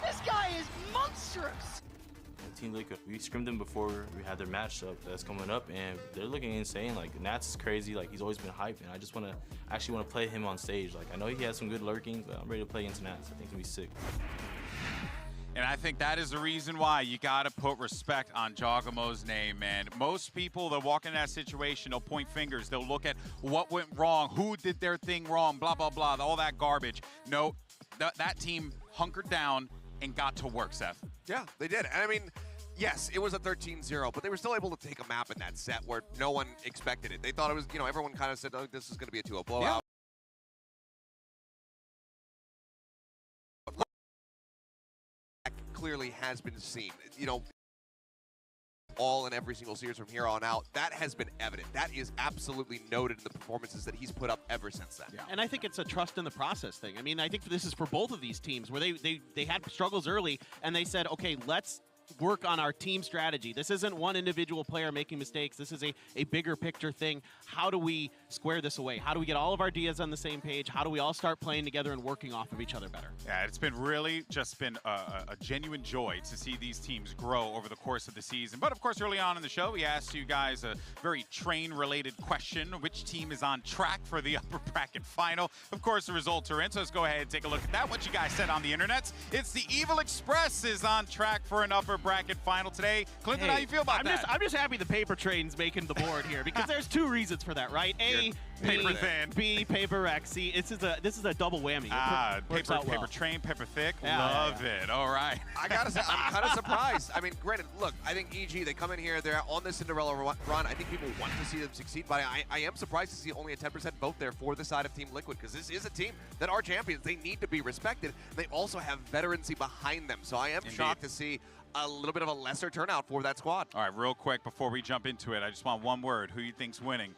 This guy is monstrous. Team Liquid, we scrimmed them before we had their matchup that's coming up, and they're looking insane. Like Nat's crazy, like he's always been hyped, and I just actually want to play him on stage. Like I know he has some good lurking, but I'm ready to play against Nats. I think he'll be sick. And I think that is the reason why you got to put respect on Jawgamo's name, man. Most people that walk in that situation, they'll point fingers. They'll look at what went wrong, who did their thing wrong, blah, blah, blah, all that garbage. No, that team hunkered down and got to work, Seth. Yeah, they did. And I mean, yes, it was a 13-0, but they were still able to take a map in that set where no one expected it. They thought it was, you know, everyone kind of said, oh, this is going to be a 2-0 blowout. Yeah. Clearly has been seen, you know, all in every single series from here on out. That has been evident. That is absolutely noted in the performances that he's put up ever since then. Yeah. And I think it's a trust in the process thing. I mean, I think this is for both of these teams where they had struggles early and they said, okay, let's work on our team strategy. This isn't one individual player making mistakes. This is a bigger picture thing. How do we square this away? How do we get all of our ideas on the same page? How do we all start playing together and working off of each other better? Yeah, it's been really just been a genuine joy to see these teams grow over the course of the season. But of course, early on in the show, we asked you guys a very train-related question. Which team is on track for the upper bracket final? Of course, the results are in, so let's go ahead and take a look at that. What you guys said on the internet. It's the Evil Express is on track for an upper bracket final today. Clinton, how you feel about that? I'm just happy the paper train's making the board here because there's two reasons for that, right? A, paper thin. B, paper X. See, this is a double whammy. Paper train, paper thick. Love it. All right. I gotta say, I'm kind of surprised. I mean, granted, look, I think EG, they come in here, they're on this Cinderella run. I think people want to see them succeed, but I am surprised to see only a 10% vote there for the side of Team Liquid, because this is a team that are champions. They need to be respected. They also have veterancy behind them, so I am shocked to see a little bit of a lesser turnout for that squad. All right, real quick before we jump into it, I just want one word. Who you think's winning?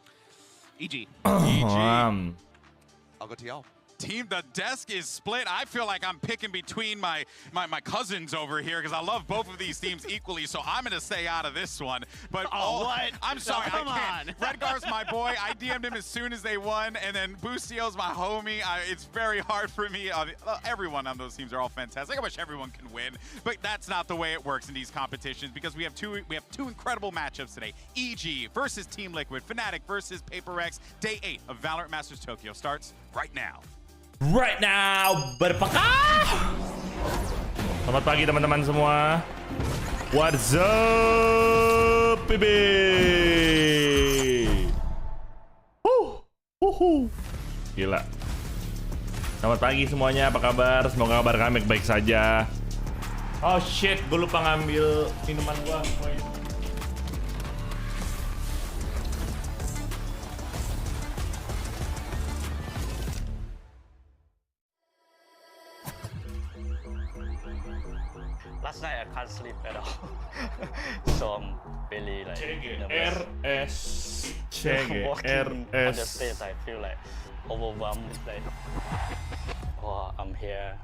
EG. EG. I'll go TL. Team, the desk is split. I feel like I'm picking between my cousins over here because I love both of these teams equally, so I'm going to stay out of this one. But what? I'm sorry, Come I can't. on. Redgar's my boy. I DM'd him as soon as they won, and then Boostio's my homie. It's very hard for me. Everyone on those teams are all fantastic. I wish everyone can win, but that's not the way it works in these competitions because we have two incredible matchups today. EG versus Team Liquid, FNATIC versus PRX. Day 8 of Valorant Masters Tokyo starts right now. Right now, berpekah. Selamat pagi teman-teman semua. What's up, baby? Gila. Selamat pagi semuanya, apa kabar? Semoga kabar kami baik saja. Oh shit, gue lupa ngambil minuman gua. Last night I can't sleep at all, so I'm really like RS walking on the stage. I feel like overwhelmed, like oh, I'm here.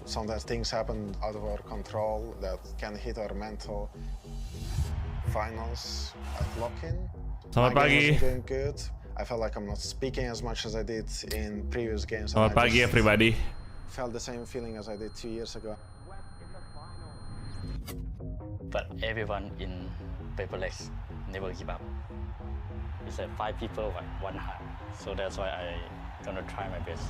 Sometimes things happen out of our control that can hit our mental. Finals at lock-in. Selamat pagi. Doing good. I felt like I'm not speaking as much as I did in previous games. Selamat pagi everybody. Felt the same feeling as I did 2 years ago. But everyone in PRX never give up. It's like 5 people, like 1 heart. So that's why I gonna try my best.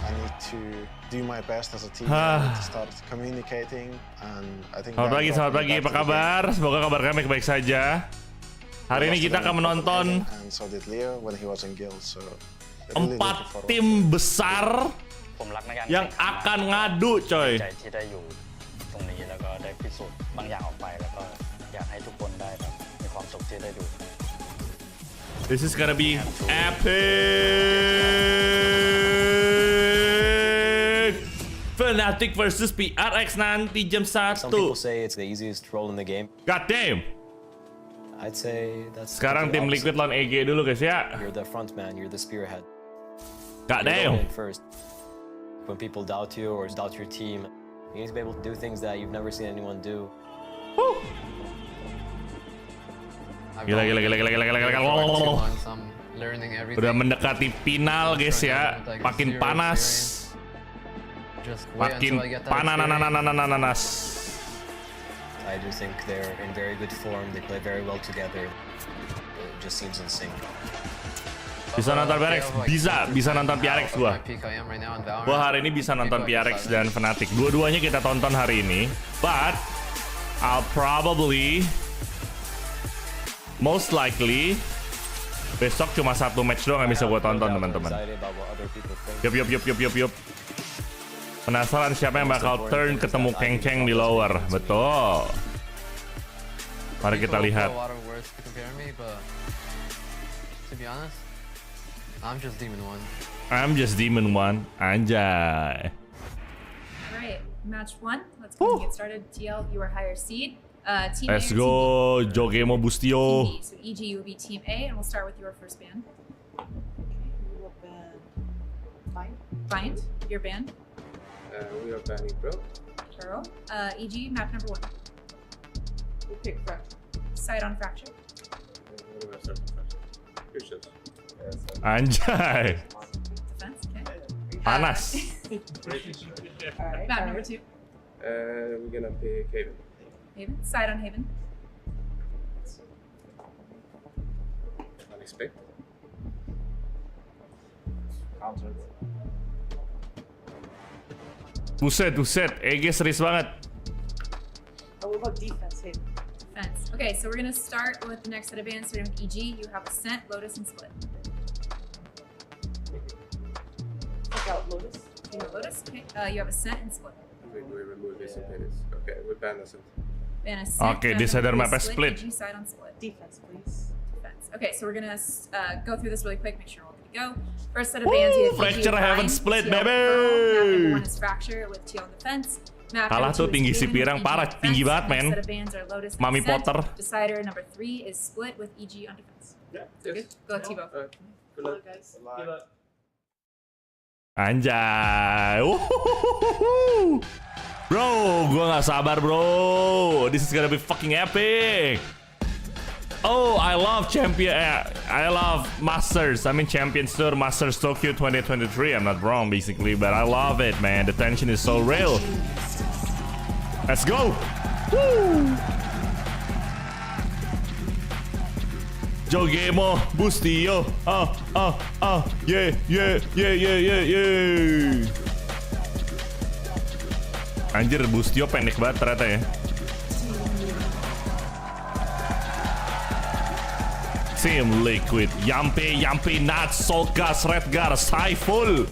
I need to do my best as a team. I need to start communicating, and I think. Selamat pagi, apa kabar? Semoga kabar kami baik saja. Hari ini kita akan menonton 4 tim besar yang akan ngadu, coy. This is gonna be epic. FNATIC versus PRX nanti jam 1. Some people say it's the easiest role in the game. God damn. I'd say that's. Sekarang tim Liquid lawan EG dulu guys ya. You're the front man, you're the spearhead. God damn. First, when people doubt you or doubt your team, you need to be able to do things that you've never seen anyone do. Gila. learning everything. Udah mendekati final guys ya. Makin panas. Makin panas. I do think they're in very good form. They play very well together. It just seems in sync. Bisa nonton PRX? Bisa nonton PRX gua. Gua hari ini bisa nonton PRX dan FNATIC. Dua-duanya kita tonton hari ini. But I'll probably most likely besok cuma satu match doang yang bisa gua tonton teman-teman. Yup. Penasaran siapa yang bakal turn ketemu Keng di lower. Betul. Mari kita lihat. I'm just Demon 1. Anjay. Alright, match 1. Let's go and get started. TL, you are higher seed. Team Let's A go, Jogemo Bustio. Team B. So EG, you will be Team A, and we'll start with your first band. Bind, your band. We are banning Pro. EG, map number 1. We pick Fracture. Side on Fracture. What do I start with Fracture? Your shows. Anjay. Defense, okay. Panas. Map number 2. We're gonna pick Haven. Haven, side on Haven. Unexpected. Buset. EG serius banget. What about defense, Haven? Defense. Okay, so we're gonna start with the next set of bands. Starting with EG, you have Ascent, Lotus, and Split. Out Lotus. You know Lotus? Okay. You have Ascent and Split. We remove this and finish. Okay, we ban Ascent. Ban Ascent. Okay, this other map is Split. EG side on Split. Defense, please. Defense. Okay, so we're gonna go through this really quick. Make sure we're all good to go. First set of bands, you have Fracture haven't split, baby. Map number 1 is Fracture with TL on defense. Kalah tuh tinggi si Pirang parah, tinggi banget men. Mami Potter. Decider number 3 is Split with EG on defense. Yeah. Good. Go Tivo. Good luck, guys. Good luck. Anjay. Bro, gua nggak sabar bro. This is gonna be fucking epic. Oh, I love I love Masters. I mean Champions Tour, Masters Tokyo 2023. I'm not wrong basically, but I love it, man. The tension is so real. Let's go. Woo. Jogemo Bustio. Yeah. Anjir, Bustio pendek banget ternyata ya. Team Liquid, Yampe, Nuts, Solgas, Redgar, Saiful.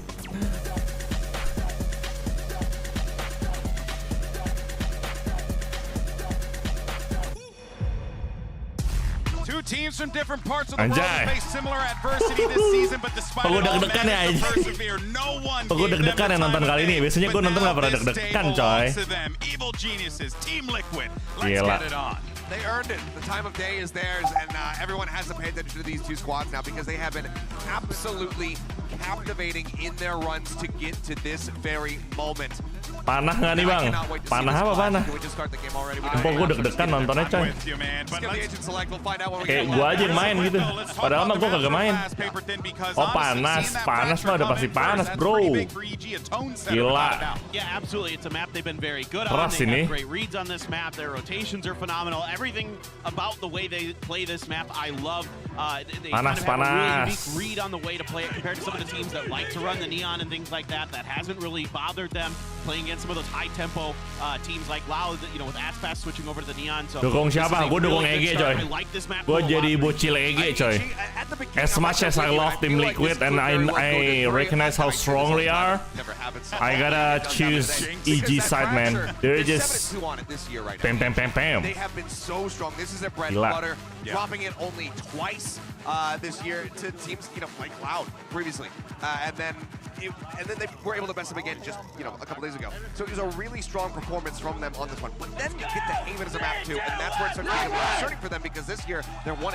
Teams from different parts of the world face similar adversity this season, but despite it all, managed to persevere. No one gave them the time of day, but now this day belongs to them. Evil geniuses, Team Liquid. Let's get it on. They earned it. The time of day is theirs, and everyone has to pay attention to these two squads now because they have been absolutely captivating in their runs to get to this very moment. Panah nggak nih bang? Panah apa panah? Kok gue deg-degan nontonnya coy. Kayak gue aja yang main gitu. Padahal mah gue kagak main. Oh panas mah udah pasti panas bro. Gila. Keras ini. Everything about the way they play this map, I love. They Panas. have a really unique read on the way to play it compared to some of the teams that like to run the neon and things like that. That hasn't really bothered them playing against some of those high-tempo teams like Lao, with Aspas switching over to the neon. So dukung siapa? Gue dukung EG coy. Gue jadi bocil EG coy. As much as I love Team Liquid and I recognize how strong they are, I gotta choose EG side, man. They're just pam. They have been so strong. This is their bread and butter. Dropping it only twice this year to teams, like Cloud previously, and then they were able to best them again just a couple days ago. So it was a really strong performance from them on this one. But then you get to Haven as a map too, and that's where it starts getting concerning for them because this year they're 1-4.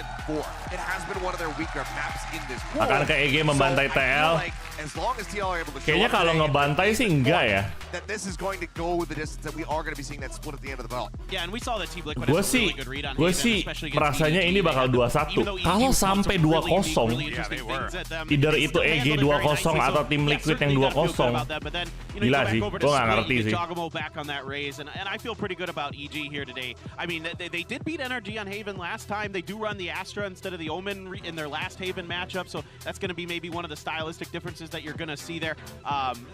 It has been one of their weaker maps in this pool. Akan ke EG membantai TL. as long as TL are able to show Kayaknya kalau ngebantai sih enggak ya. that this is going to go the distance that we are going to be seeing that split at the end of the ball. Yeah, and we saw that Team Liquid Gue has a really sih, good read on gue Haven, sih especially against rasanya EG. ini bakal 2-1. Kalau sampai 2-0, either itu EG 2-0 atau Tim Liquid yang 2-0. Gila sih, gue nggak ngerti sih. Back on that raise, and I feel pretty good about EG here today. I mean, they did beat NRG on Haven last time. They do run the Astra instead of the Omen in their last Haven matchup, so that's going to be maybe one of the stylistic differences that you're going to see there.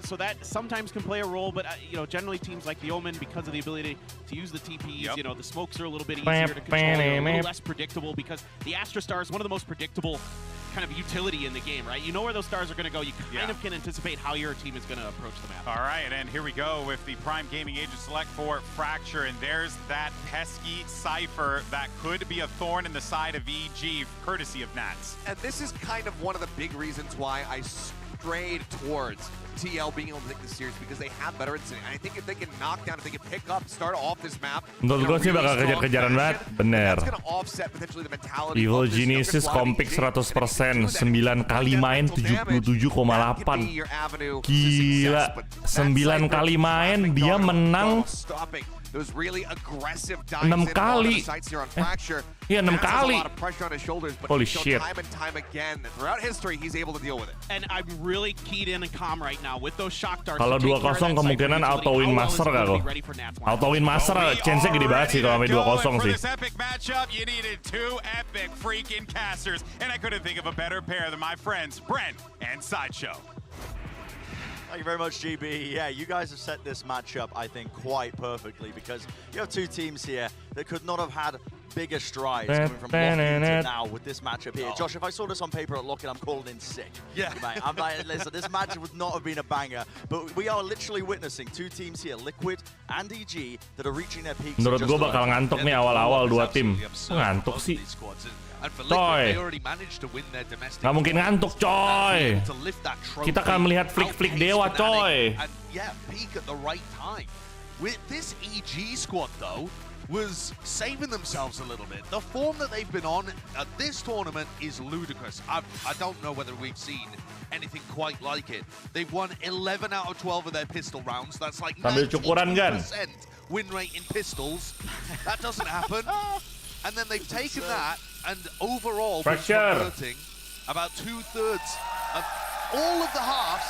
So that sometimes can play a role, but you know, generally teams like the Omen, because of the ability to use the TPs, you know, the smokes are a little bit easier to control, they're a little less predictable, because the Astra Star is one of the most predictable kind of utility in the game, right? You know where those stars are going to go. You kind of can anticipate how your team is going to approach the map. All right, and here we go with the Prime Gaming Agent select for Fracture, and there's that pesky Cypher that could be a thorn in the side of EG, courtesy of Nats. And this is kind of one of the big reasons why I strayed towards TL being able to take this series, because they have better instinct. And I think if they can knock down, if they can pick up, start off this map, menurut gue sih bakal kejar-kejaran banget, bener. Evil Geniuses kompik 100%, 9 kali main 77,8. Gila, 9 kali main dia menang 6 kali. Iya 6 kali. Holy shit. And I'm really keyed in and calm right now with those shock darts. Kalau 2-0 kemungkinan auto win master gak kok? Auto win master chance-nya gede banget sih kalau sampai 2-0 sih. Epic matchup, you needed 2 epic freaking casters, and I couldn't think of a better pair than my friends Brent and Sideshow. Thank you very much, GB. Yeah, you guys have set this matchup, I think, quite perfectly, because you have 2 teams here that could not have had bigger strides coming from Lock-In to now with this matchup here. Josh, if I saw this on paper at Lock-In, I'm calling in sick. Yeah. Mate, I'm like, listen, this matchup would not have been a banger, but we are literally witnessing 2 teams here, Liquid and EG, that are reaching their peaks. Menurut gue bakal ngantuk nih awal-awal 2 tim. Ngantuk sih. Coy, nggak mungkin ngantuk coy. Kita akan melihat flick-flick dewa coy. With this EG squad though was saving themselves a little bit. The form that they've been on at this tournament is ludicrous. I don't know whether we've seen anything quite like it. They've won 11 out of 12 of their pistol rounds. That's like 90% win rate in pistols. That doesn't happen. And then they've taken that and overall been converting about 2/3 of all of the halves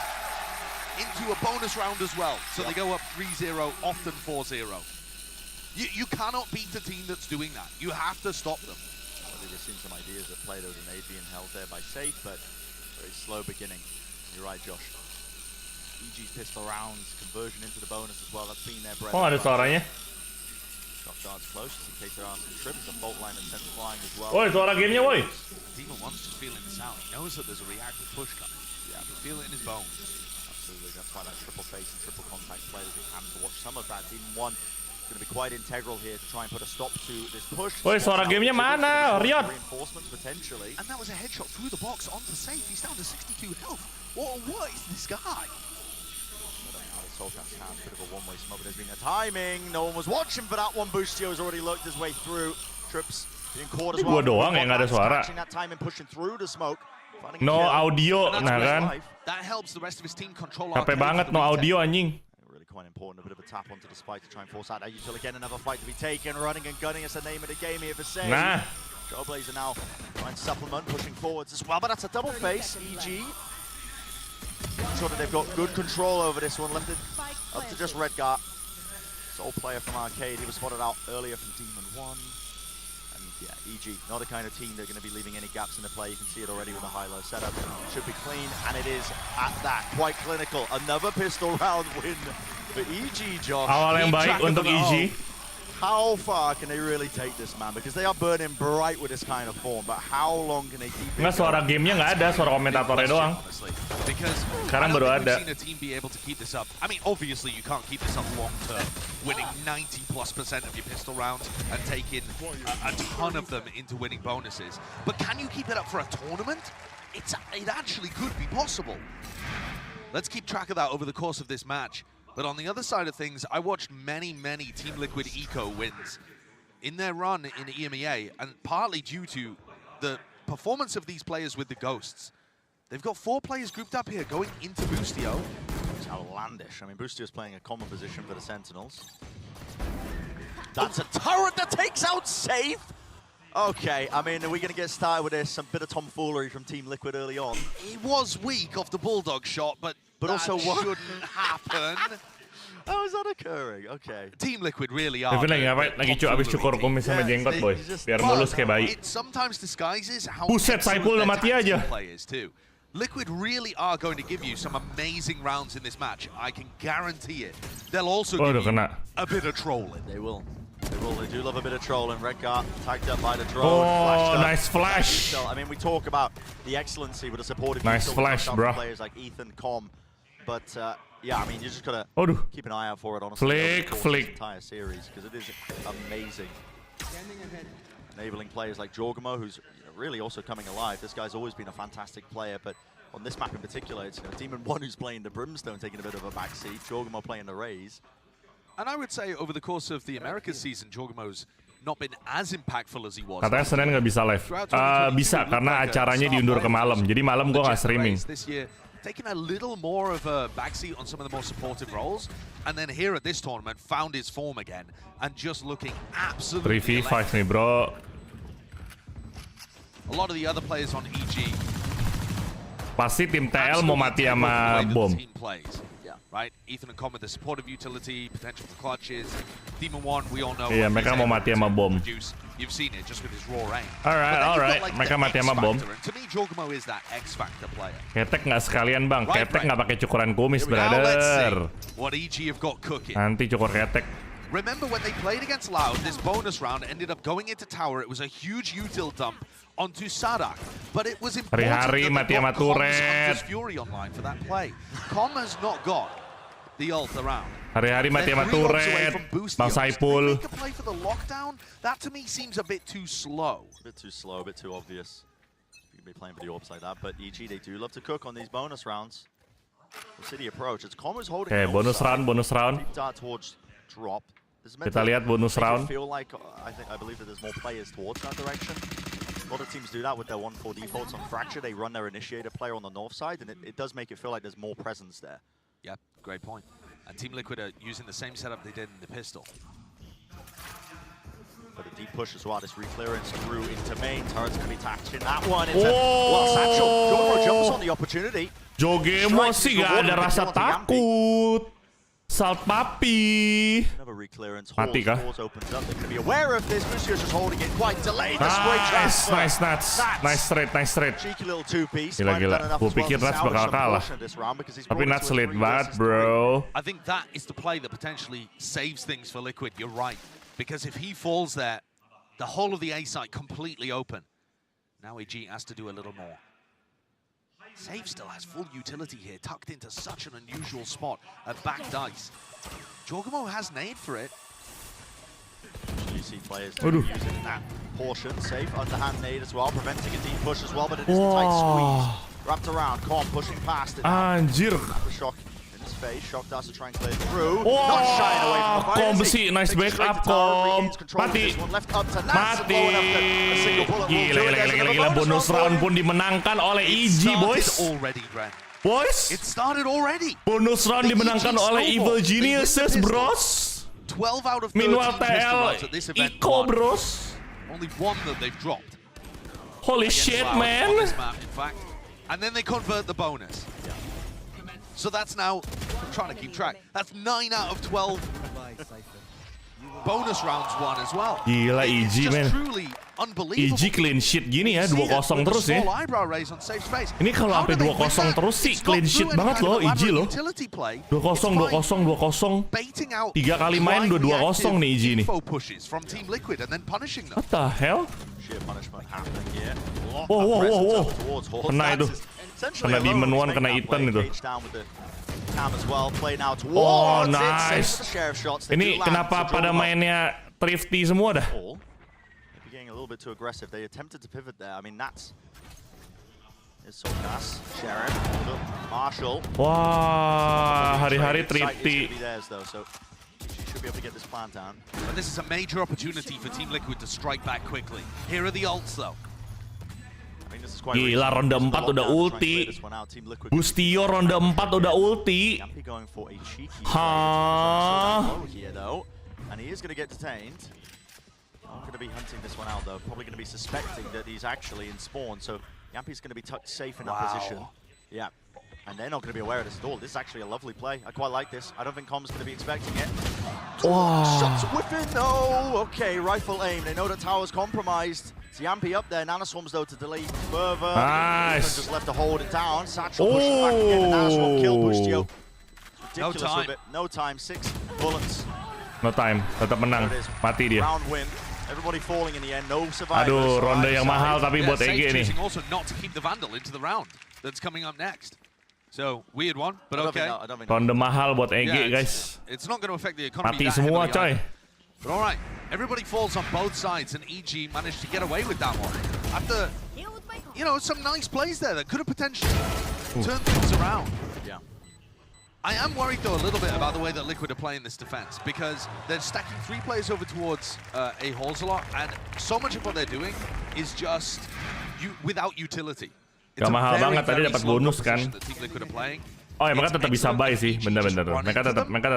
into a bonus round as well. So they go up 3-0, often 4-0. You cannot beat a team that's doing that. You have to stop them. Well, they've seen some ideas that play those and being held there by Safe, but very slow beginning. You're right, Josh. EG's pistol rounds, conversion into the bonus as well. That's been their bread. Oh, ada suaranya. Shock darts close, in case there are some trips. A fault line and sent flying as well. Woi, suara gamenya woi. Demon One's just feeling this out. He knows that there's a reactive push coming. Yeah, he feel it in his bones. Absolutely, that's why that triple face and triple contact play that we can to watch some of that. Demon One going to be quite integral here to try and put a stop to this push. Woi, suara gamenya mana? Riot. Reinforcements potentially. And that was a headshot through the box onto Safe. He's down to 62 health. What is this guy? Solcast's hands, bit of a one-way smoke, but there's been a timing. No one was watching for that one. Boostio's already looked his way through. Trips being caught as well. Gua doang yang nggak ada suara. That time and pushing through the smoke. No audio, nah kan? That helps the rest of his team control. Capek banget no audio anjing. Really quite important. A bit of a tap onto the spike to try and force out Util again. Another fight to be taken. Running and gunning is the name of the game here for Sage. Nah. Trailblazer now trying to supplement, pushing forwards as well, but that's a double face. EG. Sure that they've got good control over this one. Left it up to just Redgar. Sole player from Arcade. He was spotted out earlier from Demon One. And yeah, EG, not the kind of team that are going to be leaving any gaps in the play. You can see it already with the high-low setup. Should be clean, and it is at that. Quite clinical. Another pistol round win for EG, Josh. Awal yang baik untuk EG. How far can they really take this, man? Because they are burning bright with this kind of form, but how long can they keep it? Nggak, suara gamenya nggak ada, suara komentatornya doang. Sekarang baru ada. I mean, obviously you can't keep this up long term, winning 90+% of your pistol rounds and taking a ton of them into winning bonuses. But can you keep it up for a tournament? It actually could be possible. Let's keep track of that over the course of this match. But on the other side of things, I watched many Team Liquid Eco wins in their run in EMEA, and partly due to the performance of these players with the Ghosts. They've got 4 players grouped up here going into Boostio. It's outlandish. I mean, Boostio's playing a common position for the Sentinels. That's a turret that takes out Safe. Okay, I mean, are we going to get started with this? A bit of tomfoolery from Team Liquid early on. He was weak off the Bulldog shot, but also what shouldn't happen. How is that occurring? Okay. Team Liquid really are. Devin lagi abis cukur kumis sama jenggot boy, biar mulus kayak bayi. It sometimes disguises how Buset, Saipul udah mati aja. players too. Liquid really are going to give you some amazing rounds in this match. I can guarantee it. They'll also give you a bit of trolling. They will. They do love a bit of trolling. Redgar tagged up by the drone. Oh, nice flash. I mean, we talk about the excellency with a supportive nice flash, bro. Players like Ethan, Com, but yeah, I mean, you just gotta keep an eye out for it. Flick. Honestly, this entire series because it is amazing. Enabling players like Jorgamo, who's really also coming alive. This guy's always been a fantastic player, but on this map in particular, it's Demon 1 who's playing the Brimstone, taking a bit of a backseat. Jorgamo playing the Raze. And I would say over the course of the Americas season, Jorgamo's not been as impactful as he was. Katanya Senin nggak bisa live. Bisa karena acaranya diundur ke malam. Jadi malam gua nggak streaming. This year, taking a little more of a backseat on some of the more supportive roles, and then here at this tournament, found his form again, and just looking absolutely 3v5 nih bro. A lot of the other players on EG. Pasti tim TL mau mati sama bom. Right, Ethan and Com with the supportive utility, potential for clutches. Demon 1, we all know. Iya, mereka mau mati sama bom. You've seen it just with his raw aim. Alright. Mereka mati sama bom. To me, Jorgamo is that X Factor player. Ketek nggak sekalian bang, ketek nggak pakai cukuran kumis, brother. What EG have got cooking. Nanti cukur ketek. Remember when they played against Loud, this bonus round ended up going into tower. It was a huge util dump onto Sadak, but it was important that they got Com's Hunter's Fury online for that play. Com has not got the ult around. Hari-hari mati sama turret, Bang Saipul. Make a play for the lockdown? That to me seems a bit too slow. A bit too slow, a bit too obvious. You can be playing for the orbs like that, but EG, they do love to cook on these bonus rounds. The city approach, it's Com who's holding. Okay, bonus round. Deep dart towards drop. Kita lihat bonus round. Feel like I believe that there's more players towards that direction. A lot of teams do that with their 1-4 defaults on Fracture. They run their initiator player on the north side, and it does make it feel like there's more presence there. Yeah, great point. And Team Liquid are using the same setup they did in the pistol. But a deep push as well. This reclearance through into main. Turret's going to be tacked in that one. Well, Satchel. Jorgamo jumps on the opportunity. Jorgamo sih gak ada rasa takut. Salt papi. Another reclearance. Mati kah? Opens up. They're going to be aware of this. Lucio's just holding it quite delayed. Nice nuts. Nice straight. Cheeky little two-piece. Gila. Gue pikir Nuts bakal kalah. Tapi Nuts late banget, bro. I think that is the play that potentially saves things for Liquid. You're right. Because if he falls there, the whole of the A site completely open. Now EG has to do a little more. Save still has full utility here, tucked into such an unusual spot at back dice. Jorgamo has nade for it. You see players using that portion. Safe underhand nade as well, preventing a deep push as well, but it is a tight squeeze. Wrapped around, Com pushing past it. Anjir. The shock in his face. Shock does to try and clear through. Not shying away from the fire. Com besi, nice backup, Com. Mati. Gila. Bonus round pun dimenangkan oleh EG, boys. Boys. It started already. Bonus round dimenangkan oleh Evil Geniuses, bros. 12 out of 13 Meanwhile, TL Eco, bros. Only one that they've dropped. Holy shit, man. On this map, in fact. And then they convert the bonus. So that's now, I'm trying to keep track, that's 9 out of 12 bonus rounds won as well. Gila, EG, man. EG clean shit gini ya, 2-0 terus ya. Ini kalau sampai 2-0 terus sih clean shit banget loh, EG loh. 2-0. 3 kali main 2-0 nih EG nih. What the hell? Wow. Kena itu. Kena Demon 1, kena Ethan itu. Oh, nice. Ini kenapa pada mainnya thrifty semua dah? Getting a little bit too aggressive. They attempted to pivot there. I mean, Nats is so fast. Sharon, Marshall. Wah, hari-hari thrifty. But this is a major opportunity for Team Liquid to strike back quickly. Here are the ults though. Gila, ronde 4 udah ulti. Bustio ronde 4 udah ulti. Hah? And he is going to get detained. I'm going to be hunting this one out though. Probably going to be suspecting that he's actually in spawn. So Yampi's going to be tucked safe in that position. Yeah. And they're not going to be aware of this at all. This is actually a lovely play. I quite like this. I don't think Com's going to be expecting it. Shots whipping. No. Okay, rifle aim. They know that tower's compromised. It's Yampi up there. Nanoswarms though to delay further. Nice. Just left to hold it down. Satchel pushing back again. Nanoswarm kill Bustio. Ridiculous No time. with it. No time. 6 bullets. No time, tetap menang. Mati dia. Round win. Everybody falling in the end. No survivors. Aduh, ronde yang mahal tapi buat EG nih. Also not to keep the Vandal into the round that's coming up next. So weird one, but okay. Ronde mahal buat EG, guys. It's not going to affect the economy. Mati semua, coy. But all right, everybody falls on both sides, and EG managed to get away with that one after, you know, some nice plays there that could have potentially turned things around. Yeah. I am worried though a little bit about the way that Liquid are playing this defense, because they're stacking 3 players over towards A holes a lot, and so much of what they're doing is just without utility. Gak mahal banget, tadi dapat bonus kan. Oh ya, mereka tetap bisa buy sih, bener-bener. Mereka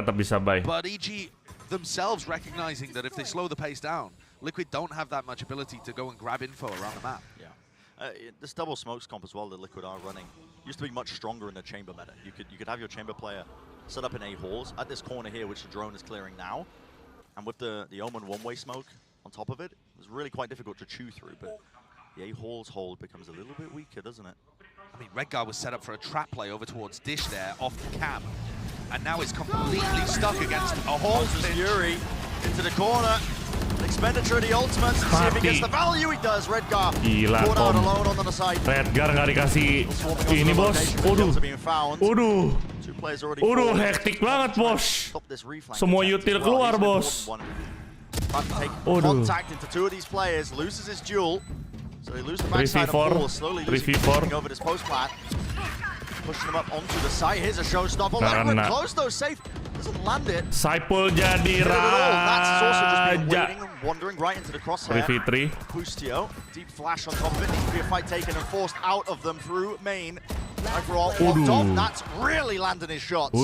tetap bisa buy. But EG themselves recognizing that if they slow the pace down, Liquid don't have that much ability to go and grab info around the map. Yeah. This double smokes comp as well that Liquid are running used to be much stronger in the chamber meta. You could have your chamber player set up in A holes at this corner here, which the drone is clearing now, and with the Omen one-way smoke on top of it, it was really quite difficult to chew through. But the A holes hold becomes a little bit weaker, doesn't it? I mean, Red Guy was set up for a trap play over towards Dish there off the cam, and now it's completely stuck against a Horse Fury into the corner. Expenditure of the ultimate. See if he gets the value. He does. Redgar caught out alone on the side. Redgar nggak dikasih ini, bos. Uduh, hektik banget, bos. Semua util keluar, bos. Contact into 2 of these players. Loses his duel. So they lose the backside of Paul. Slowly losing over this post plant. Pushing him up onto the side. Here's a showstopper. Liquid close though, safe. Doesn't land it. Saipul jadi raja. Wandering right into the crosshair. 3v3. Bustio, deep flash on top of it. Needs to be a fight taken and forced out of them through main. Overall, walked off. That's really landing his shots.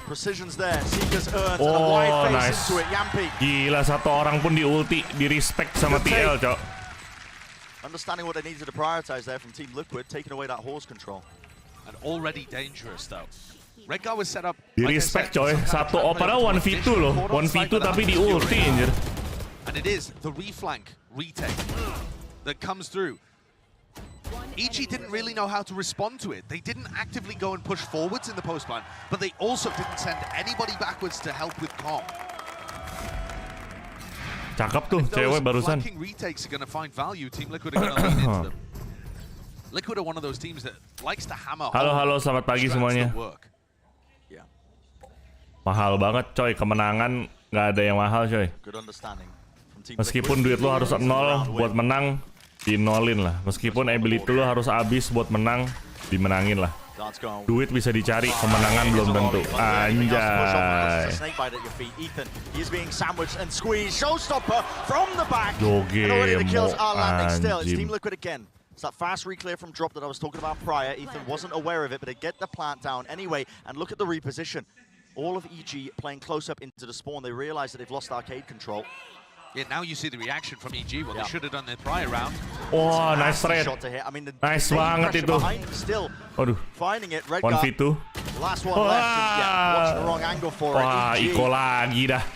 Precision's there. Seeker's earned and a wide face into it. Yampi. Gila, satu orang pun di ulti, di respect sama TL, cok. Understanding what they needed to prioritize there from Team Liquid, taking away that horse control. And already dangerous though. Red Guy was set up. Di respect, coy. Satu opera 1v2 loh. 1v2 tapi di ulti, anjir. And it is the reflank retake that comes through. EG didn't really know how to respond to it. They didn't actively go and push forwards in the post plan, but they also didn't send anybody backwards to help with calm. Cakep tuh, cewek barusan. Flanking retakes are going to find value. Team Liquid are going to lean into them. Liquid are one of those teams that likes to hammer. Halo, selamat pagi semuanya. Mahal banget, coy. Kemenangan nggak ada yang mahal, coy. Meskipun duit lo harus 0 buat menang, dinolin lah. Meskipun ability lo harus habis buat menang, dimenangin lah. Duit bisa dicari, kemenangan belum tentu. Anjay. Anjim. It's that fast reclear from drop that I was talking about prior. Ethan wasn't aware of it, but they get the plant down anyway. And look at the reposition. All of EG playing close up into the spawn. They realize that they've lost arcade control. Yeah, now you see the reaction from EG. What they should have done their prior round. Oh, nice trade. I mean, nice banget itu. Still finding it. Red 1v2. Last one left. And yeah, watching the wrong angle for Wah, it. Iko lagi dah.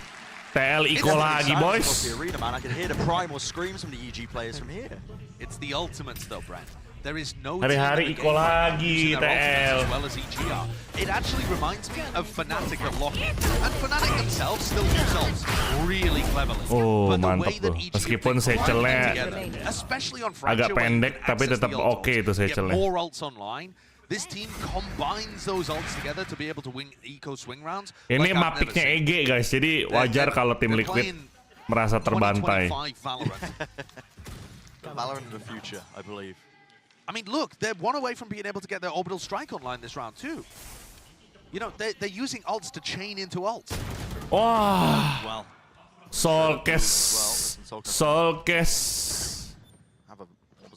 TL Iko lagi, boys. Arena, man. I can hear the primal screams from the EG players from here. It's the ultimates though, Brent. There is no hari-hari Iko lagi, TL. As well as EG are. It actually reminds me of FNATIC at Lockheed. And FNATIC themselves still use ults really cleverly. Oh, mantap tuh. Meskipun Sechelnya agak pendek, tapi tetap oke tuh Sechelnya. More ults online. This team combines those ults together to be able to win eco swing rounds. Ini mapiknya EG, guys. Jadi wajar kalau tim Liquid merasa terbantai. Valorant in the future, I believe. I mean, look, they're one away from being able to get their orbital strike online this round too. You know, they're using ults to chain into ults. Wah, Solkes.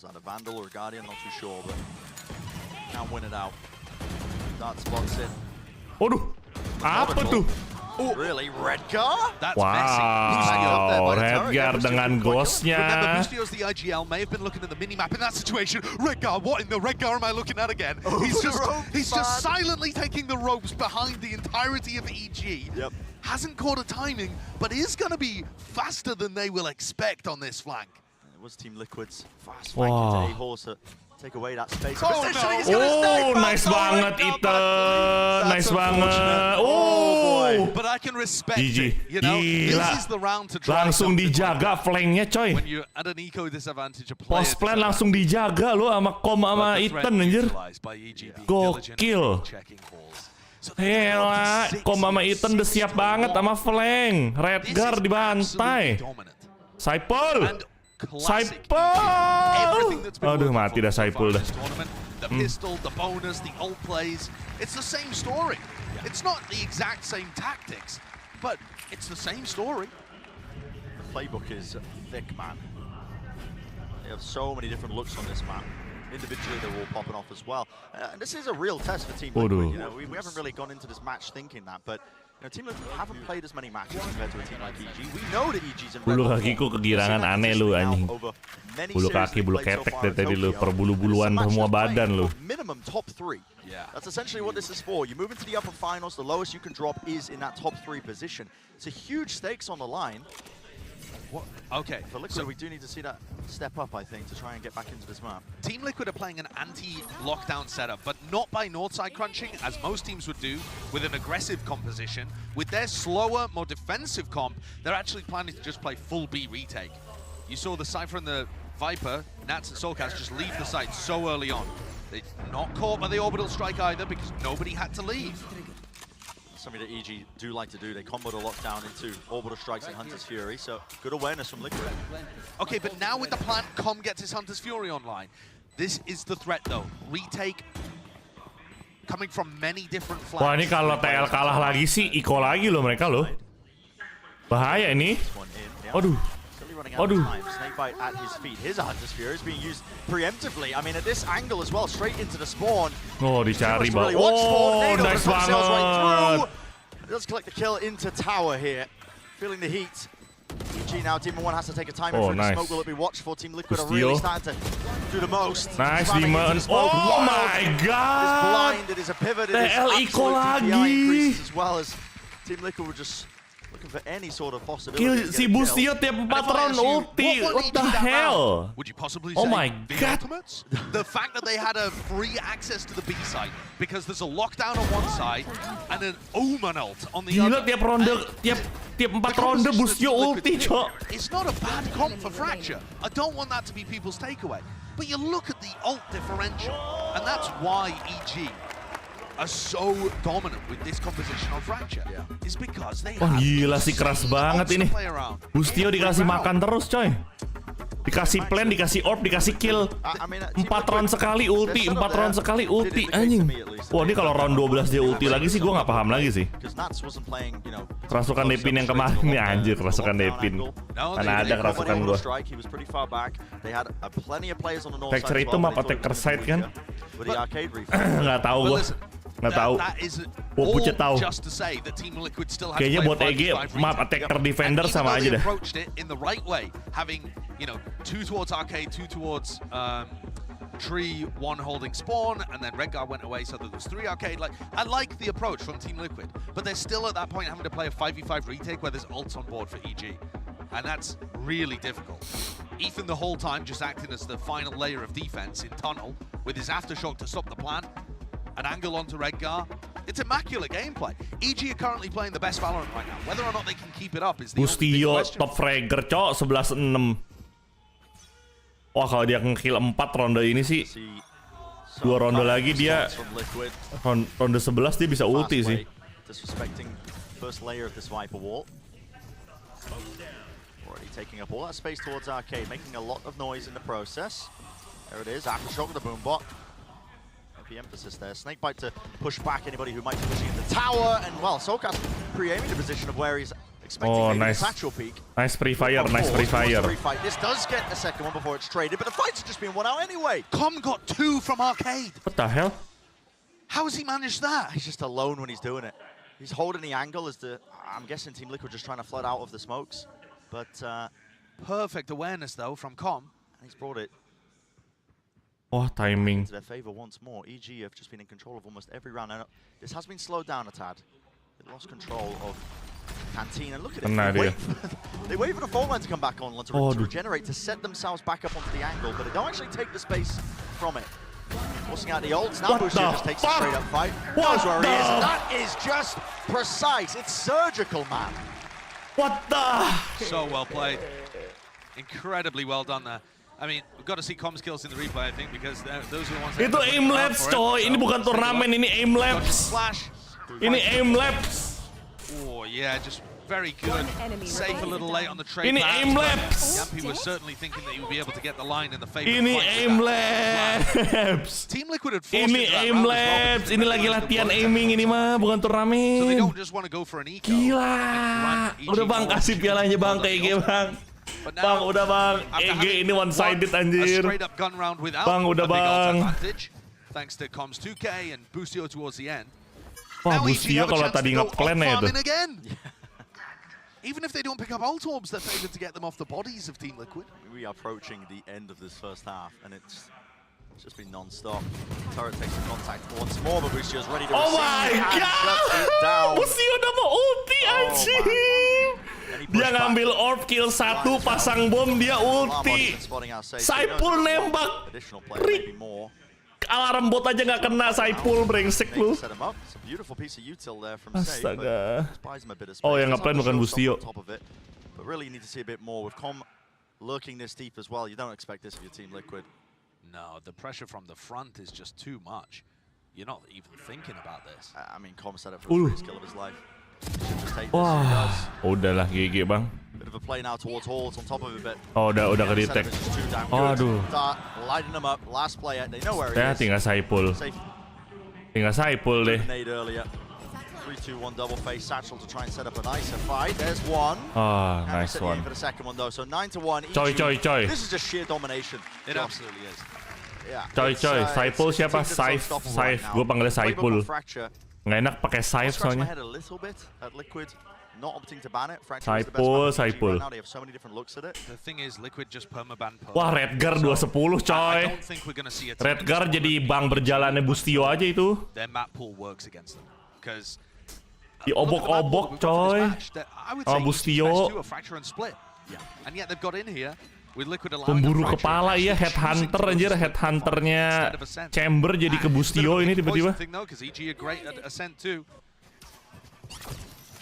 Was that a Vandal or a Guardian? Not too sure, but can win it out. That spots in. Waduh, apa tuh? Oh, really? Redgar? That's wow, Redgar dengan ghostnya. Remember, Bustio's the IGL may have been looking at the minimap in that situation. Redgar, what in the Redgar am I looking at again? He's just silently taking the ropes behind the entirety of EG. Yep. Hasn't caught a timing, but is going to be faster than they will expect on this flank. It was Team Liquid's fast flank today. Horse take away that space. Oh, oh, nice banget Ethan. Nice banget. Oh, but I can respect GG. it. You know, Gila. this is the round to try. Langsung dijaga flanknya coy. When you're at an eco disadvantage, a player Post plan langsung dijaga lo sama Kom sama Ethan anjir. Gokil. Hela, Kom sama Ethan udah siap banget sama flank. Redgar dibantai. Saipul. Saipul! Aduh, mati dah Saipul dah. The pistol, the bonus, the ult plays. It's the same story. It's not the exact same tactics, but it's the same story. The playbook is thick, man. They have so many different looks on this map. Individually, they're all popping off as well. And this is a real test for Team Liquid. You know, we haven't really gone into this match thinking that, but you know, Team Liquid haven't played as many matches compared to a team like EG. We know that EG's in bulu kakiku kegirangan aneh lu anjing. Bulu kaki, bulu ketek dari tadi lu, perbulu-buluan semua badan lu. Minimum top 3. Yeah. That's essentially what this is for. You move into the upper finals, the lowest you can drop is in that top 3 position. It's a huge stakes on the line. What? Okay. For Liquid, we do need to see that step up, I think, to try and get back into this map. Team Liquid are playing an anti-lockdown setup, but not by north-side crunching, as most teams would do, with an aggressive composition. With their slower, more defensive comp, they're actually planning to just play full B retake. You saw the Cypher and the Viper, Nats and Soulcast just leave the site so early on. They're not caught by the orbital strike either, because nobody had to leave. Something that EG do like to do. They combo the lockdown into orbital strikes and Hunter's Fury, so good awareness from Liquid. Okay, but now with the plant, Com gets his Hunter's Fury online. This is the threat though. Retake coming from many different flanks. Wah, ini kalau TL kalah lagi sih, Iko lagi loh mereka loh. Bahaya ini. Aduh. Aduh. Snakebite at his feet. His Hunter's Fury is being used preemptively. I mean, at this angle as well, straight into the spawn. Oh, dicari bawah. Oh, nice banget. Does collect the kill into tower here. Feeling the heat. EG now, Demon 1 has to take a time for the smoke. Will it be watched for? Team Liquid are really starting to do the most. Nice, Demon. Oh my god. It's blind, it is a pivot, it is Iko absolute lagi. increases as well as Team Liquid were just looking for any sort of possibility. Si Bustio tiap 4 round ulti. What the hell? Would you possibly oh say my god. Ultimates? The fact that they had a free access to the B site because there's a lockdown on one side and an Omen ult on the other. Gila tiap ronde, tiap 4 ronde Bustio ulti, cok. It's not a bad comp for Fracture. I don't want that to be people's takeaway. But you look at the ult differential, and that's why EG are so dominant with this composition on Fracture. Is because they Wah gila sih, keras banget ini. Bustio dikasih makan terus coy. Dikasih plan, dikasih orb, dikasih kill. 4 round sekali ulti, 4 round sekali ulti, anjing. Wah ini kalau round 12 dia ulti lagi sih, gue gak paham lagi sih. Kerasukan Devin yang kemarin nih, anjir, kerasukan Devin. Mana ada kerasukan gue. Texture itu map attacker side kan? Gak tau gue. Nggak tahu. Gue pucet tahu. Kayaknya buat EG map attacker defender sama aja dah. Having, you know, 2 towards arcade, 2 towards tree, 1 holding spawn, and then Redgar went away, so there was 3 arcade. Like, I like the approach from Team Liquid, but they're still at that point having to play a 5v5 retake where there's ults on board for EG, and that's really difficult. Ethan the whole time just acting as the final layer of defense in tunnel with his aftershock to stop the plant. An angle onto Redgar. It's immaculate gameplay. EG are currently playing the best Valorant right now. Whether or not they can keep it up is the Bustio question. top fragger cok 11-6. Wah kalau dia nge-kill 4 ronde ini sih, 2 ronde lagi dia ronde 11 dia bisa ulti sih. Disrespecting first layer of this Viper wall. Already taking up all that space towards arcade, making a lot of noise in the process. There it is, aftershock with the boombot. The emphasis there. Snakebite to push back anybody who might be pushing into tower, and well, Soulcast pre-aiming the position of where he's expecting maybe nice. a satchel peek. Nice pre-fire, nice pre-fire. This does get a second one before it's traded, but the fights are just being won out anyway. Com got 2 from Arcade. What the hell? How has he managed that? He's just alone when he's doing it. He's holding the angle as I'm guessing Team Liquid just trying to flood out of the smokes. But perfect awareness though from Com. And he's brought it. Oh, timing. To their favor once more. EG have just been in control of almost every round. Now, this has been slowed down a tad. They lost control of Canteen, and look at it. They wait for the phone line to come back on to regenerate, to set themselves back up onto the angle, but they don't actually take the space from it. Forcing out the ults. Now Booster just takes a straight up fight. Knows where he is. That is just precise. It's surgical, man. What the? So well played. Incredibly well done there. I mean, we've got to see Com skills in the replay, I think, because those are the ones that... Itu aim labs, coy. Ini bukan turnamen, ini aim labs. Ini aim labs. Oh, yeah, just very good. Safe a little late on the trade. Ini aim labs. Yampi was certainly thinking that he would be able to get the line in the favor. Ini aim labs. Team Liquid had forced Ini aim labs. Ini lagi latihan aiming ini mah, bukan turnamen. So they don't just want to go for an eco. Gila. Udah bang, kasih pialanya bang ke EG bang. Bang, udah bang. EG ini one-sided anjir. Bang, udah bang. Thanks to Com's 2K and Boostio towards the end. Wah, Boostio kalau tadi nge-plan ya itu. Even if they don't pick up ult orbs, they're favored to get them off the bodies of Team Liquid. We are approaching the end of this first half, and it's just been non-stop. Turret takes the contact once more, but Boostio's ready to receive. Oh my god! Boostio udah mau ulti anjing! Dia ngambil orb, kill 1, pasang bom, dia ulti. Saipul nembak. Alarm bot aja nggak kena, Saipul brengsek lu. Astaga. Oh, yang ngeplan bukan Boostio. But really you need to see a bit more with Com lurking this deep as well. You don't expect this of your Team Liquid. No, the pressure from the front is just too much. You're not even thinking about this. I mean, Com set up for the first kill of his life. Wah, udahlah GG bang. Bit of a play now towards Halls on top of it, but oh, udah ke detect. Aduh. Lighting them up, last player, they know where he is. Tinggal Saipul. Tinggal Saipul deh. 3-2-1 double face satchel to try and set up a nicer fight. There's one. Ah, nice one. For the second one though, so 9-1. Coy. This is just sheer domination. It absolutely is. Yeah. Coy. Saipul siapa? Saif. Gue panggilnya Saipul. Nggak enak pakai Saif soalnya. Saipul. Wah, Redgar 210 coy. Redgar jadi bang berjalannya Boostio aja itu. Diobok-obok coy. Sama Boostio. Pemburu kepala ya, headhunter anjir, headhunternya Chamber jadi ke Boostio ini tiba-tiba.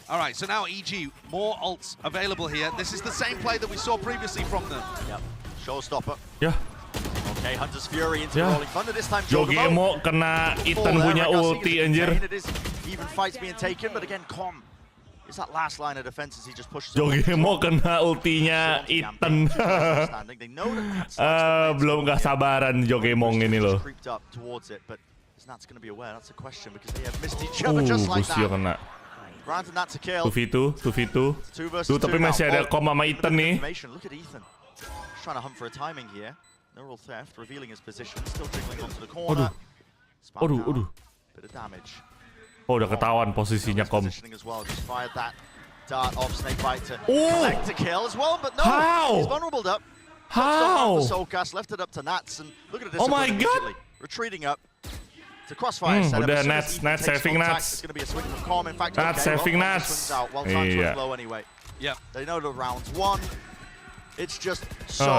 Alright, so now EG, more ults available here. This is the same play that we saw previously from them. Yep. Showstopper. Ya. Okay, Hunter's Fury into Rolling Thunder this time. Jogemo kena Ethan punya ulti anjir. Even fights being taken, but again, Com. Is that last line of defense as he just pushes. Jogemo kena ultinya Ethan. Belum gak sabaran Jogemong ini loh. Boostio kena. 2v2. Tuh, tapi masih ada Com sama Ethan nih. Aduh. Oh, udah ketahuan posisinya Com. How? Oh my god! Udah Nats saving Nats. Nats saving Nats. Iya. They know the rounds won. It's just so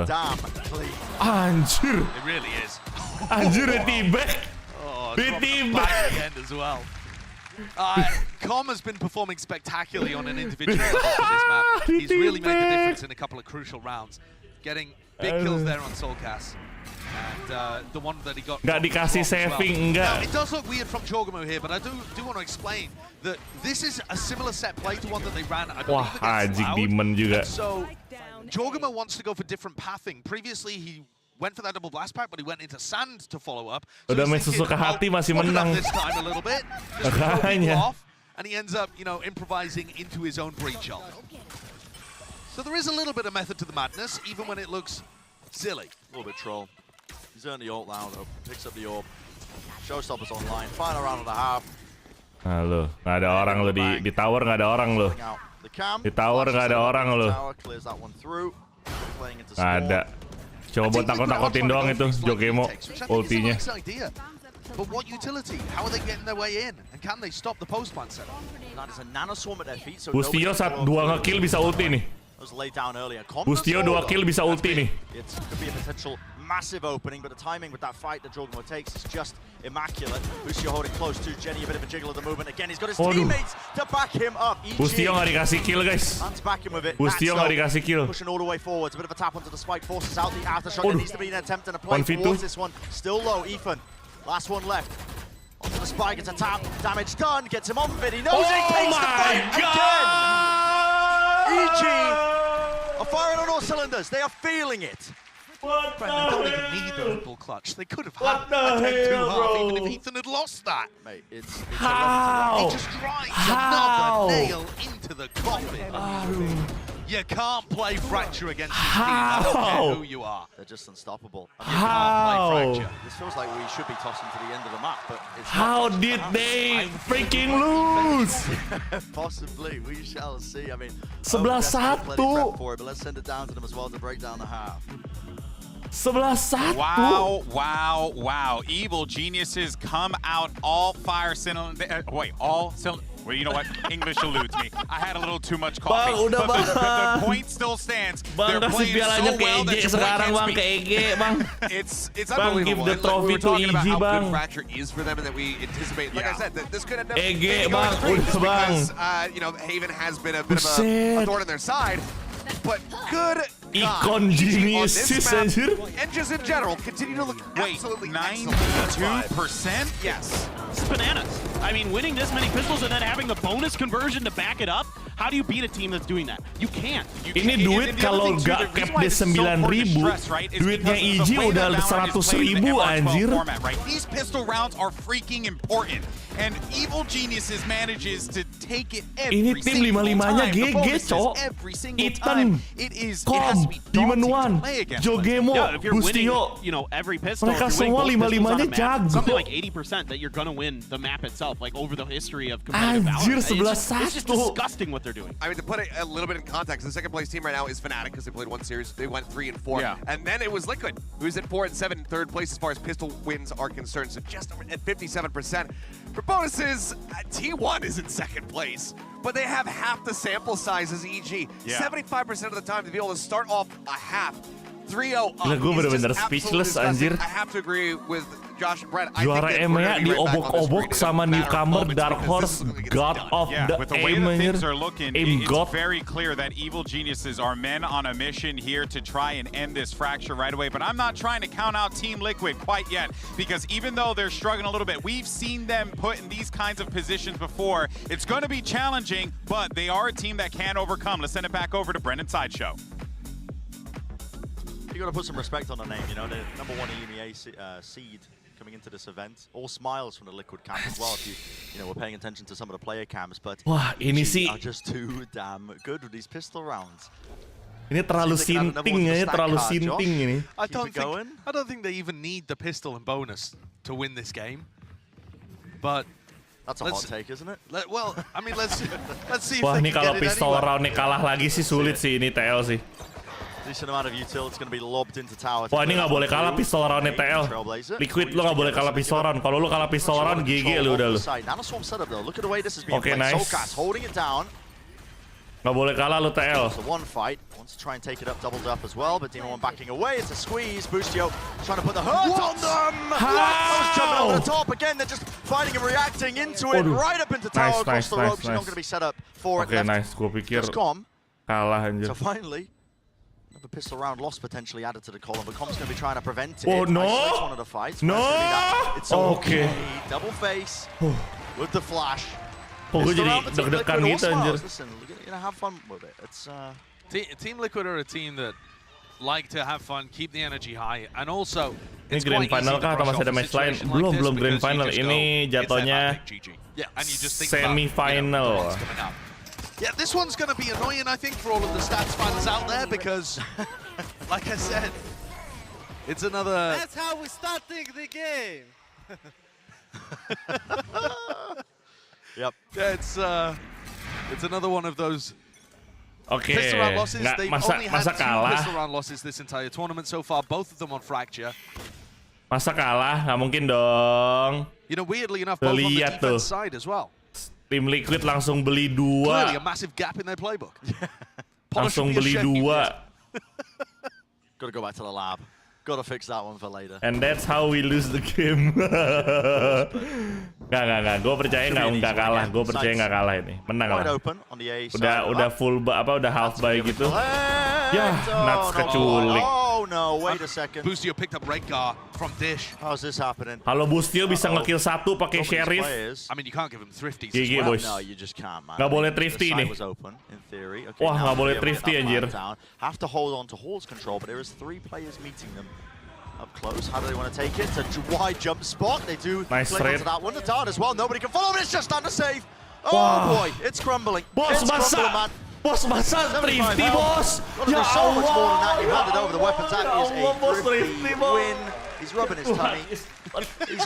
damn clean. Anjir. It really is. Anjir, ditibek. Ditibek again as well. Com has been performing spectacularly on an individual level for this map. He's really made the difference in a couple of crucial rounds, getting big kills there on Soulcast. And the one that he got. Nggak dikasih saving, enggak. Now, it does look weird from Jogemo here, but I do want to explain that this is a similar set play to one that they ran. I believe anjing Demon juga. So Jogemo wants to go for different pathing. Previously, he went for that double blast pack, but he went into sand to follow up. Udah main sesuka hati masih menang. This time a little bit. Makanya. and he ends up, you know, improvising into his own breach ult. So there is a little bit of method to the madness, even when it looks silly. A little bit troll. He's earned the ult now, though. Picks up the orb. Showstoppers online. Final round and a half. Nah lo, nggak ada orang lo di tower, nggak ada orang lo. Di tower nggak ada orang lo. Nggak ada. Coba buat takut-takutin doang itu Jogemo ultinya. But what utility? How are they getting their way in? And can they stop the post plant setup? Bustio 2 nge-kill bisa ulti nih. Bustio 2 kill bisa ulti nih. It could be a potential massive opening, but the timing with that fight that Jogemo takes is just immaculate. Bustio holding close to Jenny, a bit of a jiggle of the movement. Again, he's got his teammates to back him up. Bustio nggak dikasih kill, guys. Bustio nggak dikasih kill. Pushing all the way forwards, a bit of a tap onto the spike, forces out the aftershock. There needs to be an attempt and a play towards this one. Still low, Ethan. Last one left. Onto the spike, it's a tap. Damage done, gets him on bid. He knows it, takes the fight again. EG are firing on all cylinders. They are feeling it. What the hell? They don't even need the triple clutch. They could have had a 10-2 even if Ethan had lost that. Mate, it's how? He just drives another nail into the coffin. You can't play Fracture against this team. I don't care who you are. They're just unstoppable. You can't play Fracture. This feels like we should be tossing to the end of the map, but it's how did they freaking lose? Possibly, we shall see. I mean, 11-1. But let's send it down to them as well to break down the half. 11-1. Wow, wow, wow. Evil geniuses come out all fire cylinder. All cylinder. Well, you know what? English eludes me. I had a little too much coffee. Bang, udah but bang. the point still stands. Bang, they're playing so well that sekarang bang ke EG, bang. It's bang, give the trophy to EG, how bang. good Fracture is for them and that we anticipate. Like I said, this could end up EG, bang, udah bang. Because, you know, Haven has been a bit of a thorn in their side. But good Icon geniuses, anjir. and just in general continue to look absolutely 92%? Yes. It's bananas. I mean, winning this many pistols and then having the bonus conversion to back it up. How do you beat a team that's doing that? You can't. Ini duit kalau nggak cap di 9.000, duitnya EG udah 100.000 anjir. These pistol rounds are freaking important, and Evil Geniuses manages to take it every Ini tim single 5-5-nya time. GG, cok. Every single Ethan, time. It has to be Demon daunting to 1, play against. Jogemo, if you're winning, Bustio. you know, every pistol, Mereka if you're semua winning both pistols on a 5-5-nya map, jago. something like 80% that you're gonna win the map itself, like over the history of competitive Anjir, Valorant. It's just disgusting what they're doing. I mean, to put it a little bit in context, the second place team right now is FNATIC because they played one series. They went 3 and 4. Yeah. And then it was Liquid, who's at 4 and 7 in third place as far as pistol wins are concerned. So just at 57%. For bonuses, T1 is in second place, but they have half the sample size as EG. 75% of the time to be able to start off a half 3-0 up. Gue bener-bener speechless, anjir. I have to agree with Josh and Brett. Juara EMEA diobok-obok sama newcomer Dark Horse, God of the with the way that things are looking, it's God. very clear that Evil Geniuses are men on a mission here to try and end this Fracture right away. But I'm not trying to count out Team Liquid quite yet, because even though they're struggling a little bit, we've seen them put in these kinds of positions before. It's going to be challenging, but they are a team that can overcome. Let's send it back over to Brendan Sideshow. You got to put some respect on the name, you know, the #1 EMEA seed coming into this event. All smiles from the Liquid camp as well, if you know, we're paying attention to some of the player cams, but wah, ini sih are just too damn good with these pistol rounds. Ini terlalu sinting ya, terlalu sinting ini. I don't think they even need the pistol and bonus to win this game. But that's a hot take, isn't it? Well, I mean, let's see if Wah, they ini can kalau get it pistol anyway. roundnya kalah lagi sih sulit sih ini TL sih. Decent amount of util, it's going to be lobbed into tower. Wah, ini nggak boleh kalah pistol roundnya TL. Liquid lo nggak boleh kalah pistol round. Kalau lo kalah pistol round, GG lu udah lu. Oke, nice. Holding it down. Nggak boleh kalah lu TL. So one fight, wants to try and take it up, doubled up as well, but Demon 1 backing away. It's a squeeze. Bustio trying to put the hurt on them. How? Jumping over the top again. They're just fighting and reacting into it, right up into tower across the ropes. You're not going to be set up for it. Oke, nice. Gue pikir kalah anjir. So finally, another pistol round loss potentially added to the column, but Com's going to be trying to prevent it. Oh no! One of the fights. No! It's okay. Double face with the flash. Oh, gue jadi deg-degan gitu anjir. Listen, you know, have fun with it. It's Team Liquid are a team that like to have fun, keep the energy high, and also Ini grand final kah atau masih ada match lain? Belum grand final. Ini jatuhnya semi-final. Yeah, this one's going to be annoying, I think, for all of the stats fans out there because, like I said, it's another. That's how we're starting the game. Yep. Yeah, it's another one of those. Oke, Pistol round losses. They've only had masa two kalah. pistol round losses this entire tournament so far. Both of them on Fracture. Masa kalah? Nggak mungkin dong. You know, weirdly enough, both on the defense side as well. Tim Liquid langsung beli Clearly a 2. massive gap in their playbook. Langsung beli 2. Got to go back to the lab. Got to fix that one for later. And that's how we lose the game. Nggak. Gue percaya nggak kalah. Gue percaya nggak kalah ini. Menang lah. Udah full udah half buy gitu. Ya, Nats keculik. Oh no, wait a second. Boostio picked up Redgar from Dish. How's this happening? Halo Boostio bisa ngekill 1 pakai Sheriff. I mean, you can't give him thrifties. GG, as well. boys. No, you just can't, man. Nggak boleh thrifty nih. Wah, nggak boleh thrifty anjir. Have to hold on to Hall's control, but there is 3 players meeting them up close. How do they want to take it? It's a wide jump spot. They do nice play onto that one. The dart as well. Nobody can follow, but it's just under save. Oh boy, it's crumbling. Bos, it's crumbling, man. Bos, masa thrifty, bos? Ya so much more than that. You handed over the weapons. That is a thrifty win. He's rubbing his tummy. He's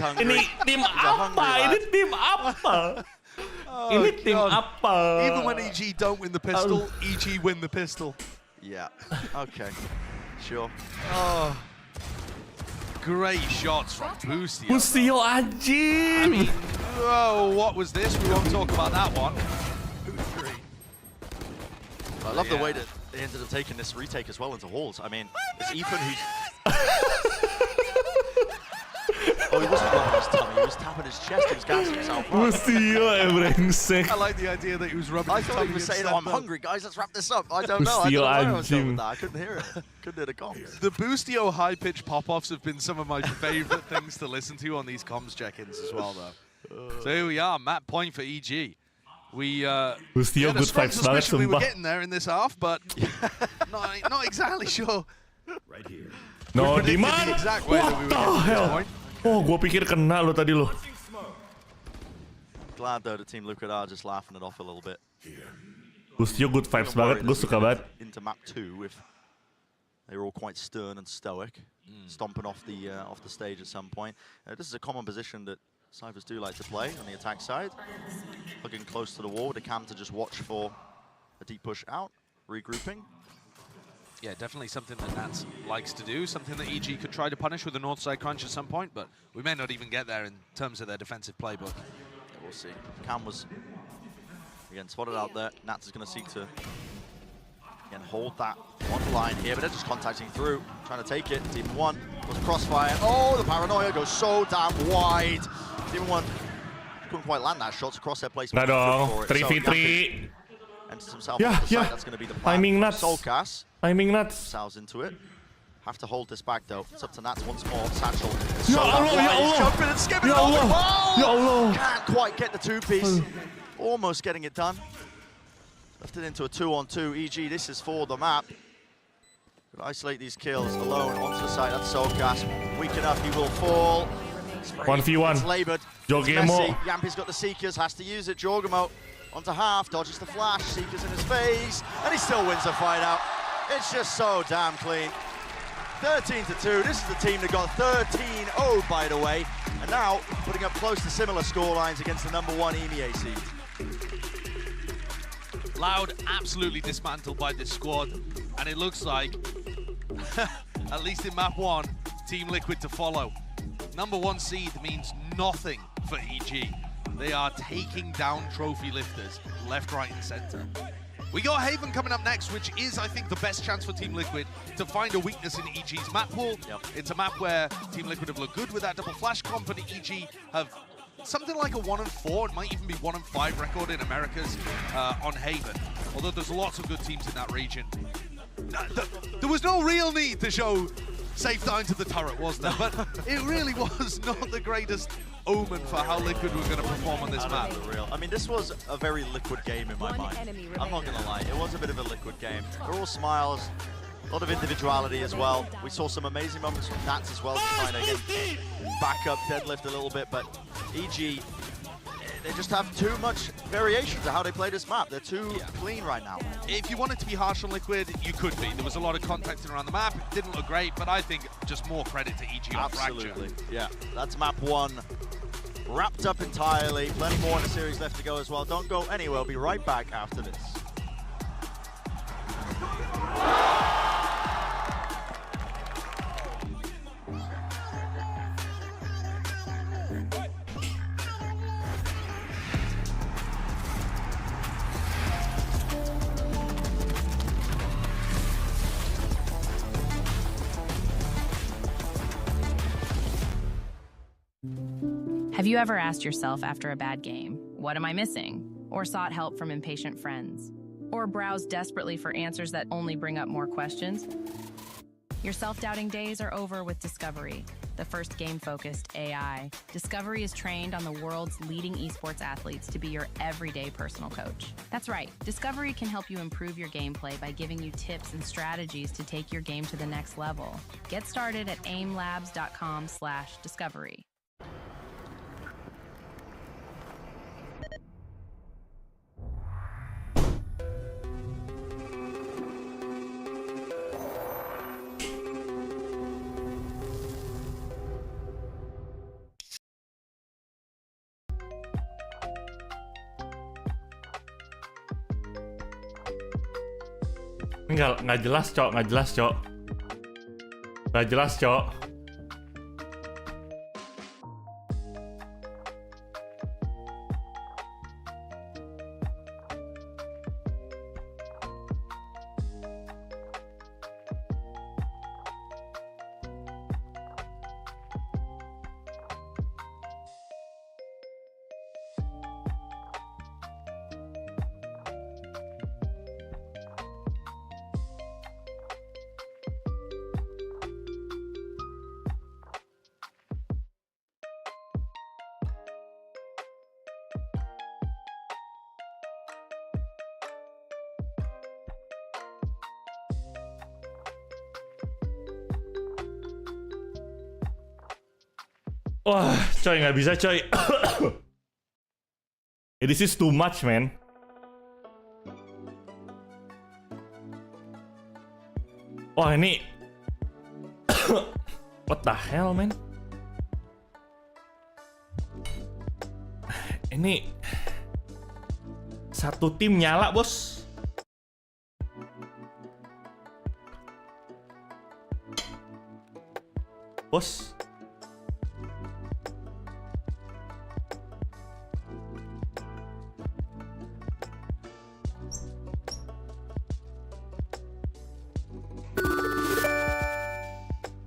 hungry. Ini tim apa? Ini tim apa? Ini tim apa? Even when EG don't win the pistol, EG win the pistol. Yeah. Okay. Sure. Oh. Great shots from Boostio. Boostio anjing. I mean, oh, what was this? We won't talk about that one. I love the way that they ended up taking this retake as well into Halls. I mean, it's Ethan who's... Oh, he wasn't rubbing his tummy, he was tapping his chest, he was gassing himself up. Boostio brengsek. I like the idea that he was rubbing his tummy. I thought he was saying, oh, I'm hungry, guys, let's wrap this up. I don't know, I don't know where I was going with that. I couldn't hear it. Couldn't hear the comms. The Boostio high-pitched pop-offs have been some of my favorite things to listen to on these comms check-ins as well, though. So here we are, map point for EG. We Boostio had a good strong vibes banget suspicion we were sumpah. getting there in this half, but not exactly sure. Right here. No, The Diman. exact way that we What were the getting to this hell? point. Oh, gua pikir kena lo tadi lo. Glad though the Team Liquid are just laughing it off a little bit. Boostio good vibes banget, gue suka banget. Into map 2 if they were all quite stern and stoic, stomping off the stage at some point. This is a common position that Cyphers do like to play on the attack side. Looking close to the wall with a cam to just watch for a deep push out, regrouping. Yeah, definitely something that Nats likes to do, something that EG could try to punish with a north side crunch at some point, but we may not even get there in terms of their defensive playbook. Yeah, we'll see. Cam was, again, spotted out there. Nats is going to seek to, again, hold that one line here, but they're just contacting through, trying to take it. Team 1 was crossfire. Oh, the paranoia goes so damn wide. Team 1 couldn't quite land that shot across their place. Nggak dong, 3v3. Enters himself Yeah, on the yeah. side. That's going to be the plan. Timing Nats. Soulcast. Timing Nats. Themselves into it. Have to hold this back though. It's up to Nats once more. Satchel. Ya Allah, ya Allah. He's jumping and skipping Ya it off. Allah. Oh! Ya Allah. Can't quite get the 2-piece. Almost getting it done. Left it into a 2-on-2. EG, this is for the map. Could isolate these kills alone onto the side. That's Soulcast. Weak enough, he will fall. 1v1. It's labored. Jogemo. Yampi's got the Seekers, has to use it. Jogemo onto half, dodges the flash, Seekers in his face, and he still wins the fight out. It's just so damn clean. 13-2, this is the team that got 13-0, by the way, and now putting up close to similar scorelines against the #1 EMEA seed. Loud absolutely dismantled by this squad, and it looks like, at least in map 1, Team Liquid to follow. #1 seed means nothing for EG. They are taking down trophy lifters left, right, and center. We got Haven coming up next, which is, I think, the best chance for Team Liquid to find a weakness in EG's map pool. It's a map where Team Liquid have looked good with that double flash comp, and EG have something like a 1-4, it might even be 1-5 record in Americas on Haven. Although there's lots of good teams in that region. There was no real need to show safe down to the turret, was there? But it really was not the greatest omen for how Liquid were going to perform on this map. I mean, this was a very Liquid game in my mind. I'm not going to lie, it was a bit of a Liquid game. They're all smiles, A lot of individuality as well. We saw some amazing moments from Nats as well, trying to again back up, deadlift a little bit, but EG, they just have too much variation to how they play this map. They're too clean right now. If you wanted to be harsh on Liquid, you could be. There was a lot of contacting around the map. It didn't look great, but I think just more credit to EG on Fracture. Yeah, that's map 1. Wrapped up entirely. Plenty more in the series left to go as well. Don't go anywhere. We'll be right back after this. Have you ever asked yourself after a bad game, what am I missing? Or sought help from impatient friends? Or browsed desperately for answers that only bring up more questions? Your self-doubting days are over with Discovery, the first game-focused AI. Discovery is trained on the world's leading esports athletes to be your everyday personal coach. That's right, Discovery can help you improve your gameplay by giving you tips and strategies to take your game to the next level. Get started at aimlabs.com/discovery. Nggak jelas, Cok. Nggak jelas, Cok. Nggak jelas, Cok. Wah, coy, nggak bisa, coy. This is too much, man. Wah, ini... What the hell, man? Ini... Satu tim nyala, bos. Bos.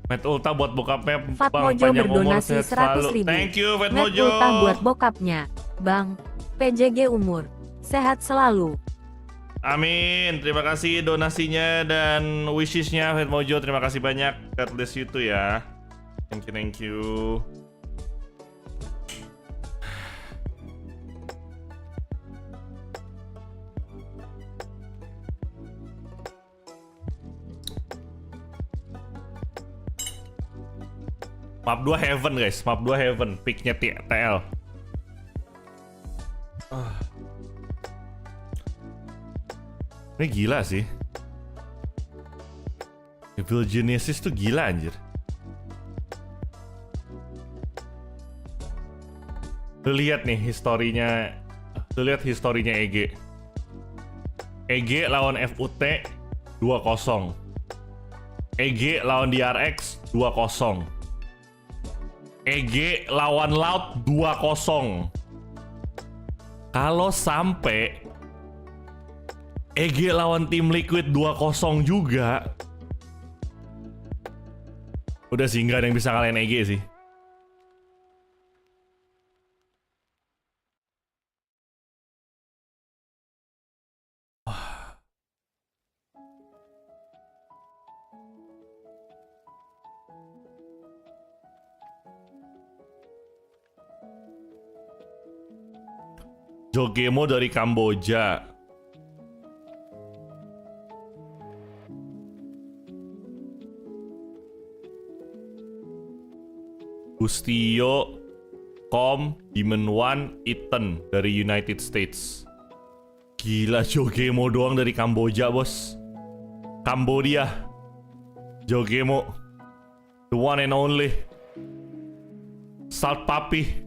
Met Ulta buat bokapnya, Fat Bang, Mojo panjang umur, berdonasi sehat selalu. 100.000. Thank you, Fat Met Mojo. Ulta buat bokapnya, Bang. PJG umur, sehat selalu. Amin, terima kasih donasinya dan wishes-nya, Fat Mojo. Terima kasih banyak. God bless you tuh ya. Thank you, thank you. Map 2 Heaven, guys. Map 2 Heaven. Picknya TL. Ini gila sih. Evil Genesis tuh gila, anjir. Lu lihat nih historinya. Lu lihat historinya EG. EG lawan FUT 2-0. EG lawan DRX 2-0. EG lawan Loud 2-0. Kalau sampai EG lawan tim Liquid 2-0 juga, udah sih nggak ada yang bisa ngalahin EG sih. Jogemo dari Kamboja. Bustio, Com, Demon One, Ethan dari United States. Gila, Jogemo doang dari Kamboja, bos. Kambodia. Jogemo. The one and only. Salt Papi.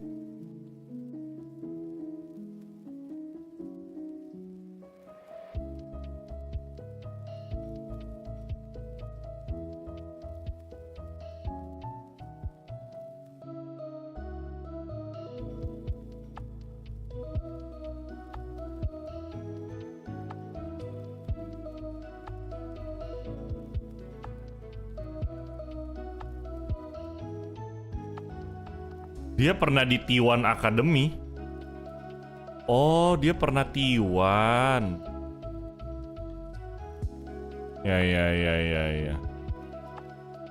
Dia pernah di T1 Academy. Oh, dia pernah T1. Ya.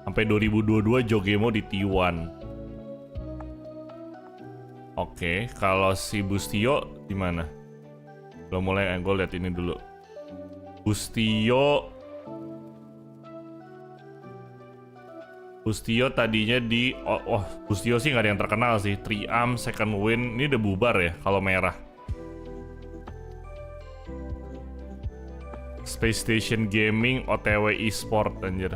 Sampai 2022 Jogemo di T1. Oke, kalau si Bustio di mana? Belum mulai, gue lihat ini dulu. Bustio tadinya di Bustio sih nggak ada yang terkenal sih. 3am second win ini udah bubar ya kalau merah. Space Station Gaming OTW eSport anjir.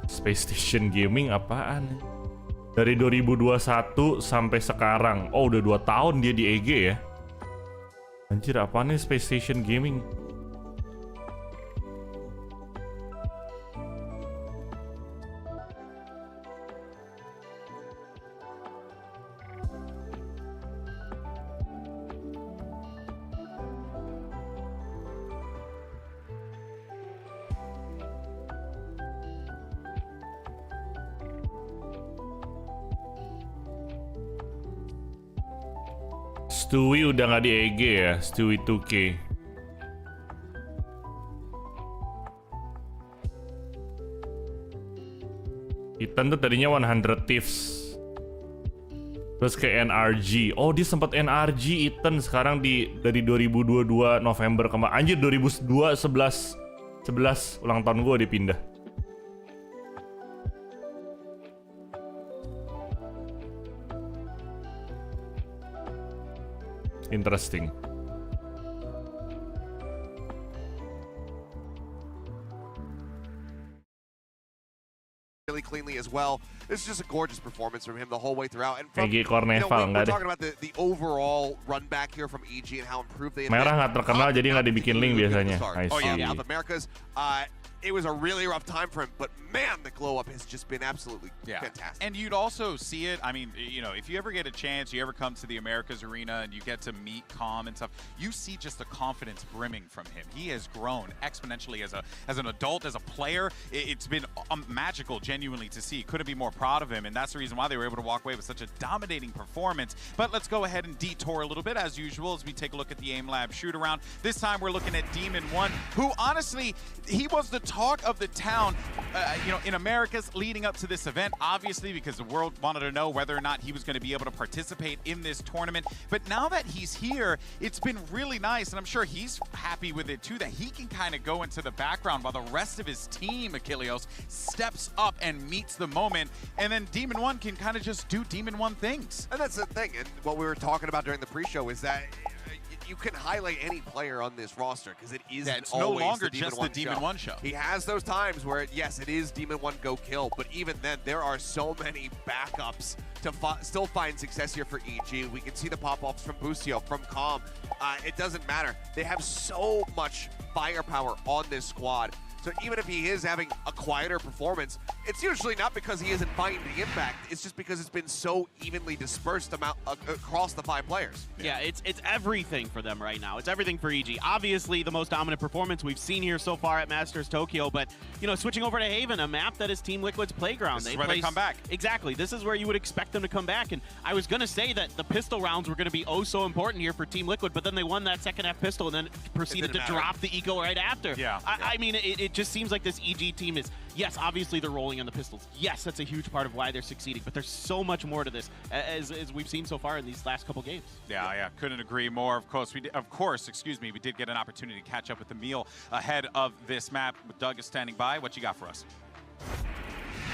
Space Station Gaming apaan? Dari 2021 sampai sekarang. Oh, udah 2 tahun dia di EG ya. Anjir, apaan nih Space Station Gaming? Stewie udah nggak di EG ya, Stewie 2K. Ethan tuh tadinya 100 Thieves. Terus ke NRG. Oh, dia sempat NRG Ethan sekarang dari 2022 November kemarin. Anjir, 2002 11 ulang tahun gue dia pindah. Interesting. Really cleanly as well. This is just a gorgeous performance from him the whole way throughout. And from, EG Corneval we're talking about the overall run back here from EG and how improved they have been. Merah nggak terkenal jadi nggak dibikin link biasanya. Oh yeah, South Americas. It was a really rough time for him, but man, the glow up has just been absolutely fantastic. And you'd also see it, I mean, you know, if you ever get a chance, you ever come to the Americas arena and you get to meet Com and stuff, you see just the confidence brimming from him. He has grown exponentially as an adult, as a player. It's been magical, genuinely, to see. Couldn't be more proud of him, and that's the reason why they were able to walk away with such a dominating performance. But let's go ahead and detour a little bit, as usual, as we take a look at the Aim Lab shoot-around. This time we're looking at Demon One, who honestly, he was the talk of the town, you know, in Americas leading up to this event, obviously, because the world wanted to know whether or not he was going to be able to participate in this tournament. But now that he's here, it's been really nice, and I'm sure he's happy with it too, that he can kind of go into the background while the rest of his team, Achilleos, steps up and meets the moment, and then Demon One can kind of just do Demon One things. And that's the thing, and what we were talking about during the pre-show is that you can highlight any player on this roster because it isn't it's no always longer the just the Demon One show. He has those times where, yes, it is Demon One go kill, but even then, there are so many backups to still find success here for EG. We can see the pop-offs from Bustio, from Com. It doesn't matter. They have so much firepower on this squad. So even if he is having a quieter performance, it's usually not because he isn't finding the impact. It's just because it's been so evenly dispersed across the 5 players. Yeah, it's everything for them right now. It's everything for EG. Obviously, the most dominant performance we've seen here so far at Masters Tokyo, but, you know, switching over to Haven, a map that is Team Liquid's playground. This is where they come back. Exactly. This is where you would expect them to come back, and I was going to say that the pistol rounds were going to be oh so important here for Team Liquid, but then they won that second half pistol and then proceeded to drop the eco right after. Yeah. I mean, it just seems like this EG team is, yes, obviously they're rolling on the pistols. Yes, that's a huge part of why they're succeeding, but there's so much more to this, as we've seen so far in these last couple games. Yeah, couldn't agree more. Of course, we did get an opportunity to catch up with Emil ahead of this map. Doug is standing by. What you got for us?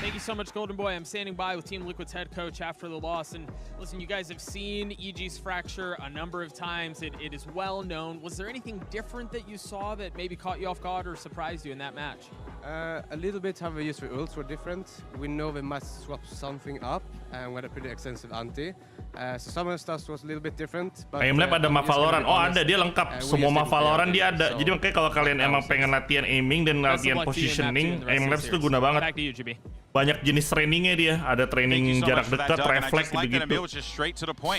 Thank you so much, Golden Boy. I'm standing by with Team Liquid's head coach after the loss. And listen, you guys have seen EG's fracture a number of times. It is well known. Was there anything different that you saw that maybe caught you off guard or surprised you in that match? A little bit how we used the ults were different. We know we must swap something up, and we had a pretty extensive anti. So some of the stuff was a little bit different. Aimlab ada map Valorant. Oh ada, dia lengkap. Semua map Valorant dia ada. Jadi makanya kalau kalian emang pengen latihan aiming dan latihan positioning, Aimlab itu guna banget. Banyak jenis trainingnya dia. Ada training jarak dekat, refleks gitu-gitu.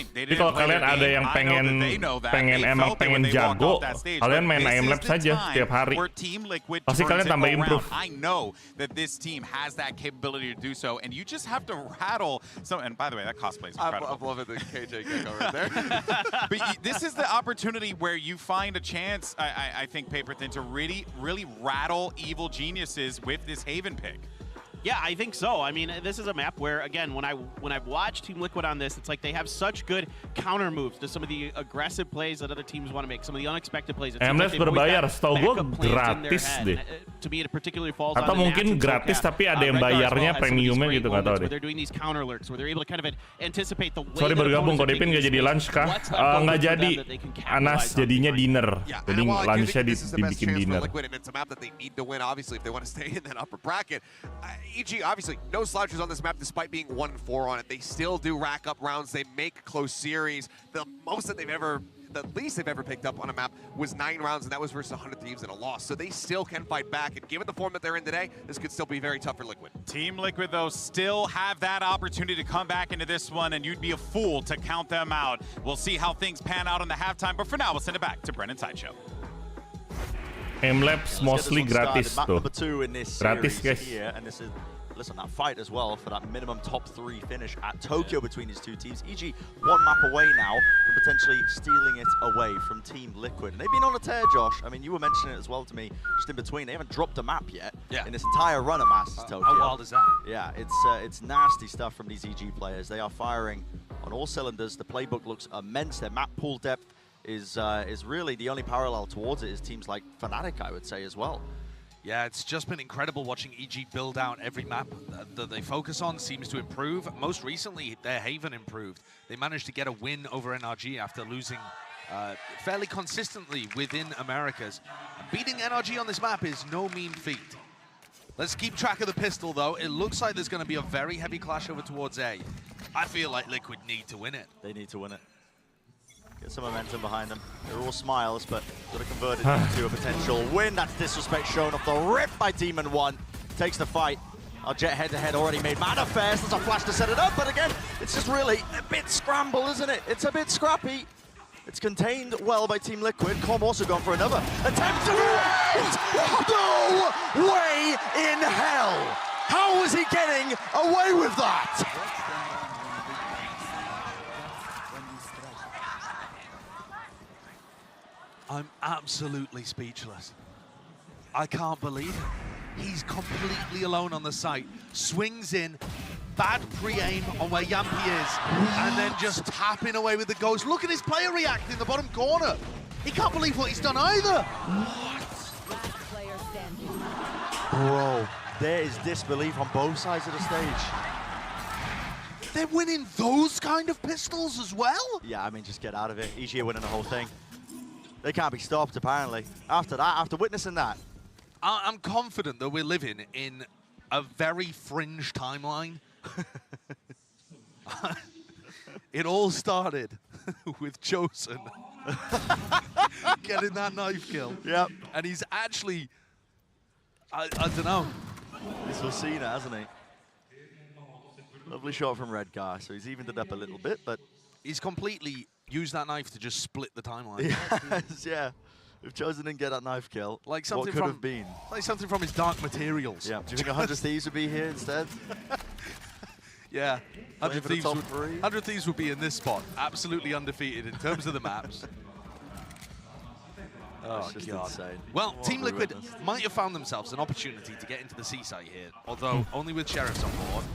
Jadi kalau kalian ada yang emang pengen jago, kalian main Aimlab saja setiap hari. Pasti kalian tambah improve. I know that this team has that capability to do so, and you just have to rattle some. And by the way, that cosplay is incredible. I'm loving the KJ gecko right there. But this is the opportunity where you find a chance, I think, Paperthin, to really rattle evil geniuses with this Haven pick. Yeah, I think so. I mean, this is a map where, again, when I've watched Team Liquid on this, it's like they have such good counter moves to some of the aggressive plays that other teams want to make, some of the unexpected plays. MLF berbayar, setahu gue gratis deh. To me, it particularly falls atau mungkin gratis tapi ada yang bayarnya premiumnya gitu, nggak tahu deh. They're doing these counter lurks where they're able to kind of anticipate the way. Sorry bergabung, kok Devin nggak jadi lunch kah? Nggak jadi. Anas jadinya dinner. Jadi lunchnya dibikin dinner. It's a map that they need to win, obviously, if they want to stay in that upper bracket. EG, obviously, no slouches on this map despite being 1-4 on it. They still do rack up rounds. They make close series. The least they've ever picked up on a map was 9 rounds, and that was versus 100 Thieves in a loss. So they still can fight back, and given the form that they're in today, this could still be very tough for Liquid. Team Liquid, though, still have that opportunity to come back into this one, and you'd be a fool to count them out. We'll see how things pan out in the halftime, but for now, we'll send it back to Brennan Sideshow. Aimlabs mostly gratis tuh. Gratis guys. Here, and this is, listen, that fight as well for that minimum top 3 finish at Tokyo between these two teams. EG one map away now from potentially stealing it away from Team Liquid. And they've been on a tear, Josh. I mean, you were mentioning it as well to me just in between. They haven't dropped a map yet in this entire run of Masters Tokyo. How wild is that? Yeah, it's nasty stuff from these EG players. They are firing on all cylinders. The playbook looks immense. Their map pool depth is really the only parallel towards it is teams like FNATIC, I would say, as well. Yeah, it's just been incredible watching EG build out every map that they focus on seems to improve. Most recently, their Haven improved. They managed to get a win over NRG after losing fairly consistently within Americas. Beating NRG on this map is no mean feat. Let's keep track of the pistol, though. It looks like there's going to be a very heavy clash over towards A. I feel like Liquid need to win it. They need to win it. Get some momentum behind them. They're all smiles, but got to convert it into a potential win. That's disrespect shown off the rip by Demon 1. Takes the fight. Our Jet head-to-head already made manifest. There's a flash to set it up, but again, it's just really a bit scramble, isn't it? It's a bit scrappy. It's contained well by Team Liquid. Com also gone for another attempt to win! No way in hell! How was he getting away with that? I'm absolutely speechless. I can't believe it. He's completely alone on the site. Swings in, bad pre-aim on where Yampi is, and then just tapping away with the ghost. Look at his player react in the bottom corner. He can't believe what he's done either. Bro, there is disbelief on both sides of the stage. They're winning those kind of pistols as well? Yeah, I mean, just get out of it. EG are winning the whole thing. They can't be stopped, apparently. After that, after witnessing that. I'm confident that we're living in a very fringe timeline. It all started with Chosen getting that knife kill. Yep. And he's actually, I don't know. This was Cena, hasn't he? Lovely shot from Red Guy, so he's evened it up a little bit, but... He's completely used that knife to just split the timeline. Yes, yeah. If Chosen didn't get that knife kill, like something what could have been? Like something from his Dark Materials. Yeah. Do you think 100 Thieves would be here instead? Yeah. 100 Thieves would be in this spot. Absolutely undefeated in terms of the maps. Oh, God. Insane. Well, Team Liquid might have found themselves an opportunity to get into the seaside here, although only with Sheriffs on board.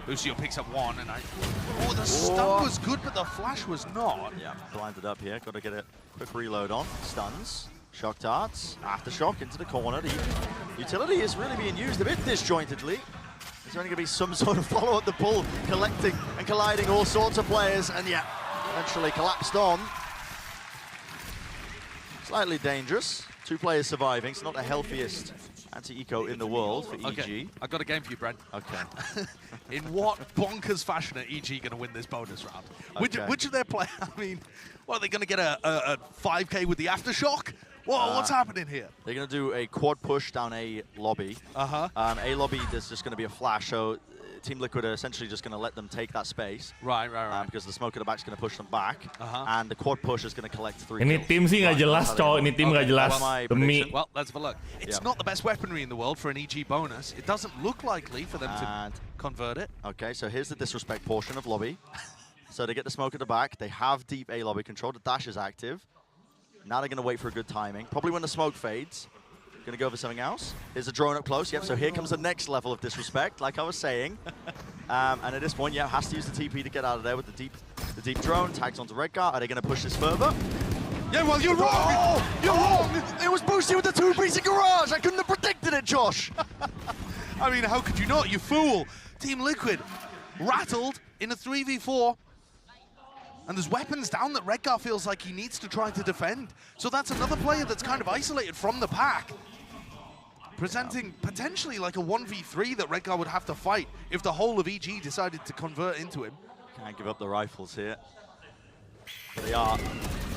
Lucio picks up one, and oh, the stun was good, but the flash was not. Yeah, blinded up here. Got to get a quick reload on. Stuns, shock darts, aftershock into the corner. The utility is really being used a bit disjointedly. There's only going to be some sort of follow up the pull, collecting and colliding all sorts of players, and yeah, eventually collapsed on. Slightly dangerous. 2 players surviving. It's not the healthiest anti-eco in the world for EG. Okay, I've got a game for you, Brent. Okay. In what bonkers fashion are EG going to win this bonus round? Okay. Which of their players, I mean, what, are they going to get a 5K with the Aftershock? What's happening here? They're going to do a quad push down A lobby. A lobby, there's just going to be a flash, so Team Liquid are essentially just going to let them take that space. Right. Because the smoke at the back is going to push them back. And the quad push is going to collect 3 Ini kills. tim sih nggak jelas, cowok. Ini tim nggak jelas. Demi. Well, let's have a look. It's not the best weaponry in the world for an EG bonus. It doesn't look likely for them to convert it. Okay, so here's the disrespect portion of lobby. So they get the smoke at the back. They have deep A lobby control. The dash is active. Now they're going to wait for a good timing. Probably when the smoke fades. Going to go for something else. Here's a drone up close. Yep, so here comes the next level of disrespect, like I was saying. And at this point, yeah, has to use the TP to get out of there with the deep drone. Tags onto Redgar. Are they going to push this further? Yeah, well, you're wrong! Oh, you're wrong! It was boosted with the 2-piece garage! I couldn't have predicted it, Josh! I mean, how could you not, you fool? Team Liquid rattled in a 3v4. And there's weapons down that Redgar feels like he needs to try to defend. So that's another player that's kind of isolated from the pack. Presenting potentially like a 1v3 that Redgar would have to fight if the whole of EG decided to convert into him. Can't give up the rifles here. But they are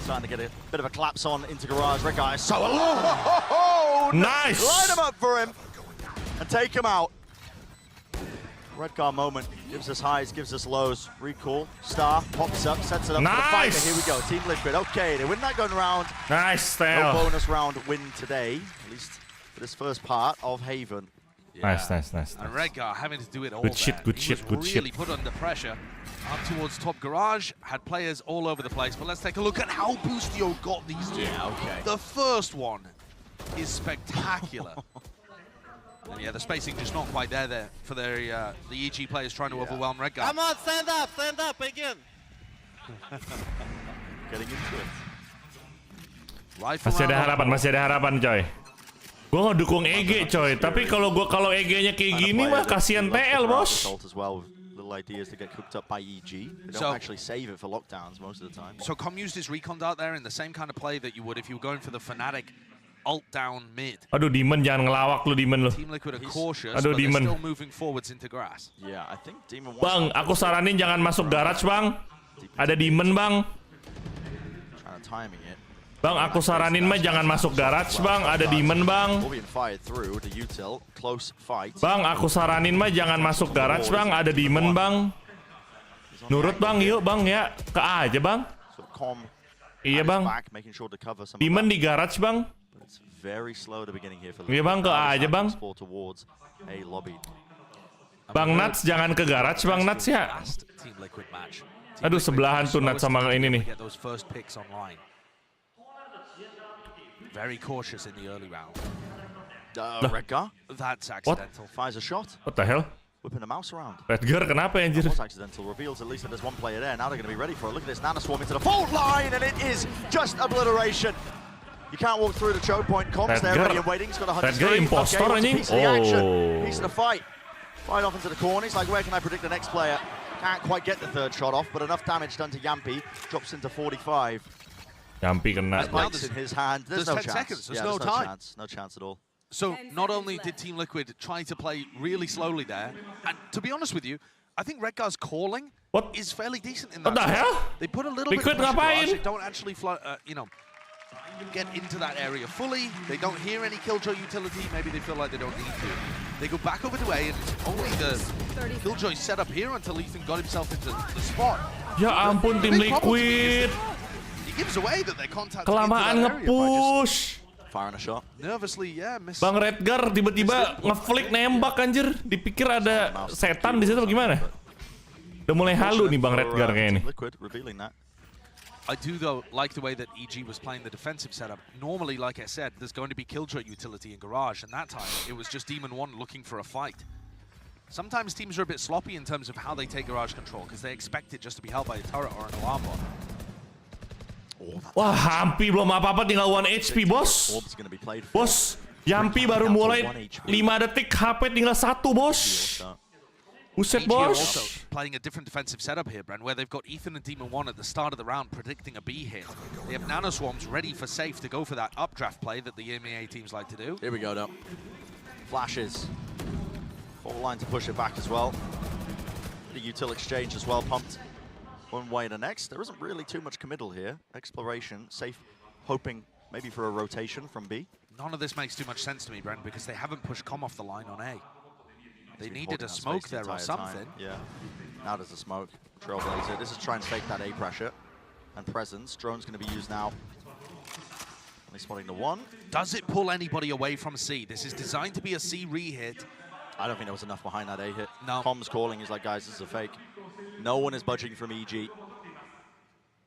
starting to get a bit of a collapse on into garage. Redgar is so alone. Oh, nice! Line him up for him and take him out. Redgar moment gives us highs, gives us lows. Recall, Star pops up, sets it up for the fight. And here we go, Team Liquid. Okay, they win that gun round. Nice, no bonus round win today, at least for this first part of Haven. Yeah. Nice. And Redgar having to do it all. Good shit. Really put under pressure. Up towards top garage, had players all over the place. But let's take a look at how Boostio got these two. Yeah, okay. The first one is spectacular. And yeah, the spacing just not quite there for their the EG players trying to overwhelm Redgar. Come on, stand up again. Getting into it. Masih ada harapan, coy. Gue ngedukung EG, coy. Tapi kalau EG-nya kayak gini mah kasihan TL, bos. As well, little ideas to get cooked up by EG. They don't actually save it for lockdowns most of the time. So Com used his recon dart there in the same kind of play that you would if you were going for the Fnatic ult down mid. Aduh, Demon jangan ngelawak lu, Demon lu. Team Liquid are cautious, Aduh, but they're Demon. still moving forwards into grass. Yeah, I think Demon Bang, aku saranin jangan masuk garage, Bang. Ada Demon, Bang. Trying to timing it. Bang, aku saranin mah jangan masuk garage, Bang. Ada Demon, Bang. Bang, aku saranin mah jangan masuk garage, Bang. Ada Demon, Bang. Nurut, Bang. Yuk, Bang, ya. Ke A aja, Bang. Iya, Bang. Demon di garage, Bang. Iya, Bang, ke A aja, Bang. Bang Nats jangan ke garage, Bang Nats ya. Aduh, sebelahan tuh Nats sama ini nih. Very cautious in the early round. Redgar? That's accidental. Fires a shot. What the hell? Whipping a mouse around. Redgar, kenapa anjir? That was accidental. Reveals at least that there's one player there. Now they're going to be ready for it. Look at this. Nana swarm into the fault line, and it is just obliteration. You can't walk through the choke point. Comps there ready and waiting. He's got a 100. Redgar impostor, anjing. Piece of the action. Piece of the fight. Right off into the corner. He's like, where can I predict the next player? Can't quite get the third shot off, but enough damage done to Yampi. Drops into 45. Yampi kena. Spikes in his hand. There's no 10 chance. seconds. There's Yeah, no time. No chance at all. So not only did Team Liquid try to play really slowly there, and to be honest with you, I think Redgar's calling is fairly decent in that. What the hell? They put a little bit of pressure. They don't actually get into that area fully. They don't hear any Killjoy utility. Maybe they feel like they don't need to. They go back over to A, and it's only the Killjoy set up here until Ethan got himself into the spot. Ya ampun, Tim Liquid. He gives away that they contact kelamaan nge-push. Firing a shot. Nervously, yeah, miss. Bang Redgar tiba-tiba nge-flick nembak anjir. Dipikir ada setan di situ gimana? Udah mulai halu nih Bang Redgar kayaknya nih. Liquid revealing that. I do, though, like the way that EG was playing the defensive setup. Normally, like I said, there's going to be Killjoy utility in Garage, and that time it was just Demon 1 looking for a fight. Sometimes teams are a bit sloppy in terms of how they take Garage control, because they expect it just to be held by a turret or an alarm bot. Wah, Yampi belum apa-apa, tinggal 1 HP, bos. Bos, Yampi baru mulai 5 detik, HP tinggal 1, bos. Buset, EG are bos. also playing a different defensive setup here, Bren, where they've got Ethan and Demon 1 at the start of the round predicting a B hit. They have Nano Swarms ready for safe to go for that updraft play that the MEA teams like to do. Here we go, though. Flashes. Full line to push it back as well. The util exchange as well, pumped one way to the next. There isn't really too much committal here. Exploration, safe, hoping maybe for a rotation from B. None of this makes too much sense to me, Bren, because they haven't pushed Com off the line on A. They needed a smoke there or something. Yeah. Now there's a smoke. Trailblazer. This is trying to fake that A pressure and presence. Drone's going to be used now. Only spotting the 1. Does it pull anybody away from C? This is designed to be a C re-hit. I don't think there was enough behind that A hit. No. Com's calling. He's like, guys, this is a fake. No one is budging from EG.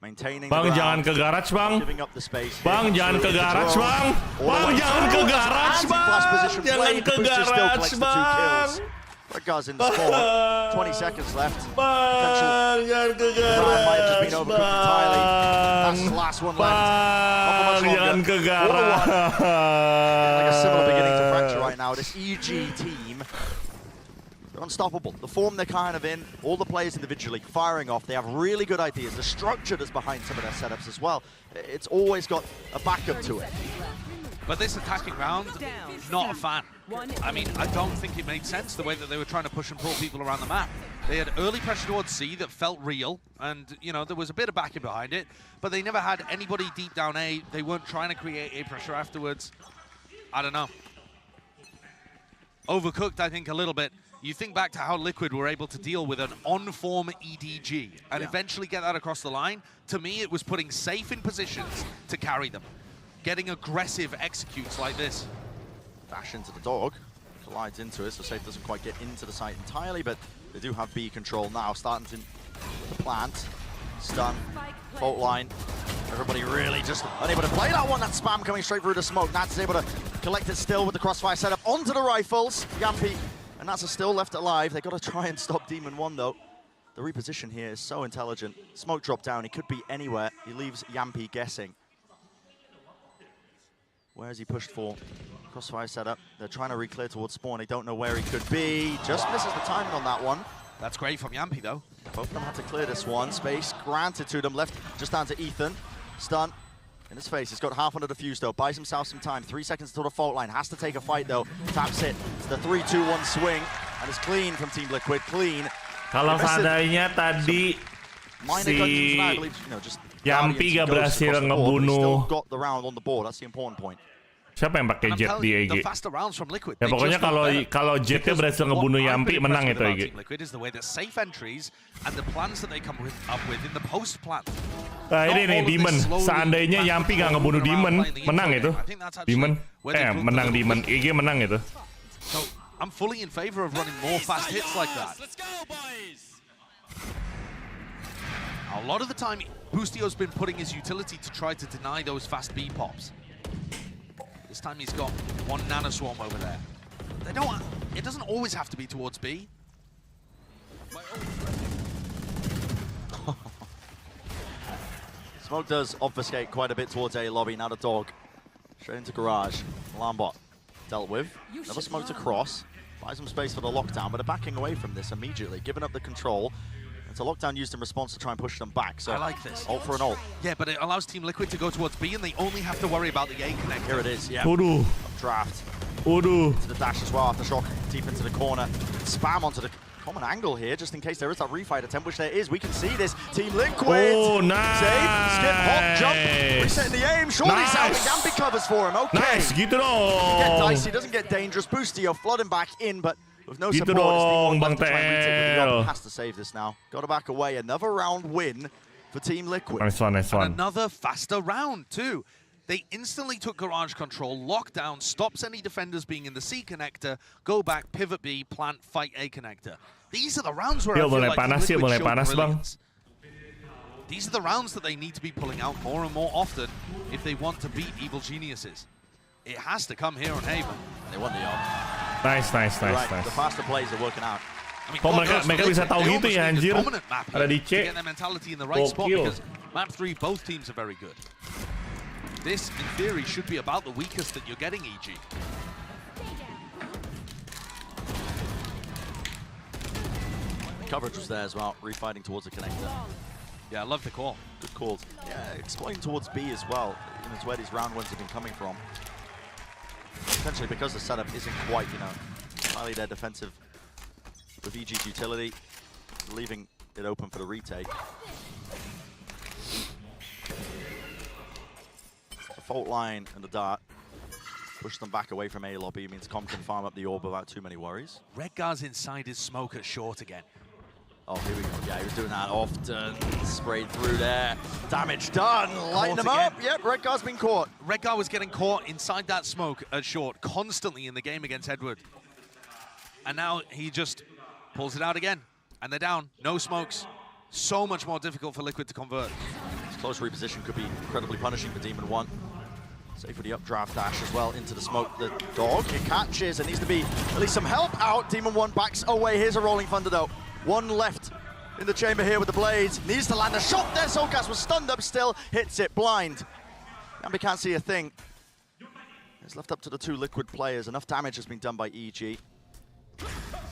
Maintaining Bang, the jangan ke garage, Bang. Giving up the space. Bang, jangan ke garage, Bang. Bang, jangan ke garage, Bang. Jangan ke garage, Bang. Redgar's in the sport. 20 seconds left. Bang, jangan ke Ryan might have just been garage, overcooked entirely. That's the Bang. last one left. Bang, jangan ke garage. Like a similar beginning to Fracture right now. This EG team, they're unstoppable. The form they're kind of in, all the players individually firing off. They have really good ideas. The structure that's behind some of their setups as well. It's always got a backup to it. But this attacking round, not a fan. I mean, I don't think it made sense the way that they were trying to push and pull people around the map. They had early pressure towards C that felt real, and you know there was a bit of backing behind it, but they never had anybody deep down A. They weren't trying to create A pressure afterwards. I don't know. Overcooked, I think, a little bit. You think back to how Liquid were able to deal with an on-form EDG and eventually get that across the line. To me, it was putting safe in positions to carry them. Getting aggressive executes like this. Dash into the dog, collides into it, so Safe doesn't quite get into the site entirely, but they do have B control now, starting to the plant, stun, fault line. Everybody really just unable to play that one. That spam coming straight through the smoke. Nats is able to collect it still with the crossfire setup onto the rifles. Yampi and Nats are still left alive. They got to try and stop Demon 1 though. The reposition here is so intelligent. Smoke drop down, he could be anywhere. He leaves Yampi guessing. Where has he pushed for? Crossfire setup. They're trying to re-clear towards spawn. They don't know where he could be. Just misses the timing on that one. That's great from Yampi though. Both of them had to clear this one. Space granted to them. Left just down to Ethan. Stun in his face. He's got half under the fuse though. Buys himself some time. 3 seconds until the fault line. Has to take a fight though. Taps it. It's the 3-2-1 swing. And it's clean from Team Liquid. Clean. Kalau seandainya tadi si Yampi gak berhasil ngebunuh. Got the round on the board. That's the important point. Siapa yang pakai jet di EG? Ya pokoknya kalau jetnya berhasil ngebunuh Yampi, menang itu EG. Nah ini nih Demon. Seandainya Yampi nggak ngebunuh Demon, menang itu. Demon, menang Demon. EG menang itu. So I'm fully in favor of running more fast hits like that. A lot of the time, Boostio's been putting his utility to try to deny those fast B pops. This time he's got one Nano Swarm over there. They don't. It doesn't always have to be towards B. Smoke does obfuscate quite a bit towards A lobby. Now the dog straight into garage. Alarm bot dealt with. Never smoked across. Buys some space for the lockdown, but they're backing away from this immediately, giving up the control. It's a lockdown used in response to try and push them back. So I like this. Ult for an ult. Yeah, but it allows Team Liquid to go towards B, and they only have to worry about the A connector. Here it is. Yeah. Udu. Draft. Udu. To the dash as well after shock deep into the corner. Spam onto the common angle here, just in case there is that refight attempt, which there is. We can see this. Team Liquid. Oh, nice. Save. Skip. Hop. Jump. Resetting the aim. Shorty's out. Yampi covers for him. Okay. Nice. Gitu dong. Doesn't get dicey. Doesn't get dangerous. Boostio flooding back in, but with no Gitu support, dong, Bang it's the Tel. has to save this now. Got to back away. Another round win for Team Liquid. Nice one, nice one. And another faster round too. They instantly took garage control, lockdown, stops any defenders being in the C connector, go back, pivot B, plant, fight A connector. These are the rounds where I feel like Liquid showed brilliance. These are the rounds that they need to be pulling out more and more often if they want to beat Evil Geniuses. It has to come here on Haven. They want the arm. Nice. The faster plays are working out. Kok mereka bisa tahu gitu ya anjir? Ada di C. Gokil. Map 3, both teams are very good. This, in theory, should be about the weakest that you're getting, EG. Coverage was there as well, refighting towards the connector. Yeah, I love the call. Good calls. Yeah, exploiting towards B as well. It's where these round ones have been coming from. Essentially, because the setup isn't quite, highly their defensive with EG's utility, leaving it open for the retake. The fault line and the dart push them back away from A lobby. It means Com can farm up the orb without too many worries. Redgar's inside his smoke at short again. Oh, here we go. Yeah, he was doing that often. Sprayed through there. Damage done. Lighten him up. Yep, Redgar's been caught. Redgar was getting caught inside that smoke at short constantly in the game against Edward. And now he just pulls it out again. And they're down. No smokes. So much more difficult for Liquid to convert. This close reposition could be incredibly punishing for Demon 1. Safe for the updraft dash as well into the smoke. The dog, it catches. There needs to be at least some help out. Demon 1 backs away. Here's a rolling thunder though. One left in the chamber here with the blades. Needs to land a shot there. Soulcast was stunned up still. Hits it blind. Gambi can't see a thing. It's left up to the two Liquid players. Enough damage has been done by EG.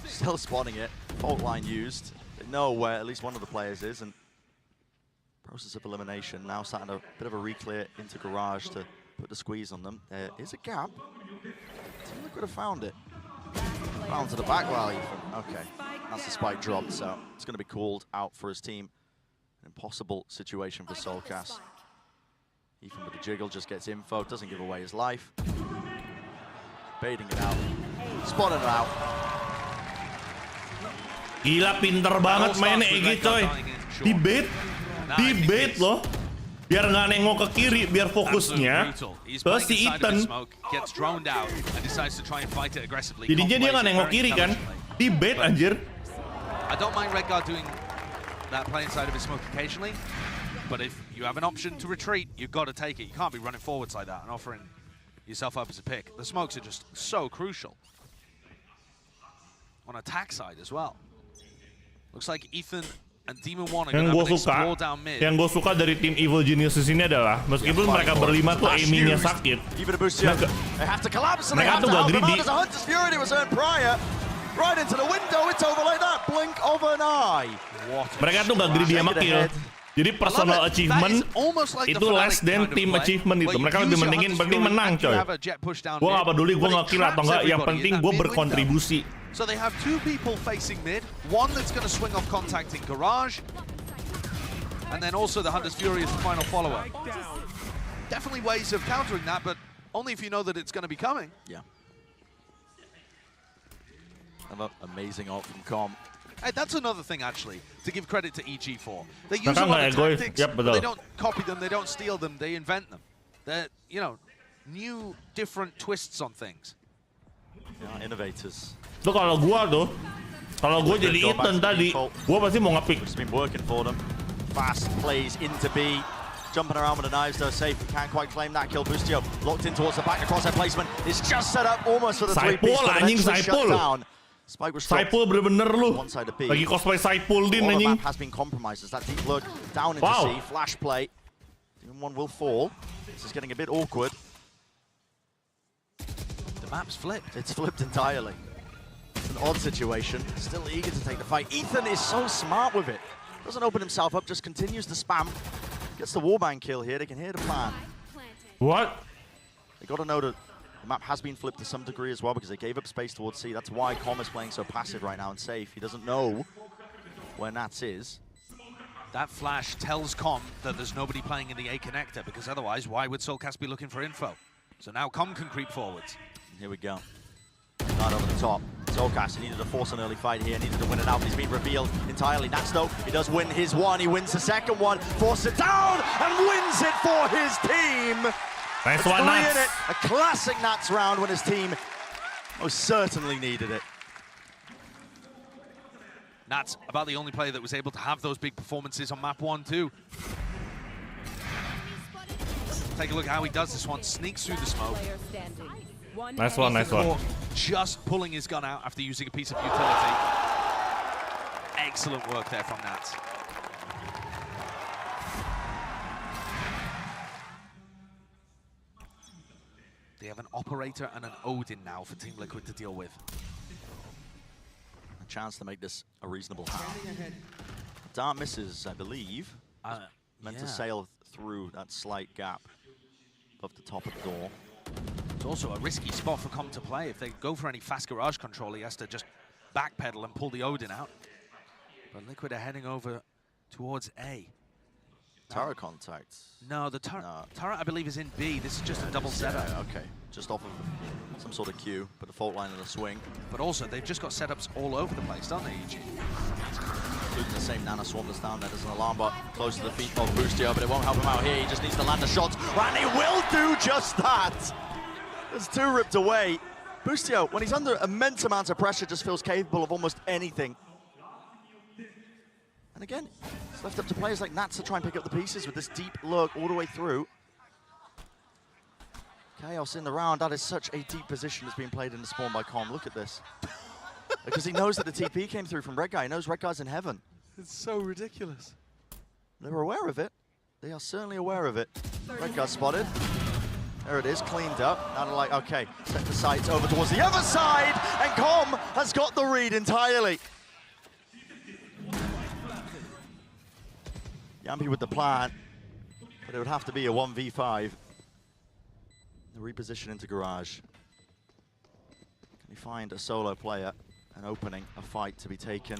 Still spotting it. Fault line used. They know where at least one of the players is. And process of elimination. Now starting a bit of a re-clear into Garage to put the squeeze on them. There is a gap. Team Liquid have found it. Round to the back value. Okay, that's the spike drop, so it's going to be called out for his team. An impossible situation for Soulcast. Ethan with the jiggle just gets info, doesn't give away his life. Baiting it out. Spotted it out. Gila, pinter banget mainnya Egy coy. Di bait loh. Biar nggak nengok ke kiri, biar fokusnya ke si Ethan. Jadinya dia nggak nengok kiri kan? Di bait anjir. I don't mind Redgar doing that play inside of his smoke occasionally, but if you have an option to retreat, you've got to take it. You can't be running forwards like that and offering yourself up as a pick. The smokes are just so crucial. On attack side as well. Looks like Ethan and Demon 1 are going to explore down mid. Yang gue suka dari tim Evil Geniuses ini adalah meskipun mereka berlima tuh aimingnya sakit, mereka tuh gak greedy. Mereka tuh gak greedy sama kill. Jadi personal achievement itu less than team achievement itu. Mereka lebih mendingin penting menang coy. Gue gak peduli gue nge-kill atau enggak, yang penting gue berkontribusi. So they have two people facing mid, one that's going to swing off contact in Garage, and then also the Hunter's Fury as the final follower. Definitely ways of countering that, but only if you know that it's going to be coming. Yeah. Another amazing ult from Com. Hey, that's another thing, actually, to give credit to EG for. They use a lot of tactics, but they don't copy them, they don't steal them, they invent them. They're, new, different twists on things. Yeah, innovators. Tuh kalau gue jadi Ethan tadi, gue pasti mau nge-pick. It's been working for them. Fast plays into B. Jumping around with the knives though, safe. Can't quite claim that kill. Boostio locked in towards the back. The crosshair placement is just set up almost for the 3-piece, but eventually shut down. Spike was stopped. Saipul bener-bener lu. One side of B. Lagi cosplay Saipul din anjing. The map has been compromised as that deep look down into C. Flash play. Even one will fall. This is getting a bit awkward. The map's flipped. It's flipped entirely. It's an odd situation. Still eager to take the fight. Ethan is so smart with it. Doesn't open himself up, just continues to spam. Gets the warband kill here. They can hear the plan. What? They got to know that the map has been flipped to some degree as well because they gave up space towards C. That's why Com is playing so passive right now and safe. He doesn't know where Nats is. That flash tells Com that there's nobody playing in the A connector, because otherwise, why would Soulcast be looking for info? So now Com can creep forwards. Here we go. Right over the top. Soulcast, he needed to force an early fight here, needed to win it out. He's been revealed entirely. Nats, though, he does win his one. He wins the second one, forces it down, and wins it for his team. Nice one, Nats. A classic Nats round when his team most certainly needed it. Nats, about the only player that was able to have those big performances on map 1, too. Take a look at how he does this one. Sneaks through the smoke. Nice one, nice one. Just pulling his gun out after using a piece of utility. Excellent work there from Nats. They have an Operator and an Odin now for Team Liquid to deal with. chance to make this a reasonable half. Dart misses, I believe. Meant to sail through that slight gap above the top of the door. It's also a risky spot for Com to play. If they go for any fast garage control, he has to just backpedal and pull the Odin out. But Liquid are heading over towards A. Turret contacts? No, the turret, I believe, is in B. This is just a double setup. Yeah, okay. Just off of some sort of queue, but a fault line and a swing. But also, they've just got setups all over the place, don't they, EG? Including the same Nana Swarm that's down there. There's an alarm bot close to the feet of Boostio, but it won't help him out here. He just needs to land a shot, and he will do just that! There's 2 ripped away. Boostio, when he's under immense amounts of pressure, just feels capable of almost anything. And again, it's left up to players like Nats to try and pick up the pieces with this deep lurk all the way through. Chaos in the round. That is such a deep position that's being played in the spawn by Com. Look at this. Because he knows that the TP came through from Red Guy. He knows Red Guy's in heaven. It's so ridiculous. They're aware of it. They are certainly aware of it. Red Guy spotted. There it is, cleaned up. Now they're like, okay, set the sights over towards the other side, and Com has got the read entirely. Yampi with the plan, but it would have to be a 1v5. The reposition into garage. Can he find a solo player, an opening, a fight to be taken?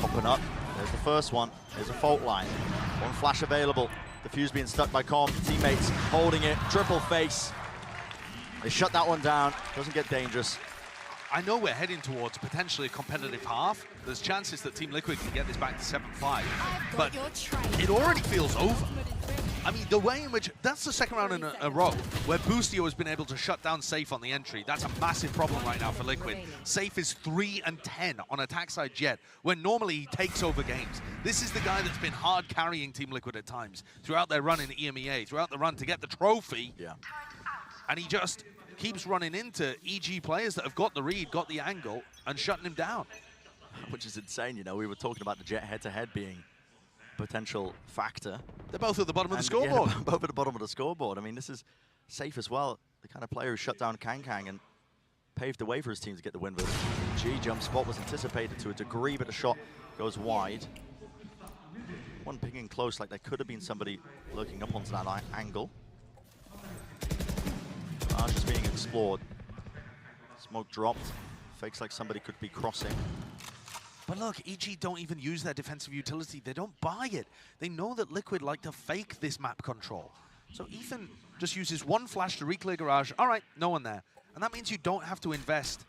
Popping up, there's the first one. There's a fault line. One flash available. The fuse being stuck by Com. Teammates holding it, triple face. They shut that one down, doesn't get dangerous. I know we're heading towards potentially a competitive half. There's chances that Team Liquid can get this back to 7-5, but it already feels over. I mean, the way in which, that's the second round in a row where Boostio has been able to shut down Safe on the entry. That's a massive problem right now for Liquid. Safe is 3-10 on attack side Jet, when normally he takes over games. This is the guy that's been hard carrying Team Liquid at times, throughout their run in EMEA, throughout the run to get the trophy. Yeah. And he just keeps running into EG players that have got the read, got the angle, and shutting him down. Which is insane, you know, we were talking about the Jet head-to-head being a potential factor. They're both at the bottom of the scoreboard. Yeah, both at the bottom of the scoreboard. I mean, this is Safe as well, the kind of player who shut down Kang and paved the way for his team to get the win. But G jump spot was anticipated to a degree, but the shot goes wide. One pinging close, like there could have been somebody looking up onto that angle. Garage is being explored. Smoke dropped. Fakes like somebody could be crossing. But look, EG don't even use their defensive utility. They don't buy it. They know that Liquid like to fake this map control. So Ethan just uses one flash to re-clear garage. All right, no one there. And that means you don't have to invest,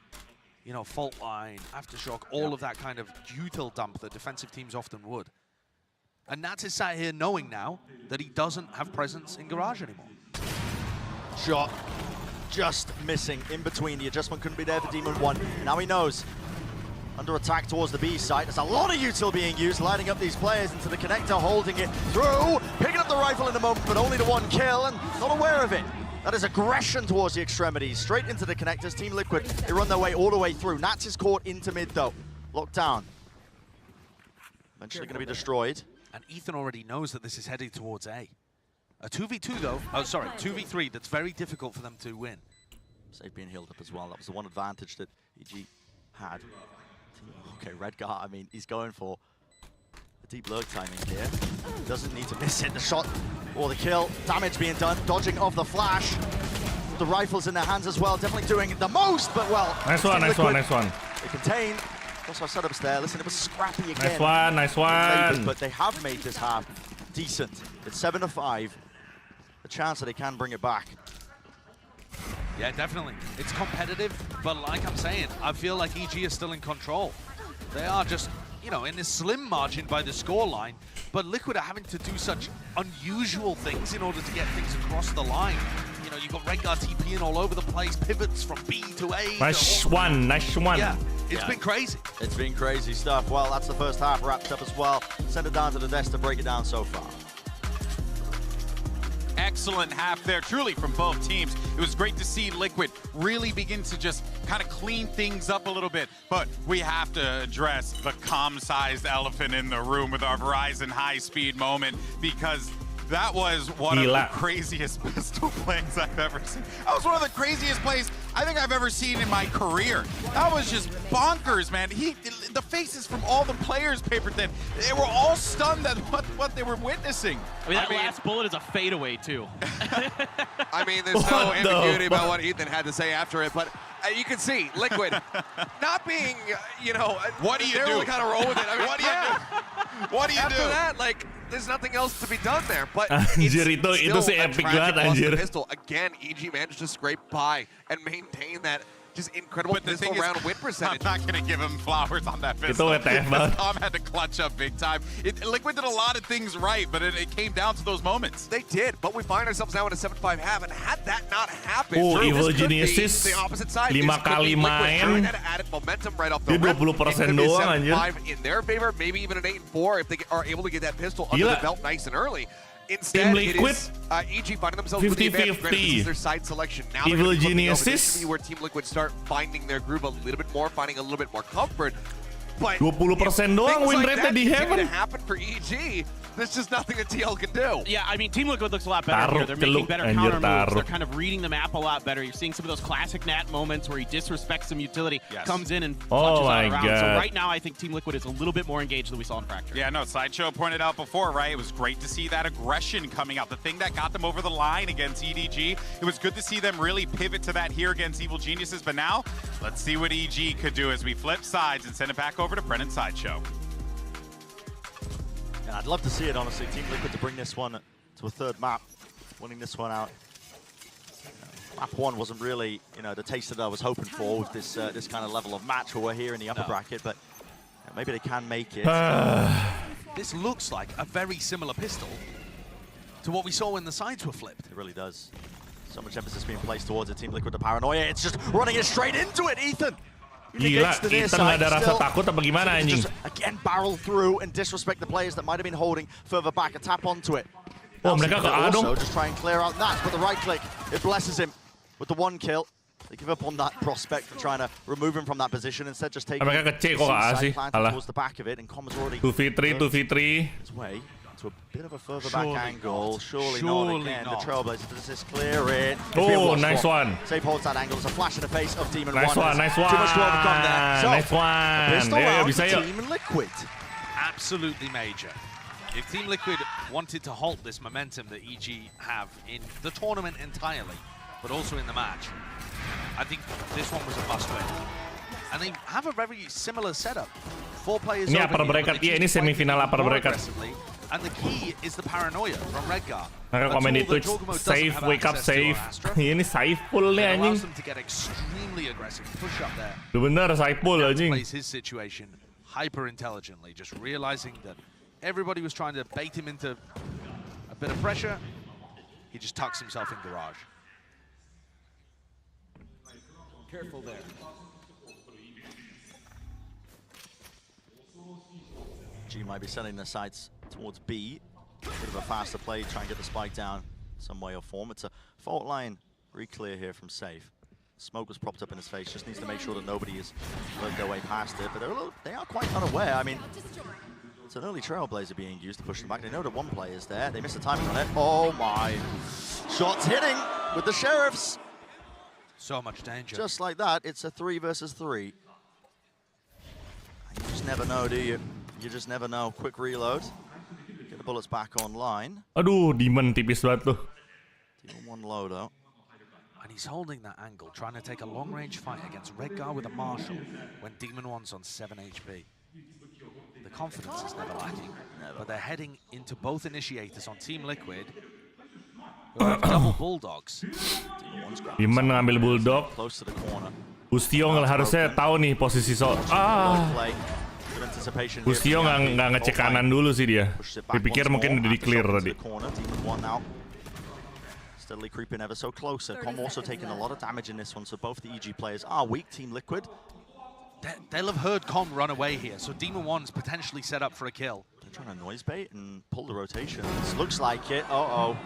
you know, fault line, aftershock, all of that kind of util dump that defensive teams often would. And Nats is sat here knowing now that he doesn't have presence in garage anymore. Shot just missing in between. The adjustment couldn't be there for Demon 1. Now he knows. Under attack towards the B site. There's a lot of util being used, lighting up these players into the connector, holding it through, picking up the rifle in the moment, but only the one kill, and not aware of it. That is aggression towards the extremities, straight into the connectors. Team Liquid, they run their way all the way through. Nats is caught into mid though. Locked down. Eventually going to be destroyed. And Ethan already knows that this is heading towards A. A 2v2 though, oh sorry, 2v3, that's very difficult for them to win. Safe being healed up as well. That was the one advantage that EG had. Okay, Red Guard, I mean, he's going for a deep lurk timing here. Doesn't need to miss it. The shot or the kill. Damage being done. Dodging off the flash. The rifles in their hands as well. Definitely doing the most, but well. Nice one, nice one, nice one. They contain. Also, setups there. Listen, it was scrappy again. Nice one, nice one. But they have made this half decent. It's 7-5. A chance that they can bring it back. Yeah, definitely. It's competitive, but like I'm saying, I feel like EG is still in control. They are just, you know, in a slim margin by the scoreline, but Liquid are having to do such unusual things in order to get things across the line. You know, you've got Red Guard TPing all over the place, pivots from B to A. Nice one, nice one. Yeah, it's been crazy. It's been crazy stuff. Well, that's the first half wrapped up as well. Send it down to the desk to break it down so far. Excellent half there, truly, from both teams. It was great to see Liquid really begin to just kind of clean things up a little bit, but we have to address the com-sized elephant in the room with our Verizon high-speed moment, because That was one of the craziest pistol plays I've ever seen. That was one of the craziest plays I think I've ever seen in my career. That was just bonkers, man. The faces from all the players, Paper Thin, they were all stunned at what they were witnessing. I mean, that last bullet is a fadeaway, too. I mean, there's no ambiguity about what Ethan had to say after it, but you can see Liquid not being, what do you do? Really kind of roll with it. I mean, what do you do? What do you after do? After that, like, there's nothing else to be done there. But Anjir, itu still a epic tragic banget, loss of the anjir. pistol. Again, EG managed to scrape by and maintain that just incredible pistol round win percentage. I'm not going to give him flowers on that pistol. Tom had to clutch up big time. Liquid did a lot of things right, but it came down to those moments. They did, but we find ourselves now in a 7-5 half, and had that not happened, Evil this could be Geniuses the opposite side. 5 kali main. Added momentum right off the Dia 20% doang, anjir. 7-5 in their favor, maybe even an 8-4 if they are able to get that pistol under the belt nice and early. Instead, it is EG finding themselves with the advantage. Granted, this is their side selection. Now Evil Geniuses, where Team Liquid start finding their groove a little bit more, finding a little bit more comfort. But 20% doang win rate di Heaven. To happen for EG, there's just nothing that TL can do. Yeah, I mean, Team Liquid looks a lot better here. They're making better counter moves. They're kind of reading the map a lot better. You're seeing some of those classic Nat moments where he disrespects some utility, comes in and punches out around. So right now, I think Team Liquid is a little bit more engaged than we saw in Fracture. Yeah, no, Sideshow pointed out before, right? It was great to see that aggression coming out. The thing that got them over the line against EDG. It was good to see them really pivot to that here against Evil Geniuses. But now, let's see what EG could do as we flip sides and send it back over to Brennan Sideshow. Yeah, I'd love to see it, honestly. Team Liquid to bring this one to a third map, winning this one out. Map 1 wasn't really, the taste that I was hoping for with this this kind of level of match where we're here in the upper bracket, but maybe they can make it. This looks like a very similar pistol to what we saw when the sides were flipped. It really does. So much emphasis being placed towards it. Team Liquid, the paranoia. It's just running it straight into it, Ethan. Gila, Ethan nggak ada rasa takut apa gimana anjing? Just again barrel through and disrespect the players that might have been holding further back. A tap onto it. Oh, mereka ke A dong. Also just try and clear out that, but the right click, it blesses him with the 1 kill. They give up on that prospect and trying to remove him from that position. Instead, just taking mereka ke C kok A sih? towards the back of it, and Com's already 2v3. His way to a bit of a further back angle. Surely not again. The Trailblazer, does this clear it? Oh, nice one. Safe holds that angle. It's a flash in the face of Demon Nice one, nice one. Too much to overcome there. So, nice one. Pistol round for Team Liquid. Absolutely major. If Team Liquid wanted to halt this momentum that EG have in the tournament entirely, but also in the match, I think this one was a must-win. And they have a very similar setup. 4 players ini upper bracket, iya ini semifinal upper bracket. And the key is the paranoia from Redguard. Mereka komen di Twitch, save, wake up, save. Ini Saiful nih anjing. Bener Saiful anjing. Plays his situation hyper intelligently, just realizing that everybody was trying to bait him into a bit of pressure. He just tucks himself in garage. Careful there. G might be sending their sights towards B. A bit of a faster play, try and get the spike down some way or form. It's a fault line re-clear here from Safe. Smoke was propped up in his face, just needs to make sure that nobody has worked their way past it. But they are quite unaware. I mean, it's an early Trailblazer being used to push them back. They know that 1 player is there. They missed the timing on it. Oh my. Shots hitting with the Sheriffs. So much danger. Just like that, it's a 3 versus 3. You just never know, do you? You just never know. Quick reload. Get the bullets back online. Aduh, Demon tipis banget tuh. Demon 1 low though. And he's holding that angle, trying to take a long-range fight against Redguard with a Marshall when Demon 1's on 7 HP. The confidence is never lacking, but they're heading into both initiators on Team Liquid. Who have double bulldogs. Demon ngambil bulldog. Close to the corner. Ustio harusnya tahu nih posisi Ustio nggak ngecek kanan dulu sih dia. Dipikir mungkin udah di-clear tadi. Steadily creeping ever so closer. Com also taking a lot of damage in this one, so both the EG players are weak. Team Liquid. They'll have heard Com run away here, so Demon 1's potentially set up for a kill. They're trying to noise bait and pull the rotation. This looks like it. Uh-oh.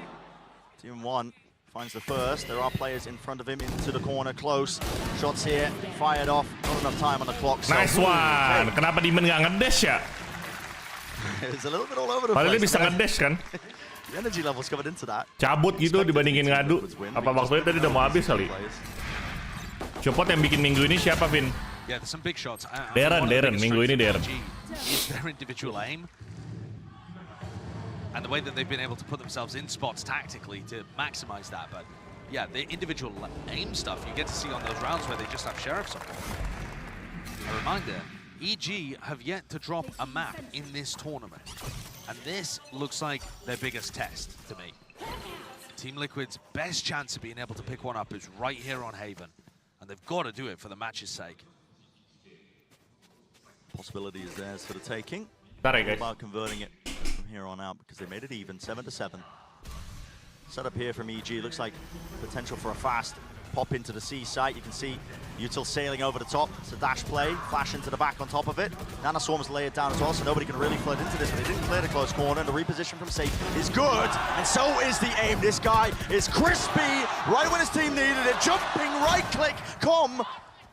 Demon 1 finds the first. There are players in front of him into the corner, close. Shots here, fired off. Not enough time on the clock. So nice one. Kenapa Demon nggak ngedash ya? It's a little bit all over the place. Padahal dia bisa ngedash kan? The energy levels covered into that. Cabut gitu dibandingin ngadu. Apa waktunya tadi udah mau habis kali? Copot yang bikin minggu ini siapa, Vin? Yeah, there's some big shots. Darren, minggu ini Darren. Is their individual aim. And the way that they've been able to put themselves in spots tactically to maximize that. But yeah, the individual aim stuff you get to see on those rounds where they just have sheriffs on. A reminder, EG have yet to drop a map in this tournament. And this looks like their biggest test to me. Team Liquid's best chance of being able to pick one up is right here on Haven. And they've got to do it for the match's sake. Possibility is theirs for the taking. Guys. About converting it from here on out because they made it even, 7-7. Setup here from EG looks like potential for a fast pop into the C site. You can see Util sailing over the top. It's a dash play, flash into the back on top of it. Nanoswarm's laid down as well, so nobody can really flood into this, but they didn't clear the close corner, and the reposition from Safe is good, and so is the aim. This guy is crispy, right when his team needed it, jumping right-click,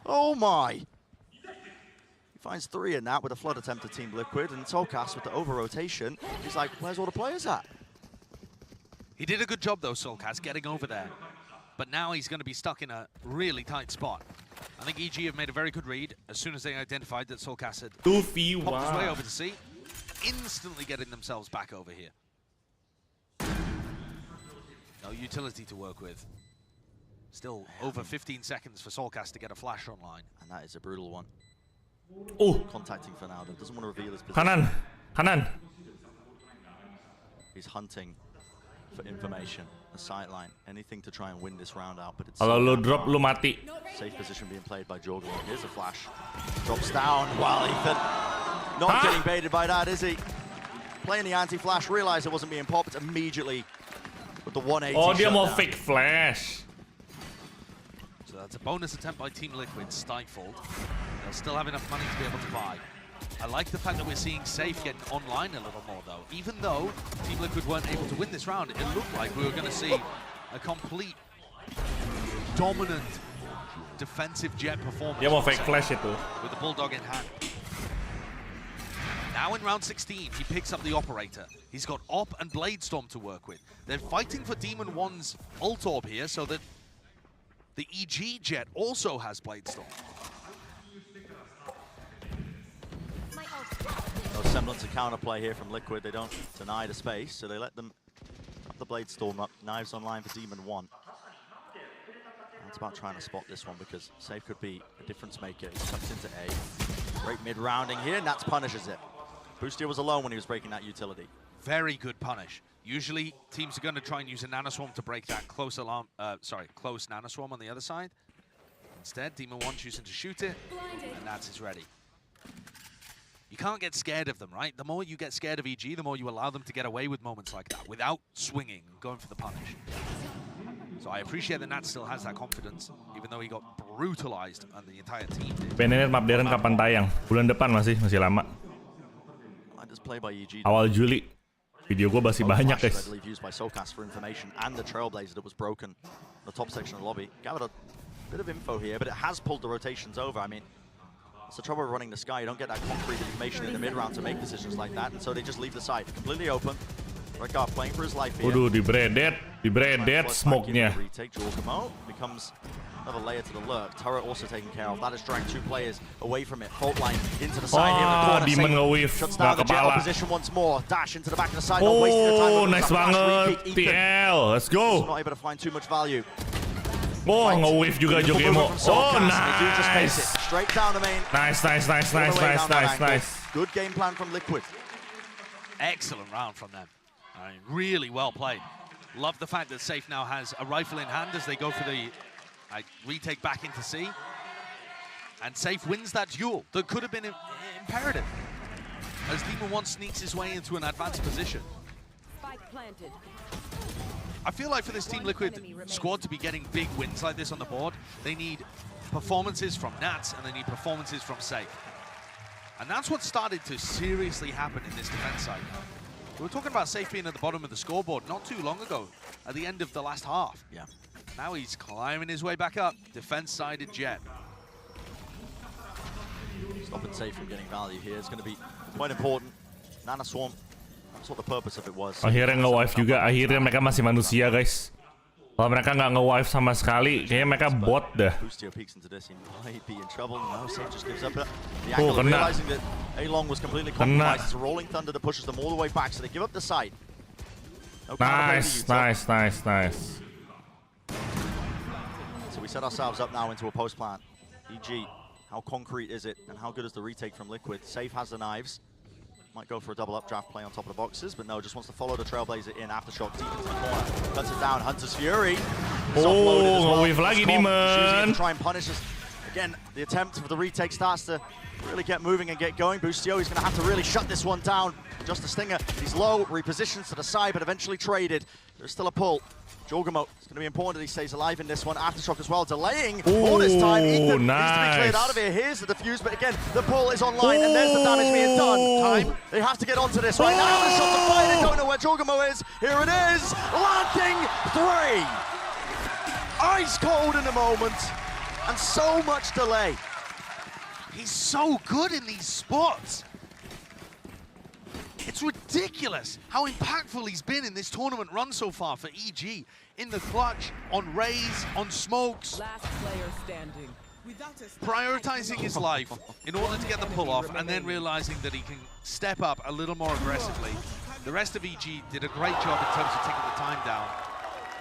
oh my. He finds 3 in that with a flood attempt at Team Liquid, and Soulcast with the over-rotation. He's like, where's all the players at? He did a good job though, Soulcast, getting over there. But now he's going to be stuck in a really tight spot. I think EG have made a very good read as soon as they identified that Soulcast had popped his way over to C, instantly getting themselves back over here. No utility to work with. Still over 15 seconds for Soulcast to get a flash online. And that is a brutal one. Oh! Contacting Fernando, doesn't want to reveal his position. Kanan! He's hunting for information, a sideline, anything to try and win this round out, but it's... Kalau lu drop, lu mati. Safe position being played by Jorgen. Here's a flash. Drops down while Ethan not getting baited by that, is he? Playing the anti-flash, realized it wasn't being popped immediately with the 180 Oh, dia mau shutdown. fake flash. So that's a bonus attempt by Team Liquid, stifled. They'll still have enough money to be able to buy. I like the fact that we're seeing Safe getting online a little more, though. Even though Team Liquid weren't able to win this round, it looked like we were going to see a complete dominant defensive Jet performance. Dia mau fake flash itu. With the Bulldog in hand. Now in round 16, he picks up the Operator. He's got Op and Bladestorm to work with. They're fighting for Demon 1's ult orb here so that the EG Jet also has Bladestorm. No semblance of counterplay here from Liquid. They don't deny the space, so they let them have the Bladestorm up. Knives online for Demon 1. And it's about trying to spot this one because Safe could be a difference maker. He tucks into A. Great mid-rounding here, Nats punishes it. Boostia was alone when he was breaking that utility. Very good punish. Usually, teams are going to try and use a Nanoswarm to break that close Nanoswarm on the other side. Instead, Demon 1 choosing to shoot it, and Nats is ready. You can't get scared of them, right? The more you get scared of EG, the more you allow them to get away with moments like that without swinging and going for the punish. So I appreciate that Nat still has that confidence, even though he got brutalized and the entire team did. Pengennya map Darren kapan tayang? Bulan depan masih lama. Awal Juli. Video gue masih banyak, guys. I believe used by Soulcast for information and the Trailblazer that was broken in the top section of the lobby. Gathered a bit of info here, but it has pulled the rotations over. I mean, it's the trouble of running the sky. You don't get that concrete information in the mid-round to make decisions like that, and so they just leave the site completely open. Redguard playing for his life here. Waduh, di-breadet smoke-nya. Retake Jorgamo becomes another layer to the lurk. Turret also taken care of. That has dragged 2 players away from it. Fault line into the side here in the corner. Demon nge-whiff, shuts down the Jet kepala. opposition once more. Dash into the back of the side. Not wasting the time. Nice banget. TL, let's go. Not able to find too much value. Oh, nge-whiff juga Jogemo. Oh, nice. Straight down the main. Nice. Good game plan from Liquid. Excellent round from them. I mean, really well played. Love the fact that Safe now has a rifle in hand as they go for the retake back into C. And Safe wins that duel that could have been imperative as Demon 1 sneaks his way into an advanced position. I feel like for this Team Liquid squad to be getting big wins like this on the board, they need performances from Nats and they need performances from Safe. And that's what started to seriously happen in this defense side. We were talking about Safe being at the bottom of the scoreboard not too long ago, at the end of the last half. Yeah. Now he's climbing his way back up, defense-sided Jet. Stopping Safe from getting value here is going to be quite important. Nanoswarm That's what the purpose of it was. Akhirnya nge-wife juga. Akhirnya mereka masih manusia, guys. Kalau mereka nggak nge-wife sama sekali, kayaknya mereka bot dah. Boostio peeks into this, he might be in trouble. No, Safe just gives up. The angle, realizing that A-Long was completely compromised. It's a rolling thunder that pushes them all the way back, so they give up the side. No Nice. So we set ourselves up now into a post plant. EG, how concrete is it, and how good is the retake from Liquid? Safe has the knives. Might go for a double updraft play on top of the boxes, but no, just wants to follow the Trailblazer in. Aftershock deep into the corner. Cuts it down. Hunter's Fury. Wave lagi Demon. To try and punish us. Again, the attempt for the retake starts to really get moving and get going. Boostio, he's going to have to really shut this one down. Just a stinger. He's low, repositions to the side, but eventually traded. There's still a pull. Jorgamo, it's going to be important that he stays alive in this one. Aftershock as well, delaying all this time. Ethan needs to be cleared out of here. Here's the defuse, but again, the pull is online, and there's the damage being done. Time. They have to get onto this right now. The shot to fire, they don't know where Jorgamo is. Here it is, landing 3. Ice cold in a moment, and so much delay. He's so good in these spots. It's ridiculous how impactful he's been in this tournament run so far for EG. In the clutch, on rays, on smokes. Last player standing. Prioritizing his life in order to get the pull off, and then realizing that he can step up a little more aggressively. The rest of EG did a great job in terms of taking the time down.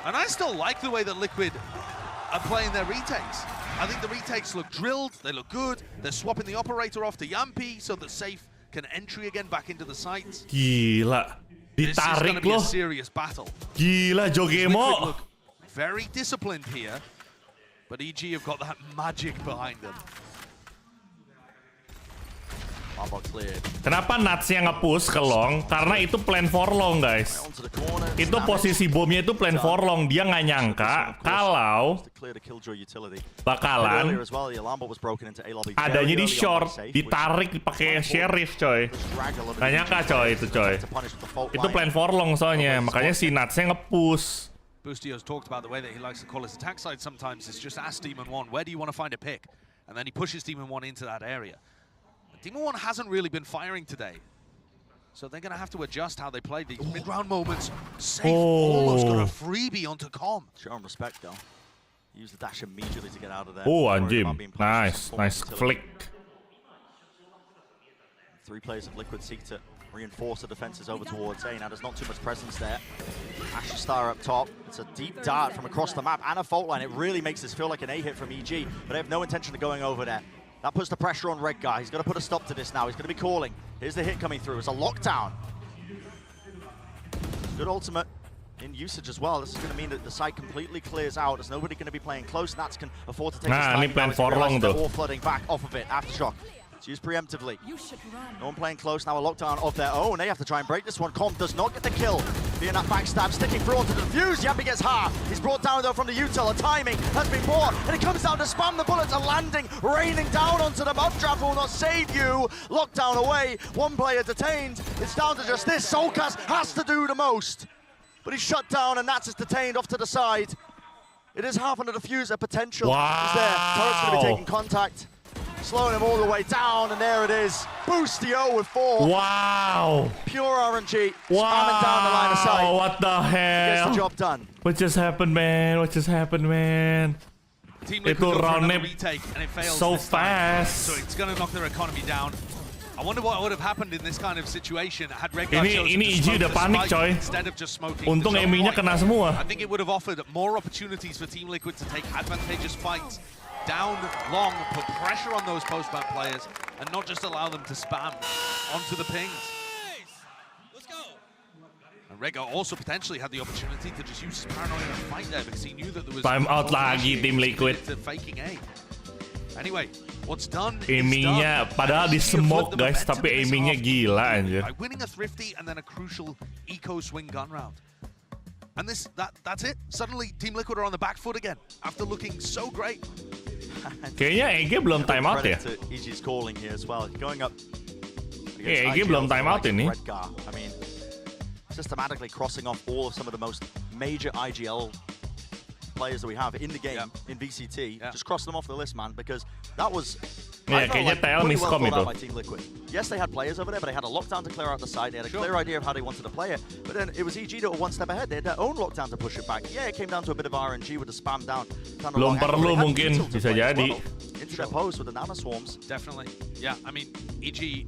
And I still like the way that Liquid are playing their retakes. I think the retakes look drilled, they look good. They're swapping the operator off to Yampi so that Safe can entry again back into the sites. Gila, ditarik loh. This is going to be a serious battle. Gila, Jogemo. Look very disciplined here, but EG have got that magic behind them. Kenapa Nuts-nya nge-push ke long? Karena itu plan for long, guys. Itu posisi bomnya itu plan for long. Dia nggak nyangka kalau bakalan adanya di short, ditarik pakai sheriff, coy. Nggak nyangka, coy, itu, coy. Itu plan for long soalnya, makanya si Nuts-nya nge-push. Boostio's talked about the way that he likes to call his attack side sometimes. It's just ask Demon 1, where do you want to find a pick? And then he pushes Demon 1 into that area. Demon 1 hasn't really been firing today, so they're going to have to adjust how they play these mid-round moments. Safe almost got a freebie onto Com. Show him respect, though. Use the dash immediately to get out of there. Oh, anjim. Nice flick. 3 players of Liquid seek to reinforce the defenses over towards A. Now, there's not too much presence there. Asher Star up top. It's a deep dart from across the map and a fault line. It really makes this feel like an A hit from EG, but they have no intention of going over there. That puts the pressure on Redgar. He's got to put a stop to this now. He's going to be calling. Here's the hit coming through. It's a lockdown. Good ultimate in usage as well. This is going to mean that the site completely clears out. There's nobody going to be playing close. Nats can afford to take his time. Plan for long, though. All flooding back off of it. Aftershock. It's used preemptively. No one playing close. Now a lockdown of their own. They have to try and break this one. Com does not get the kill. Being that backstab, sticking through onto the defuse. Yampi gets half. He's brought down though from the util. The timing has been poor, and it comes down to spam. The bullets are landing, raining down onto them. Updraft will not save you. Lockdown away. One player detained. It's down to just this. Soulcast has to do the most, but he's shut down, and Nats is detained off to the side. It is half on the diffuser potential. Wow. Is there? Turret's going to be taking contact. Slowing him all the way down, and there it is. Boostio with 4. Wow. Pure RNG. Spamming down the line of sight. What the hell? Gets the job done. What just happened, man? What just happened, man? Team Liquid go for another retake, and it fails so this time. fast. So it's going to knock their economy down. I wonder what would have happened in this kind of situation had Redgar chosen to EG smoke udah the panik, spike coy. instead of just smoking. Untung Emi-nya kena semua. I think it would have offered more opportunities for Team Liquid to take advantageous fights down long, put pressure on those post-ban players, and not just allow them to spam onto the pings. Let's go. And Redgar also potentially had the opportunity to just use his paranoia and fight there because he knew that there was time out lagi Team Liquid. Faking A. Anyway, what's done aiming-nya padahal di smoke, guys, tapi aiming-nya gila anjir. By winning a thrifty and then a crucial eco swing gun round. And that's it. Suddenly Team Liquid are on the back foot again after looking so great. Kayaknya EG belum time out ya. EG's calling here as well. Going up. EG belum time out ini. Redgar. I mean, systematically crossing off all of some of the most major IGL players that we have in the game in VCT, just cross them off the list, man, because that was kayaknya TL miscom itu. by Team Liquid. Yes, they had players over there, but they had a lockdown to clear out the side. They had a clear idea of how they wanted to play it. But then it was EG that were one step ahead. They had their own lockdown to push it back. Yeah, it came down to a bit of RNG with the spam down. Belum perlu mungkin, bisa jadi. Into their post with the nano swarms. Definitely. Yeah, I mean, EG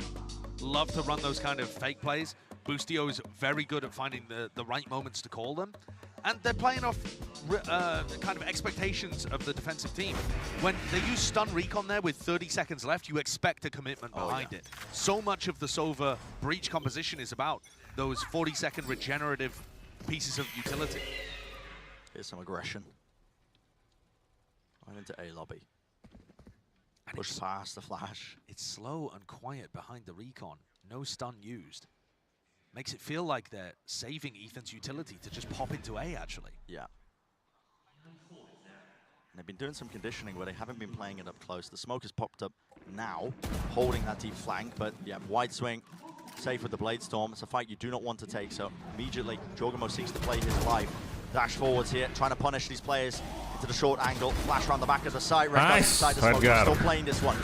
love to run those kind of fake plays. Boostio is very good at finding the right moments to call them. And they're playing off kind of expectations of the defensive team. When they use stun recon there with 30 seconds left, you expect a commitment behind it. So much of the Sova breach composition is about those 40-second regenerative pieces of utility. Here's some aggression. Right into A lobby. And push past the flash. It's slow and quiet behind the recon. No stun used. Makes it feel like they're saving Ethan's utility to just pop into A, actually. Yeah. And they've been doing some conditioning where they haven't been playing it up close. The smoke has popped up now, holding that deep flank, but yeah, wide swing, safe with the Blade Storm. It's a fight you do not want to take, so immediately Jorgamo seeks to play his life. Dash forwards here, trying to punish these players into the short angle. Flash around the back of the site. Nice. Inside the smoke. Still playing this one.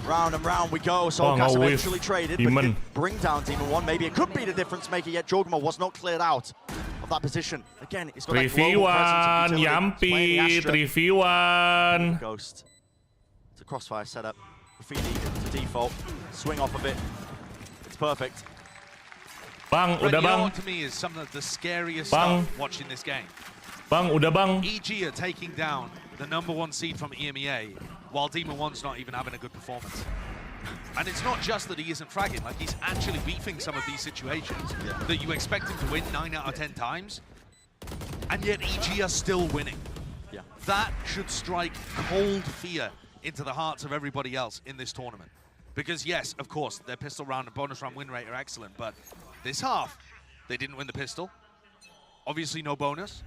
Round and round we go. Soulcast eventually traded, but didn't bring down Demon 1. Maybe it could be the difference maker, yet Jorgamo was not cleared out of that position. Again, it's got that global presence of utility. Yampi, 3v1. Ghost to crossfire setup. Graffiti to default. Swing off of it. It's perfect. Bang, udah bang. To me is some of the scariest stuff watching this game. Bang, udah bang. EG are taking down the #1 seed from EMEA, while Demon 1's not even having a good performance. And it's not just that he isn't fragging, like he's actually beefing some of these situations that you expect him to win 9 out of 10 times, and yet EG are still winning. Yeah. That should strike cold fear into the hearts of everybody else in this tournament. Because yes, of course, their pistol round and bonus round win rate are excellent, but this half, they didn't win the pistol. Obviously no bonus.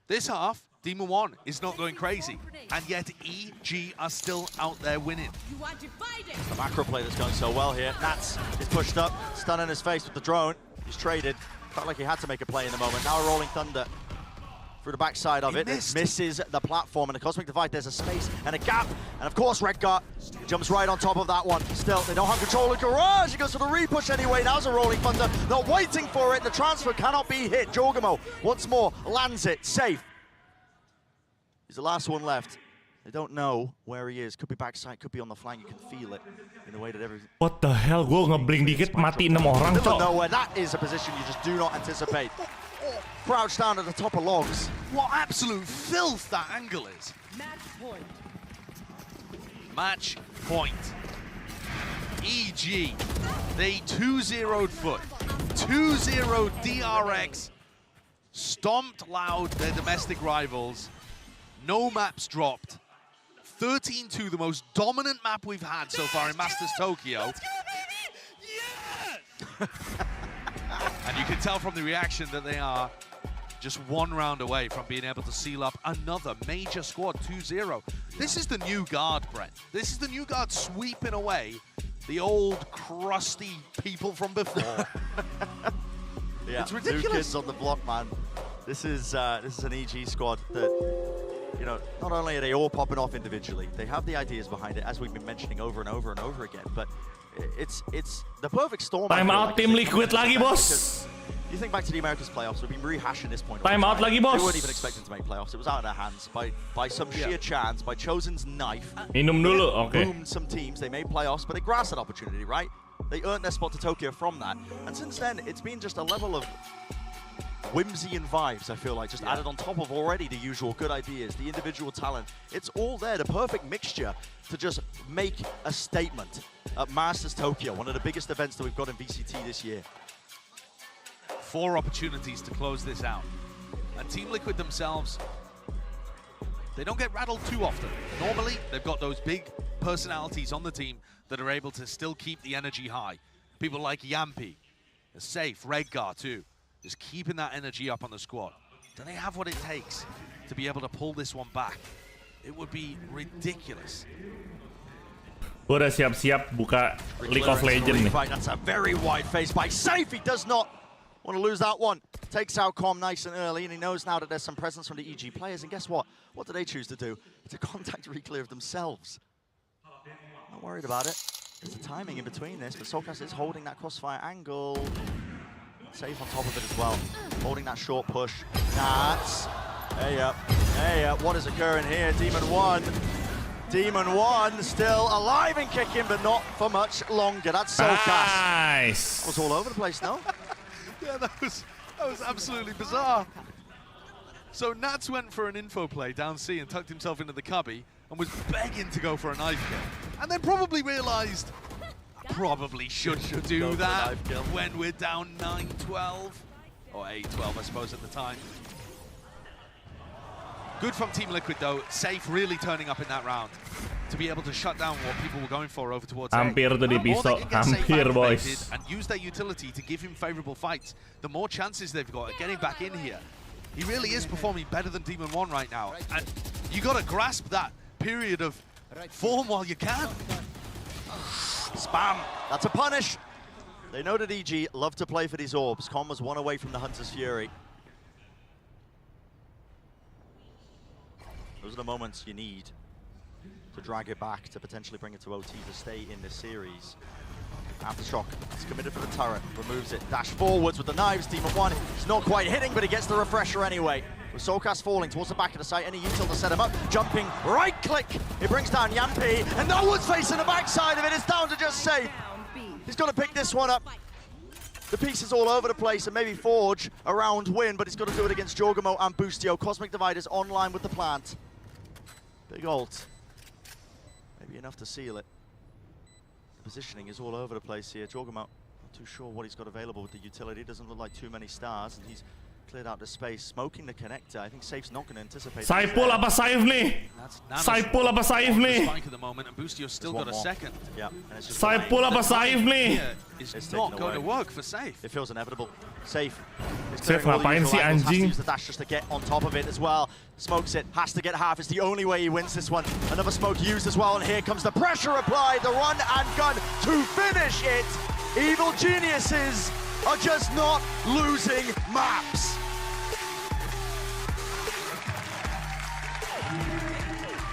This half, Demon 1 is not going crazy, and yet EG are still out there winning. The macro play that's going so well here. Nats is pushed up, stun in his face with the drone. He's traded. Felt like he had to make a play in the moment. Now a Rolling Thunder through the backside of it. It misses the platform, and the Cosmic Divide, there's a space and a gap. And of course, Redgar jumps right on top of that one. Still, they don't have control of Garage. He goes for the repush anyway. Now's a Rolling Thunder. Not waiting for it. The transfer cannot be hit. Jorgamo once more lands it. Safe. He's the last one left. They don't know where he is. Could be backside, could be on the flank. You can feel it in the way that everything. What the hell? Gue ngeblink dikit mati 6 orang, Cok. Don't know where that is a position you just do not anticipate. Crouched down at the top of logs. What absolute filth that angle is. Match point. Match point. EG, they 2-0'd foot. 2-0 DRX. Stomped loud their domestic rivals. No maps dropped. 13-2, the most dominant map we've had so far in Masters Tokyo. Let's go, baby! Yeah! And you can tell from the reaction that they are just 1 round away from being able to seal up another major squad, 2-0. This is the new guard, Brent. This is the new guard sweeping away the old, crusty people from before. Yeah, it's ridiculous. New kids on the block, man. This is an EG squad that, you know, not only are they all popping off individually, they have the ideas behind it, as we've been mentioning over and over and over again, but it's the perfect storm. Time out, Team Liquid lagi, bos. You think back to the Americas playoffs, we've been rehashing this point. Time out lagi, bos. They weren't even expecting to make playoffs. It was out of their hands by some sheer chance, by Chosen's knife. Minum dulu, okay. Boomed some teams, they made playoffs, but they grasped that opportunity, right? They earned their spot to Tokyo from that. And since then, it's been just a level of whimsy and vibes, I feel like, just added on top of already the usual good ideas, the individual talent. It's all there, the perfect mixture to just make a statement at Masters Tokyo, one of the biggest events that we've got in VCT this year. 4 opportunities to close this out. And Team Liquid themselves, they don't get rattled too often. Normally, they've got those big personalities on the team that are able to still keep the energy high. People like Yampi, Safe, Redgar too, just keeping that energy up on the squad. Do they have what it takes to be able to pull this one back? It would be ridiculous. Udah siap-siap buka League of Legends nih. That's a very wide face by Safe. He does not Want to lose that one. Takes out Com nice and early, and he knows now that there's some presence from the EG players. And guess what? What do they choose to do? It's a contact re-clear of themselves. Not worried about it. There's the timing in between this, but Solkas is holding that crossfire angle. Safe on top of it as well. Holding that short push. Nats. Hey up. Hey up. What is occurring here? Demon 1. Demon 1 still alive and kicking, but not for much longer. That's Solkas. Nice. Was all over the place, no? Yeah, that was absolutely bizarre. So Nats went for an info play down C and tucked himself into the cubby and was begging to go for a knife kill. And then probably realized, probably should do that when we're down 9-12. Or 8-12, I suppose, at the time. Good from Team Liquid, though. Safe really turning up in that round to be able to shut down what people were going for over towards Hampir tuh dipisau, hampir boys. and use their utility to give him favorable fights, the more chances they've got of getting back in here. He really is performing better than Demon 1 right now. And you got to grasp that period of form while you can. Spam. That's a punish. They know that EG love to play for these orbs. Com was one away from the Hunter's Fury. Those are the moments you need to drag it back, to potentially bring it to OT to stay in this series. Aftershock is committed for the turret, removes it, dash forwards with the knives. Demon 1 is not quite hitting, but he gets the refresher anyway. With Solkas falling towards the back of the site, any util to set him up, jumping, right click. It brings down Yampi, and no one's facing the backside of it. It's down to just Safe. He's got to pick this one up. The pieces all over the place, and maybe forge a round win, but he's got to do it against Jorgamo and Boostio. Cosmic Dividers online with the plant. Big ult. Maybe enough to seal it. The positioning is all over the place here. Jorgamo, not too sure what he's got available with the utility. Doesn't look like too many stars, and he's cleared out the space. Smoking the connector. I think Safe's not going to anticipate. Saiful apa Saif nih? Saiful apa Saif nih? Spike at the moment, and Boostio's still got a second. Yeah. Saiful apa Saif nih? It's not going to work for Safe. It feels inevitable. Safe. Safe ngapain sih anjing? Has to use the dash just to get on top of it as well. Smokes it, has to get half. It's the only way he wins this one. Another smoke used as well, and here comes the pressure applied, the run and gun to finish it. Evil geniuses are just not losing maps.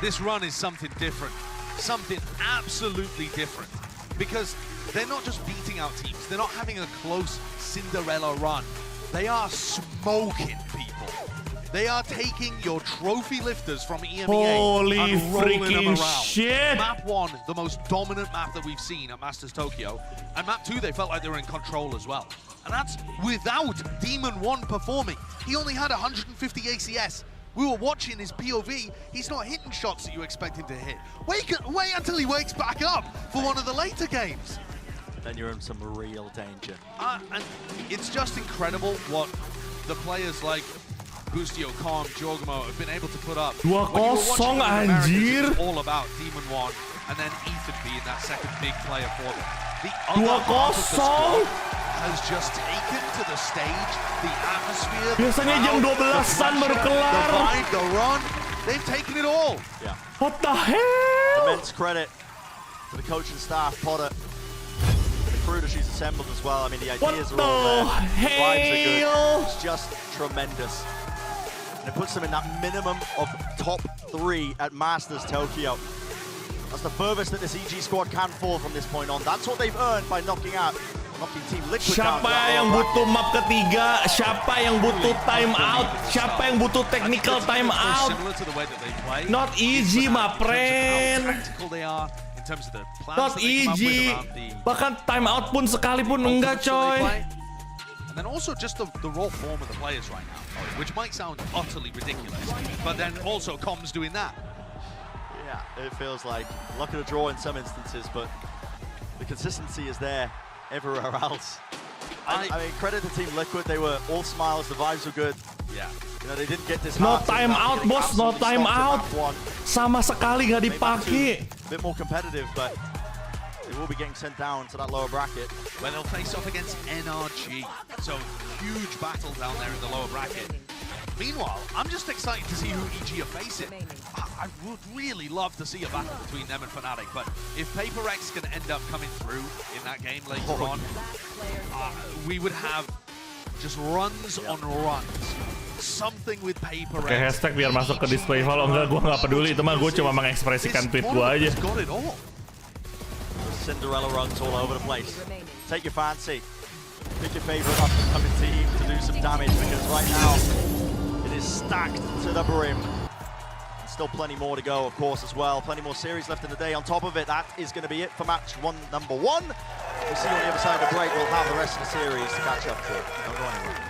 This run is something different, something absolutely different, because they're not just beating out teams, they're not having a close Cinderella run, they are smoking people. They are taking your trophy lifters from EMEA Holy and rolling them freaking around. shit! Map 1, the most dominant map that we've seen at Masters Tokyo, and map 2, they felt like they were in control as well. And that's without Demon 1 performing. He only had 150 ACS. We were watching his POV, he's not hitting shots that you expect him to hit. Wait until he wakes back up for one of the later games. Then you're in some real danger. And it's just incredible what the players like Boostio, Com, Jorgamo have been able to put up. 2-0 anjir. It's all about Demon 1 and then Ethan being that second big player for them. The other half of the squad has just taken to the stage, the atmosphere. Biasanya jam 12-an baru kelar. The vibe, the run, they've taken it all. Yeah. What the hell? Immense credit to the coach and staff, Potter, and the crew that she's assembled as well. I mean, the ideas are all there. The vibes are good. It's just tremendous. And it puts them in that minimum of top 3 at Masters Tokyo. That's the furthest that this EG squad can fall from this point on. That's what they've earned by knocking Team Liquid down. Siapa yang butuh map ketiga? Siapa yang butuh time out? Siapa yang butuh technical time out? Not EG, my friend. Not EG. Bahkan time out pun sekalipun enggak, coy. And then also just the raw form of the players right now, which might sound utterly ridiculous, but then also Com's doing that. Yeah, it feels like luck of the draw in some instances, but the consistency is there everywhere else. I mean, credit to Team Liquid, they were all smiles, the vibes were good. Yeah. You know, they didn't get this No time out, boss, no time out. Sama sekali nggak dipakai. A bit more competitive, but they will be getting sent down to that lower bracket. Where they'll face off against NRG. So, huge battle down there in the lower bracket. Meanwhile, I'm just excited to see who EG are facing. I would really love to see a battle between them and FNATIC, but if PRX can end up coming through in that game later on, we would have just runs on runs. Something with paper. Oke, hashtag biar masuk ke display hall. Oh enggak, gue nggak peduli. Itu mah gue cuma mengekspresikan tweet gue aja. Cinderella runs all over the place. Take your fancy. Pick your favorite up-and-coming team to do some damage, because right now it is stacked to the brim. And still plenty more to go, of course, as well. Plenty more series left in the day. On top of it, that is going to be it for match number one. We'll see you on the other side of the break. We'll have the rest of the series to catch up to. Don't go anywhere.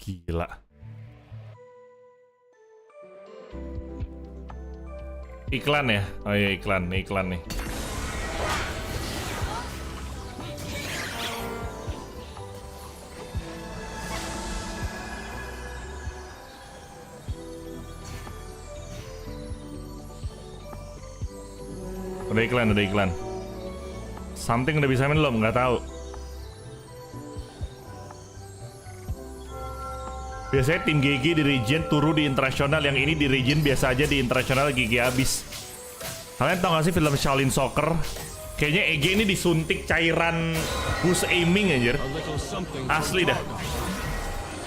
Gila. Iklan ya? Oh iya, iklan nih. Udah iklan. Something udah bisa main belum? Nggak tahu. Biasanya tim GG di region turu di internasional, yang ini di region biasa aja, di internasional GG abis. Kalian tau gak sih film Shaolin Soccer? Kayaknya EG ini disuntik cairan boost aiming anjir. Asli dah.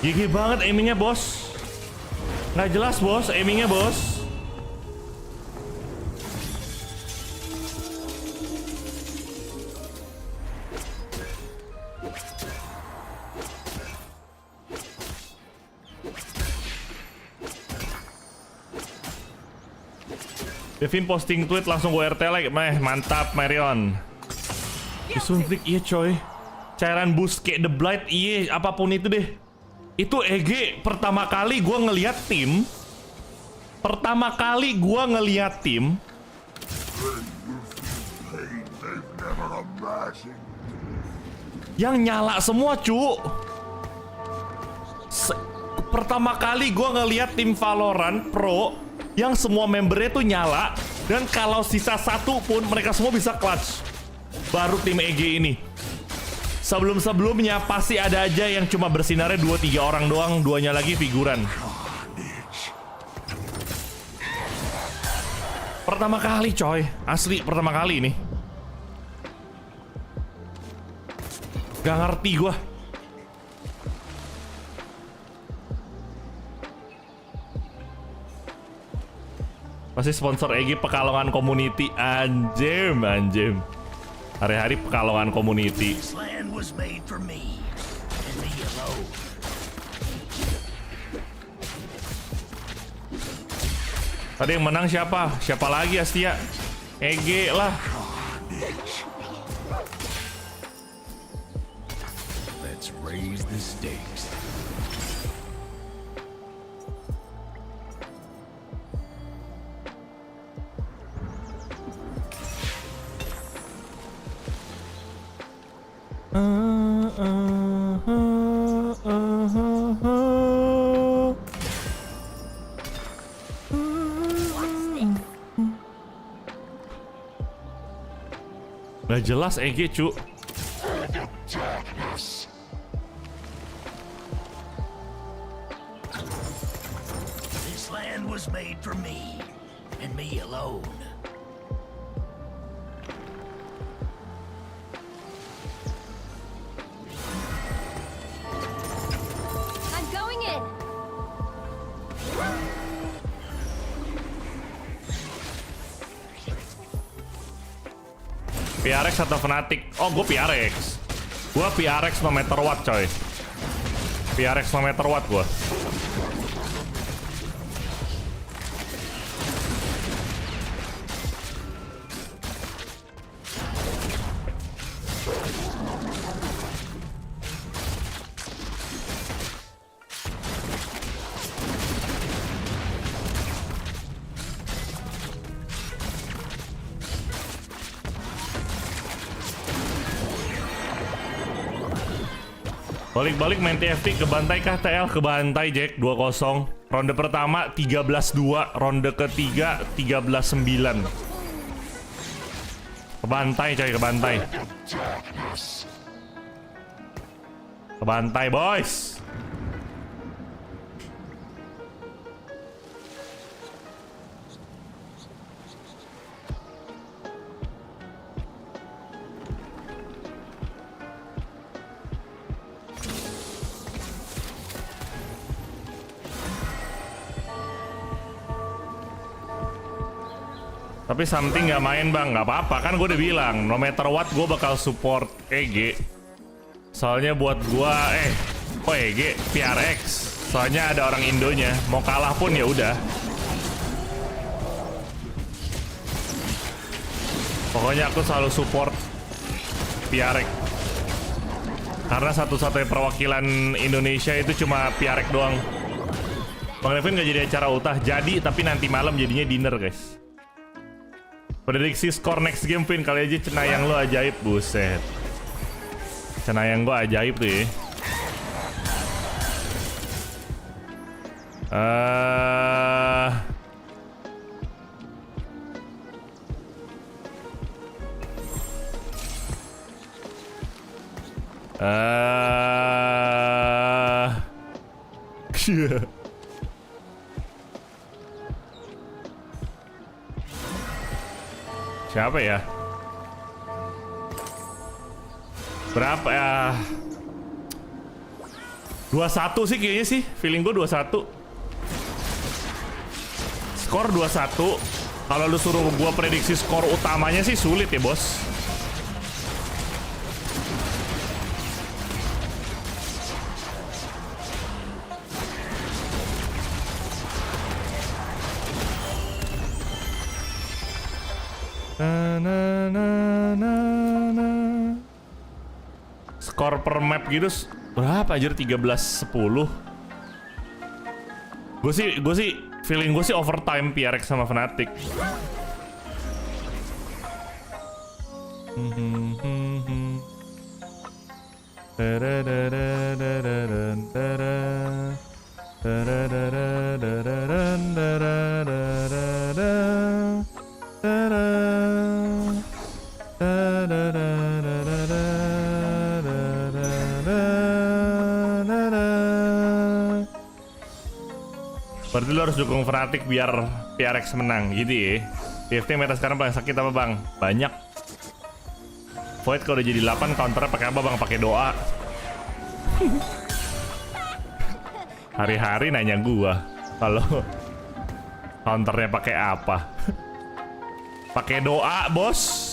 GG banget aimingnya bos. Nggak jelas bos aimingnya bos. Devin posting tweet langsung gue RT like, mantap Marion. Disuntik iya coy. Cairan boost kayak The Blight iya, apapun itu deh. Itu EG pertama kali gue ngeliat tim. Yang nyala semua cu. Pertama kali gue ngeliat tim Valorant Pro yang semua membernya tuh nyala, dan kalau sisa satu pun mereka semua bisa clutch. Baru tim EG ini. Sebelum-sebelumnya pasti ada aja yang cuma bersinarnya 2-3 orang doang, duanya lagi figuran. Pertama kali coy, asli pertama kali ini. Gak ngerti gua. Masih sponsor EG Pekalongan Community. Anjim. Hari-hari Pekalongan Community. Tadi yang menang siapa? Siapa lagi Astia? EG lah. Let's raise the stakes. Gak jelas EG cu. This land was made for me and me alone. I'm going in. PRX atau FNATIC? Oh, gue PRX. Gue PRX no matter what, coy. PRX no matter what gue. Balik-balik main TFT, kebantai kah TL? Kebantai Jack, 2-0. Ronde pertama 13-2, ronde ketiga 13-9. Kebantai coy, kebantai. Kebantai boys. Tapi something nggak main bang, nggak apa-apa kan gue udah bilang, no matter what gue bakal support EG. Soalnya buat gue, EG, PRX. Soalnya ada orang Indonya, mau kalah pun ya udah. Pokoknya aku selalu support PRX. Karena satu-satunya perwakilan Indonesia itu cuma PRX doang. Bang Devin nggak jadi acara ultah, jadi tapi nanti malam jadinya dinner guys. Prediksi skor next game, Vin. Kali aja cenayang lo ajaib. Buset. Cenayang gua ajaib tuh ya. Siapa ya? Berapa ya? 21 sih kayaknya sih. Feeling gue 21. Skor 21. Kalau lu suruh gua prediksi skor utamanya sih sulit ya, bos. Skor per map gitu berapa aja? 13-10. Gue sih feeling gue sih overtime PRX sama FNATIC. Berarti lo harus dukung FNATIC biar PRX menang gitu ya. TFT meta sekarang paling sakit apa bang? Banyak. Void kalau udah jadi 8 counternya pakai apa bang? Pakai doa. Hari-hari nanya gua kalau counternya pakai apa. Pakai doa bos.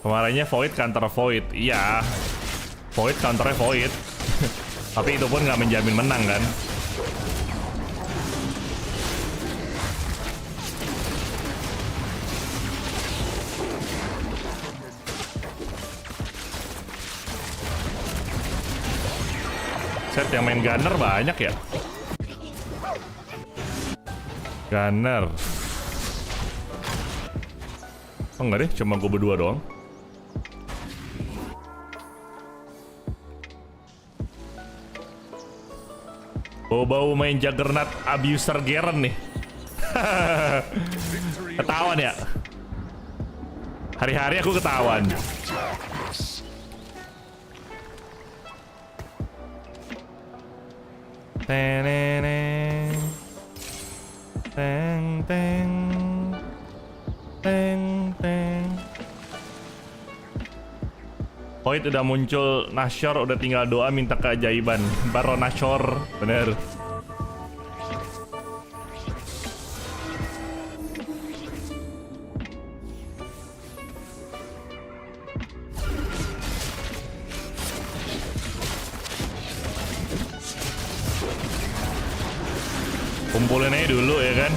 Kemarinnya Void counter Void, iya. Void counternya Void. Tapi itu pun nggak menjamin menang kan. Set yang main Gunner banyak ya. Gunner. Oh enggak deh, cuma gue berdua doang. Bau-bau main Juggernaut abuser Garen nih. Ketahuan ya. Hari-hari aku ketahuan. Teneneng. Teng teng. Teng teng. Void udah muncul, Nashor udah tinggal doa minta keajaiban. Baru Nashor, bener. Kumpulin aja dulu ya kan.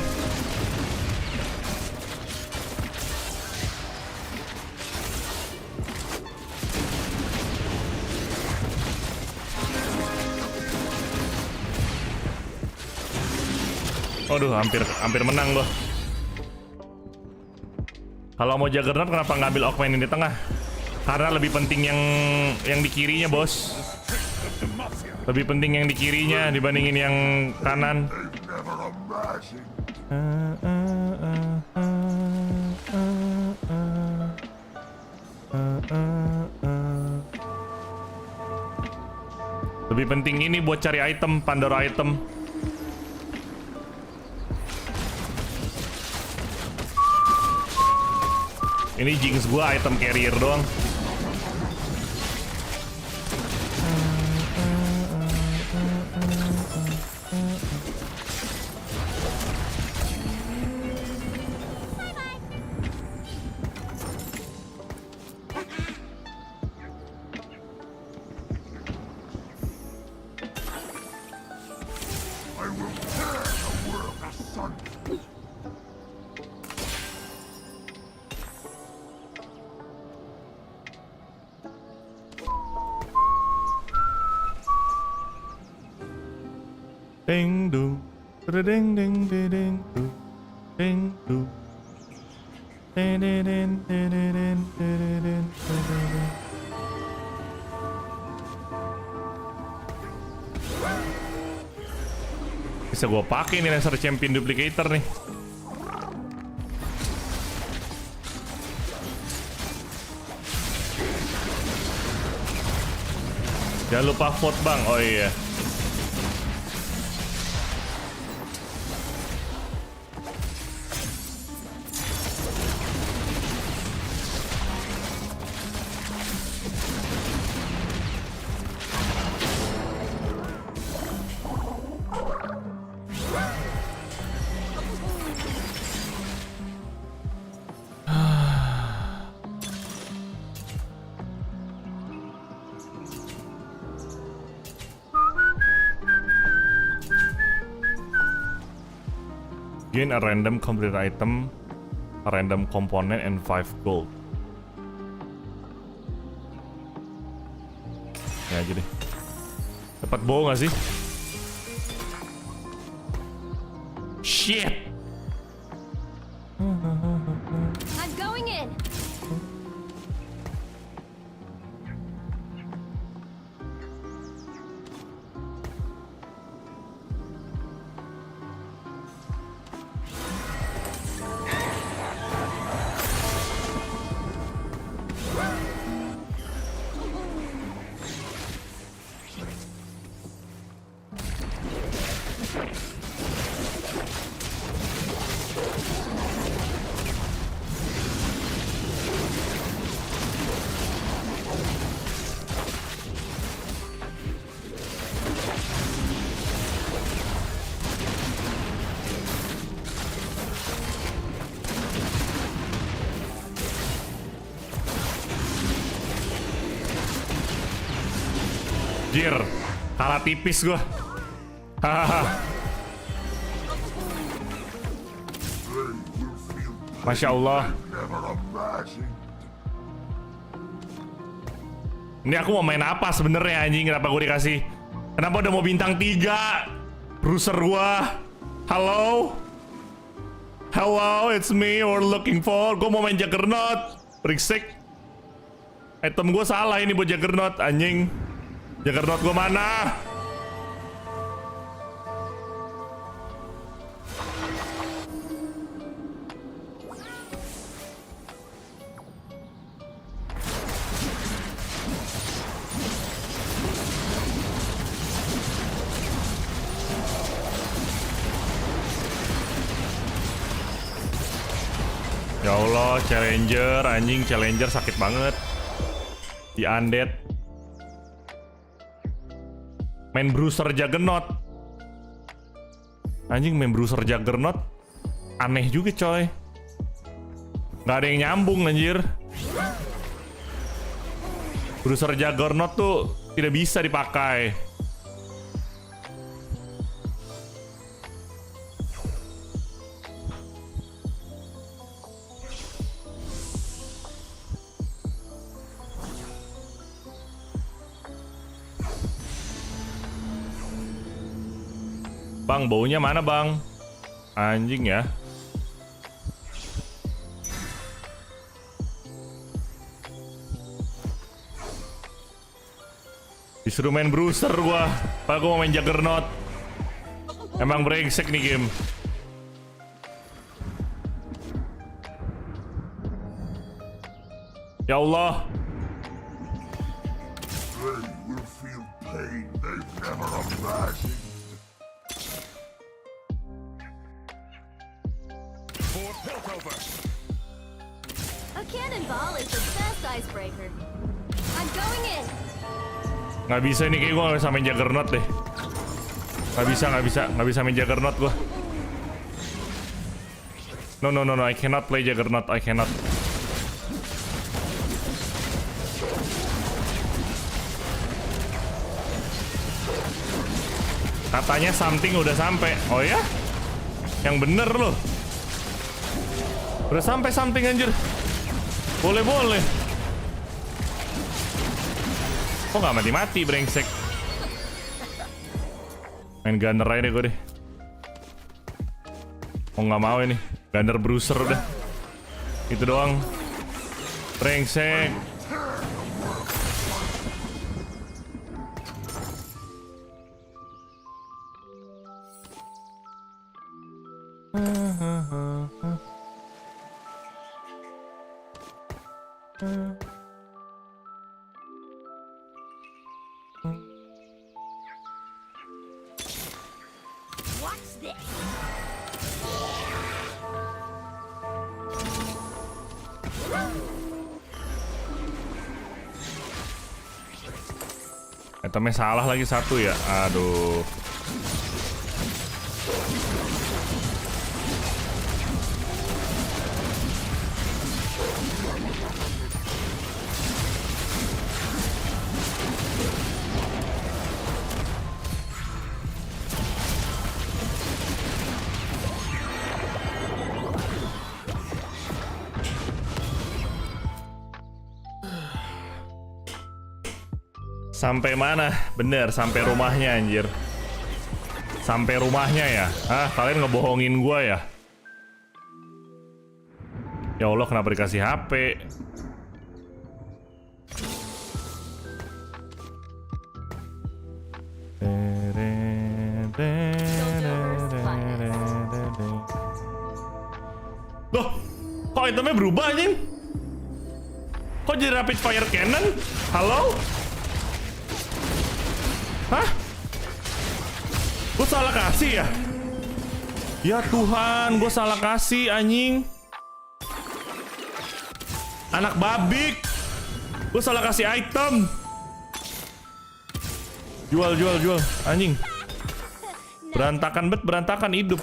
Aduh, hampir menang loh. Kalau mau Juggernaut kenapa nggak ambil Augment di tengah? Karena lebih penting yang di kirinya, bos. Lebih penting yang di kirinya dibandingin yang kanan. Lebih penting ini buat cari item, Pandora item. Ini Jinx gua item carrier doang. Ding dong, ding ding ding ding ding dong, ding ding ding ding ding ding. Bisa gua pakai nih laser champion duplicator nih. Jangan lupa vote bang, oh iya. Gain a random complete item, a random component, and 5 gold. Ya aja deh. Dapat bow gak sih? Shit! I'm going in. Jir, kalah tipis gua. Hahaha. Masya Allah. Ini aku mau main apa sebenarnya anjing? Kenapa gue dikasih? Kenapa udah mau bintang 3? Bruiser gua. Halo? Hello, it's me you're looking for. Gue mau main Juggernaut. Brengsek. Item gue salah ini buat Juggernaut anjing. Juggernaut gue mana? Ya Allah, Challenger, anjing Challenger sakit banget. Di undead. Main Bruiser Juggernaut. Anjing main Bruiser Juggernaut. Aneh juga coy. Gak ada yang nyambung anjir. Bruiser Juggernaut tuh tidak bisa dipakai. Bang, baunya mana bang? Anjing ya. Disuruh main Bruiser gua. Pak gua mau main Juggernaut. Emang brengsek nih game. Ya Allah. pain they've never imagined. For Piltover. A cannonball is the best icebreaker. I'm going in. Nggak bisa nih, kayak gue nggak bisa main Juggernaut deh. Nggak bisa main Juggernaut gue. No, I cannot play Juggernaut, I cannot. Katanya something udah sampai. Oh ya? Yang bener loh. Udah sampai something anjir. Boleh. Kok nggak mati-mati brengsek? Main gunner aja deh gue deh. Oh nggak mau ini. Gunner bruiser udah. Itu doang. Brengsek. What's this? Itemnya salah lagi satu ya. Aduh. Sampai mana? Bener, sampai rumahnya anjir. Sampai rumahnya ya? Ah, kalian ngebohongin gua ya? Ya Allah, kenapa dikasih HP? Loh, kok itemnya berubah anjing? Kok jadi rapid fire cannon? Halo? Hah? Gue salah kasih ya? Ya Tuhan, gue salah kasih anjing. Anak babik. Gue salah kasih item. Jual anjing. Berantakan bet, berantakan hidup.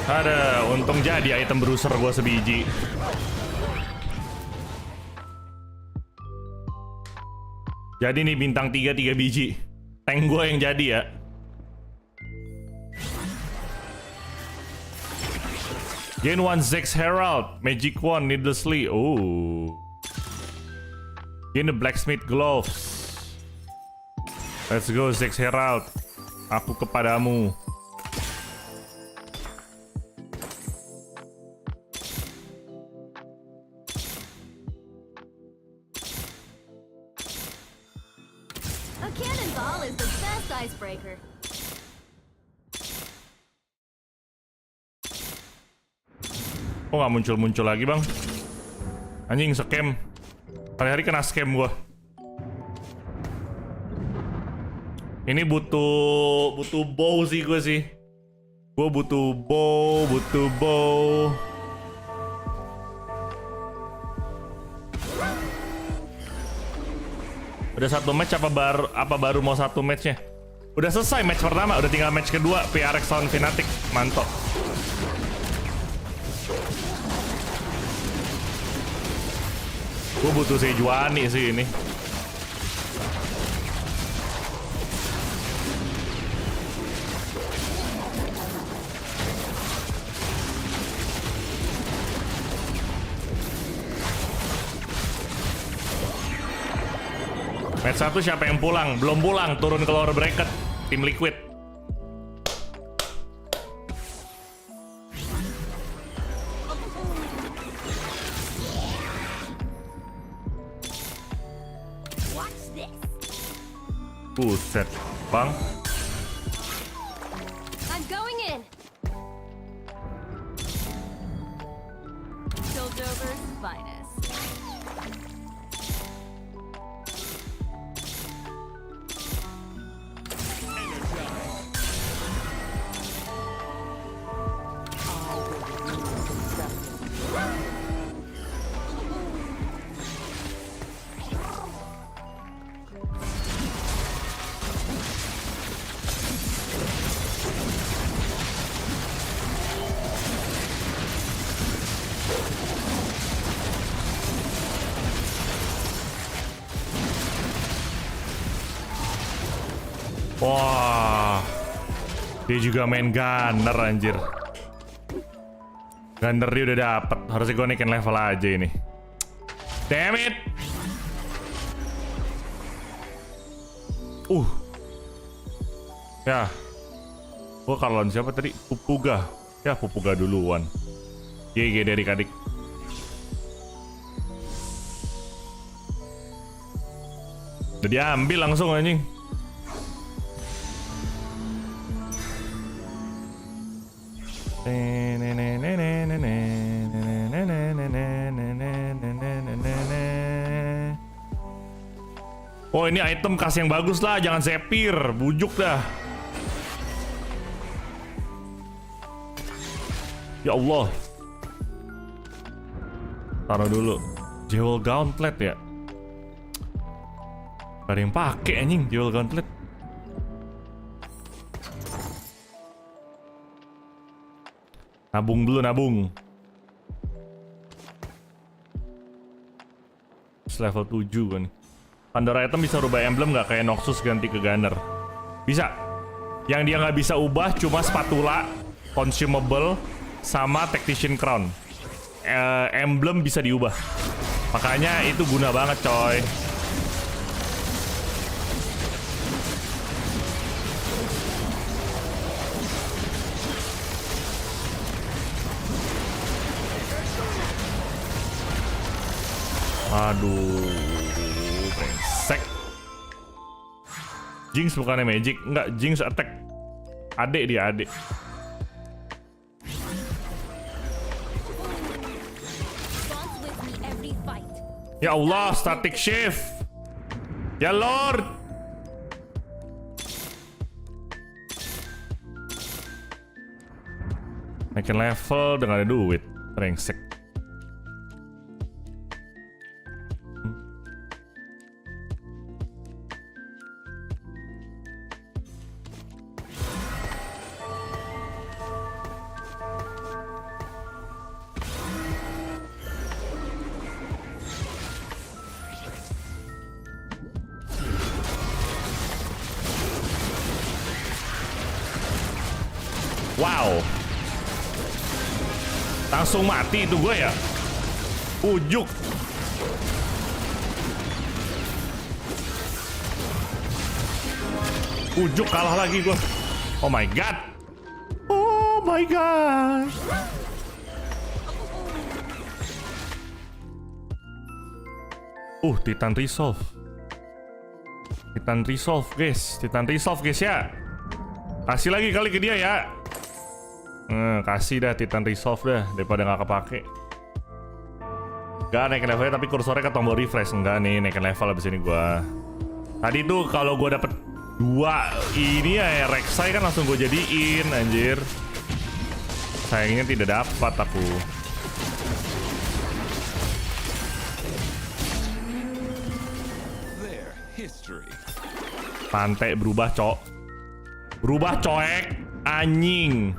Ada, untung jadi item bruiser gua sebiji. Jadi nih bintang 3 biji. Tank gua yang jadi ya. Gain 1 Zex Herald, Magic Wand, Needlessly. Oh. Gain the Blacksmith Gloves. Let's go Zex Herald. Aku kepadamu. Icebreaker. Kok nggak muncul lagi bang? Anjing scam. Hari-hari kena scam gua. Ini butuh bow sih gua sih. Gua butuh bow. Udah satu match apa baru mau satu matchnya? Udah selesai match pertama, udah tinggal match kedua. PRX lawan FNATIC, mantap. Gue butuh Sejuani sih ini. Match 1 siapa yang pulang? Belum pulang, turun ke lower bracket. Tim Liquid. Buset, Bang. I'm going in. Piltover's finest. Wah, dia juga main gunner anjir. Gunner dia udah dapet. Harusnya gue naikin level aja ini. Damn it. Ya. Gue kalau siapa tadi? Pupuga. Ya Pupuga duluan. GG dari Kadik. Udah diambil langsung anjing. Oh ini item kasih yang bagus lah, jangan sepir, bujuk dah. Ya Allah. Taruh dulu. Jewel Gauntlet ya. Gak ada yang pakai anjing Jewel Gauntlet. Nabung dulu, nabung. Level 7 kan. Pandora item bisa rubah emblem nggak kayak Noxus ganti ke Gunner? Bisa. Yang dia nggak bisa ubah cuma spatula, consumable, sama Tactician Crown. Emblem bisa diubah. Makanya itu guna banget coy. Aduh, brengsek. Jinx bukannya magic, enggak, Jinx attack. Adek dia, adek. Ya Allah, static shift. Ya Lord. Naikin level dengan ada duit, brengsek. Wow. Langsung mati itu gue ya. Ujuk. Ujuk kalah lagi gue. Oh my god. Oh my god. Titan Resolve. Titan Resolve guys. Titan Resolve guys ya. Kasih lagi kali ke dia ya. Kasih dah Titan Resolve dah daripada nggak kepake. Gak naikin levelnya tapi kursornya ke tombol refresh. Enggak nih naikin level abis ini gua. Tadi tuh kalau gua dapet 2 ini ya Rek'Sai kan langsung gua jadiin anjir. Sayangnya tidak dapat aku. Pantai berubah cok. Berubah coek anjing.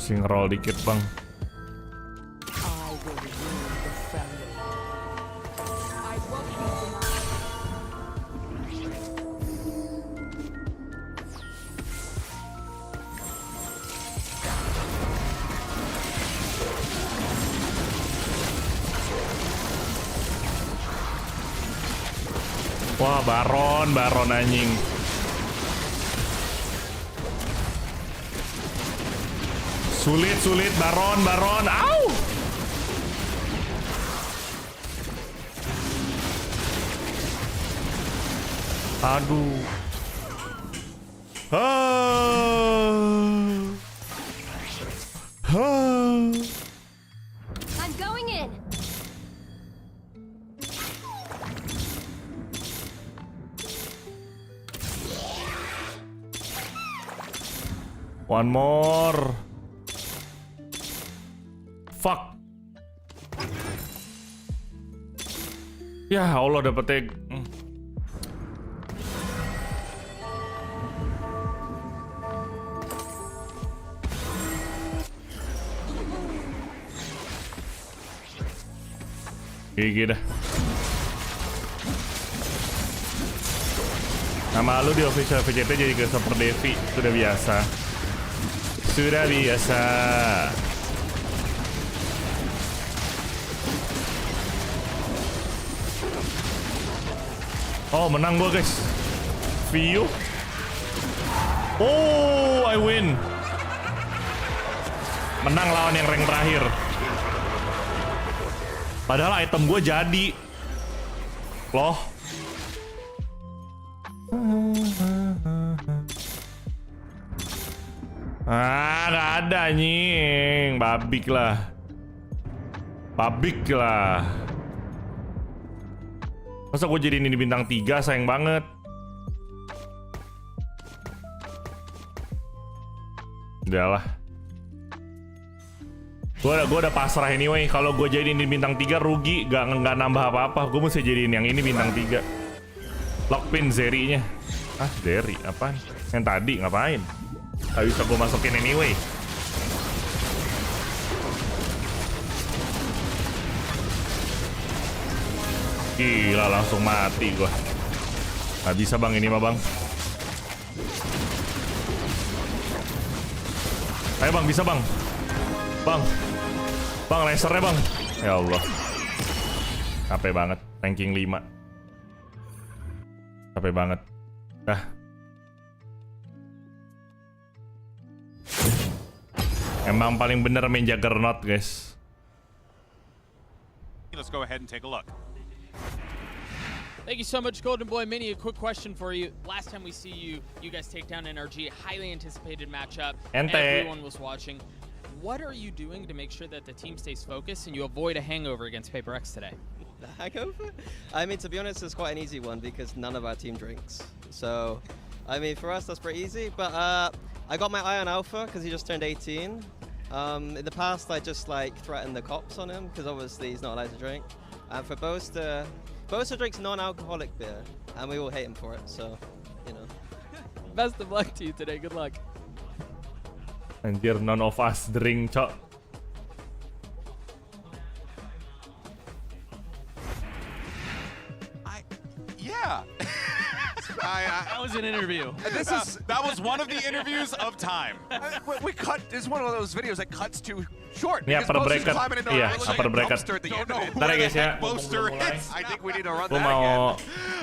Sing roll dikit bang. Wah, Baron anjing. Sulit, Baron. Au! Aduh. I'm going in. One more. Fuck. Ya Allah, dapetnya. GG dah. Nama lu di official VCT jadi Christopher Devi. Sudah biasa. Oh, menang gua, guys. View. Oh, I win. Menang lawan yang rank terakhir. Padahal item gue jadi loh. Gak ada anjing. Babik lah. Masa gue jadi ini bintang 3, sayang banget. Udahlah. Gue udah pasrah anyway. Kalau gue jadiin ini bintang 3 rugi, gak nambah apa-apa. Gue mesti jadiin yang ini bintang 3. Lockpin Zeri-nya. Ah, Zeri apaan? Yang tadi ngapain? Gak bisa gue masukin anyway. Gila, langsung mati gue. Gak bisa bang ini mah bang. Ayo bang, bisa bang. Bang, lasernya bang. Ya Allah. Capek banget, ranking 5. Capek banget. Emang paling bener main Juggernaut, guys. Let's go ahead and take a look. Thank you so much, Golden Boy Mini. A quick question for you. Last time we see you guys take down NRG. Highly anticipated matchup. Everyone was watching. What are you doing to make sure that the team stays focused and you avoid a hangover against PRX today? The hangover? I mean, to be honest, it's quite an easy one because none of our team drinks. So, I mean, for us, that's pretty easy. But I got my eye on Alpha because he just turned 18. In the past, I just like threatened the cops on him because obviously he's not allowed to drink. And for Boaster drinks non-alcoholic beer, and we all hate him for it. So, you know. Best of luck to you today. Good luck. Anjir, none of us drink, cok. Yeah. That was an interview. That was one of the interviews of time. We cut. It's one of those videos that cuts too short. Yeah, upper bracket. Iya, upper bracket. Ntar ya guys ya. I think we need to run Gue that mau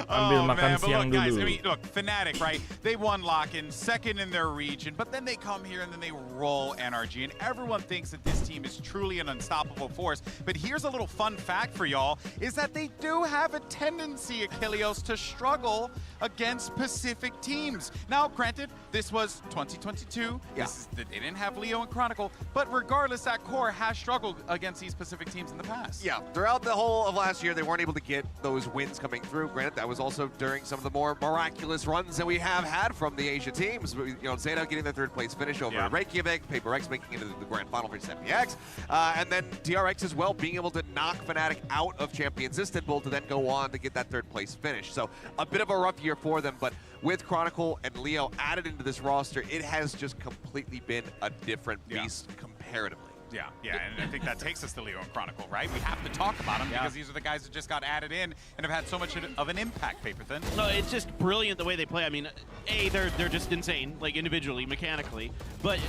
ambil Oh, makan man, but siang look, guys, dulu. I mean, look, FNATIC, right? They won lock-in, second in their region, but then they come here and then they roll NRG, and everyone thinks that this team is truly an unstoppable force. But here's a little fun fact for y'all, is that they do have a tendency, Achilleos, to struggle against Pacific teams. Now, granted, this was 2022. Yeah. They didn't have Leo and Chronicle, but regardless, that core has struggled against these Pacific teams in the past. Yeah, throughout the whole of last year, they weren't able to get those wins coming through. Granted, that was also during some of the more miraculous runs that we have had from the Asia teams. You know, Zeta getting their third place finish over Reykjavik, PRX making it to the grand final for FNATIC, and then TRX as well being able to knock FNATIC out of Champions Istanbul to then go on to get that third place finish. So a bit of a rough year for them, but with Chronicle and Leo added into this roster, it has just completely been a different beast comparatively. Yeah, and I think that takes us to Leo and Chronicle, right? We have to talk about them because these are the guys that just got added in and have had so much of an impact, Paperthin. No, it's just brilliant the way they play. I mean, A, they're just insane, like individually, mechanically, but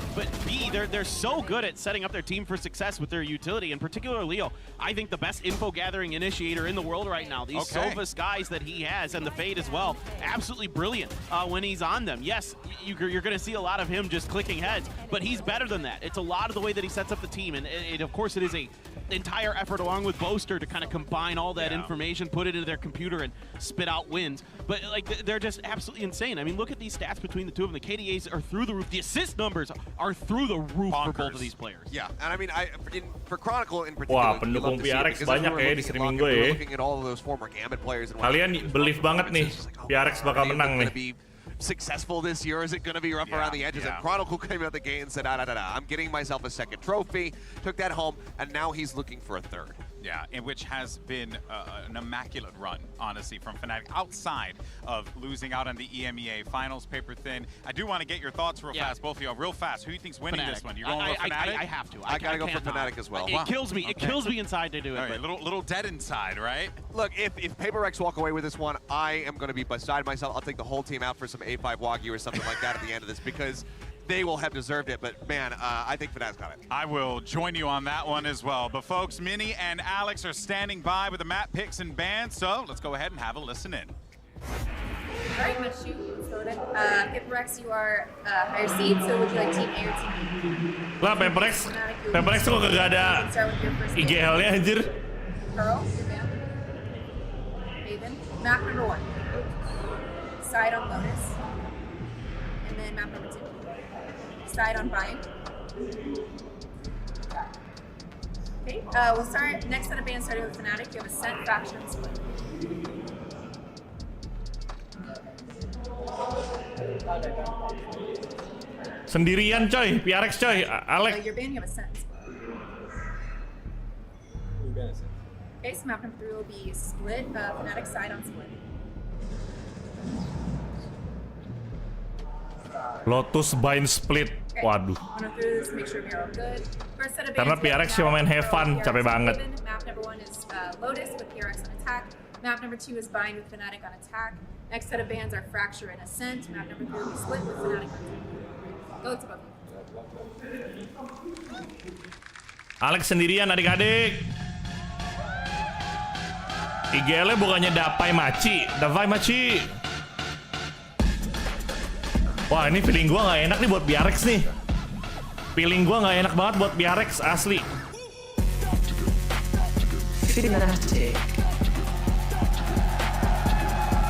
B, they're so good at setting up their team for success with their utility, in particular Leo. I think the best info gathering initiator in the world right now. These Sovas guys that he has, and the Fade as well, absolutely brilliant when he's on them. Yes, you're going to see a lot of him just clicking heads, but he's better than that. It's a lot of the way that he sets up the team, and of course it is a entire effort along with Boaster to kind of combine all that information, put it into their computer, and spit out wins. But like they're just absolutely insane. I mean, look at these stats between the two of them. The KDAs are through the roof. The assist numbers are through the roof for both of these players. Yeah, and I mean, for Chronicle in particular, wah, pendukung PRX banyak ya di streaming gue ya. Looking at all of those former Gambit players and kalian believe banget nih PRX bakal menang nih. Successful this year? Is it going to be rough around the edges? And Chronicle came out the gate and said, I'm getting myself a second trophy, took that home, and now he's looking for a third. Yeah, and which has been an immaculate run, honestly, from FNATIC, outside of losing out on the EMEA finals, Paperthin. I do want to get your thoughts real fast, both of you, real fast. Who do you think's winning this one? You're going with FNATIC? I have to. I got to go for FNATIC as well. It kills me. It kills me inside to do it. All right, little dead inside, right? Look, if PRX walk away with this one, I am going to be beside myself. I'll take the whole team out for some A5 Wagyu or something like that at the end of this, because they will have deserved it, but man, I think FNATIC's got it. I will join you on that one as well. But folks, Minnie and Alex are standing by with the map picks and bans, so let's go ahead and have a listen in. All right, let's shoot. Let's go then. PRX, you are higher seed, so would you like team A or team B? Lah, PRX kok kagak ada IGL-nya anjir. Pearl, your band. Devin, map number 1. Side on Lotus. And then map number 2. Side on Bind. Okay, we'll start next set of bands starting with FNATIC. You have a set, faction, and split. Sendirian coy, PRX coy, Alex. Your band, you have a set and split. Okay, so map number 3 will be split, FNATIC side on split. Lotus Bind Split. Waduh. Karena PRX cuma main Headphone, capek banget. Map number 1 is Lotus with PRX on attack. Map number 2 is Bind with FNATIC on attack. Next set of bands are Fracture and Ascent. Map number 3 will be Split with FNATIC on attack. Go to both. Alex sendirian adik-adik. IGL-nya bukannya Dapai Maci. Wah, ini feeling gua nggak enak nih buat PRX nih. Feeling gua nggak enak banget buat PRX asli.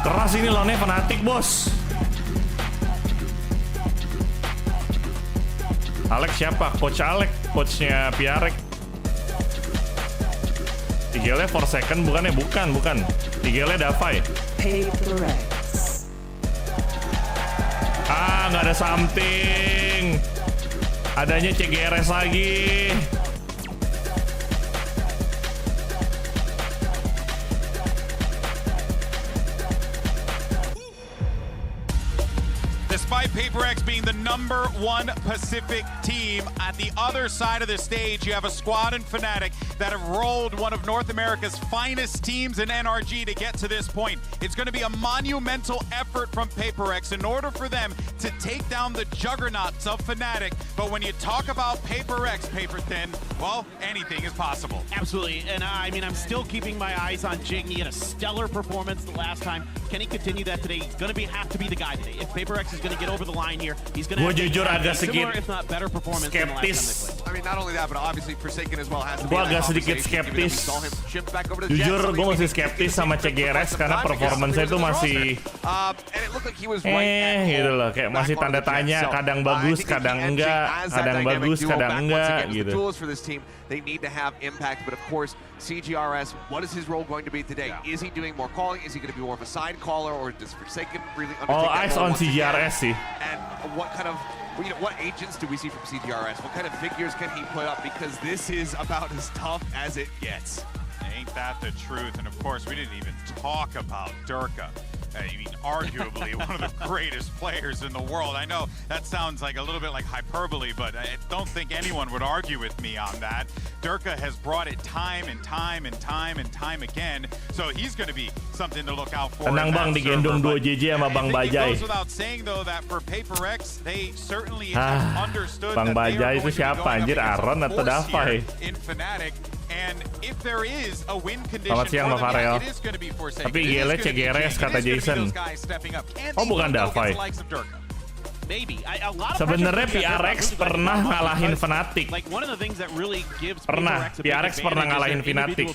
Keras ini lawannya FNATIC, bos. Alex siapa? Coach Alex, coachnya PRX. IGL-nya 4 second bukannya? Bukan. IGL-nya Davai. Nggak ada something. Adanya CGRS lagi. Despite PRX being the #1 Pacific team, at the other side of the stage, you have a squad in FNATIC that have rolled one of North America's finest teams in NRG to get to this point. It's going to be a monumental effort from PRX in order for them to take down the juggernauts of FNATIC. But when you talk about PRX, Paperthin, well, anything is possible. Absolutely, and I mean, I'm still keeping my eyes on Jing. He had a stellar performance the last time. Can he continue that today? He's going to have to be the guy today. If PRX is going to get over the line here, he's going to have jujur agak similar, if not better performance than the last time they played. I mean, not only that, but obviously Forsaken as well has to be. Gue agak sedikit skeptis. Jujur, gue masih skeptis sama CGRS karena performance-nya itu masih gitu loh, kayak masih tanda tanya, kadang bagus, kadang enggak, gitu. They need to have impact, but of course, CGRS, what is his role going to be today? Is he doing more calling? Is he going to be more of a side caller, or does Forsaken really undertake all eyes on CGRS sih. And what kind of, what agents do we see from CGRS? What kind of figures can he put up? Because this is about as tough as it gets. Ain't that the truth? And of course, we didn't even talk about Durka. I mean, arguably one of the greatest players in the world. I know that sounds like a little bit like hyperbole, but I don't think anyone would argue with me on that. Durka has brought it time and time and time and time again, so he's going to be something to look out for. Tenang bang, digendong 2 JJ sama Bang Bajai. It goes without saying though that for PRX, they certainly have understood Bang that Bajai itu siapa anjir, Aaron atau Davai? In FNATIC, and if there is a win condition Selamat siang, for them, Farel. it is going to be Forsaken. Tapi GL CGRS kata Jason. Oh, bukan Davai. Maybe. A lot of sebenarnya PRX pernah ngalahin FNATIC. Like one of the things that really gives PRX pernah ngalahin FNATIC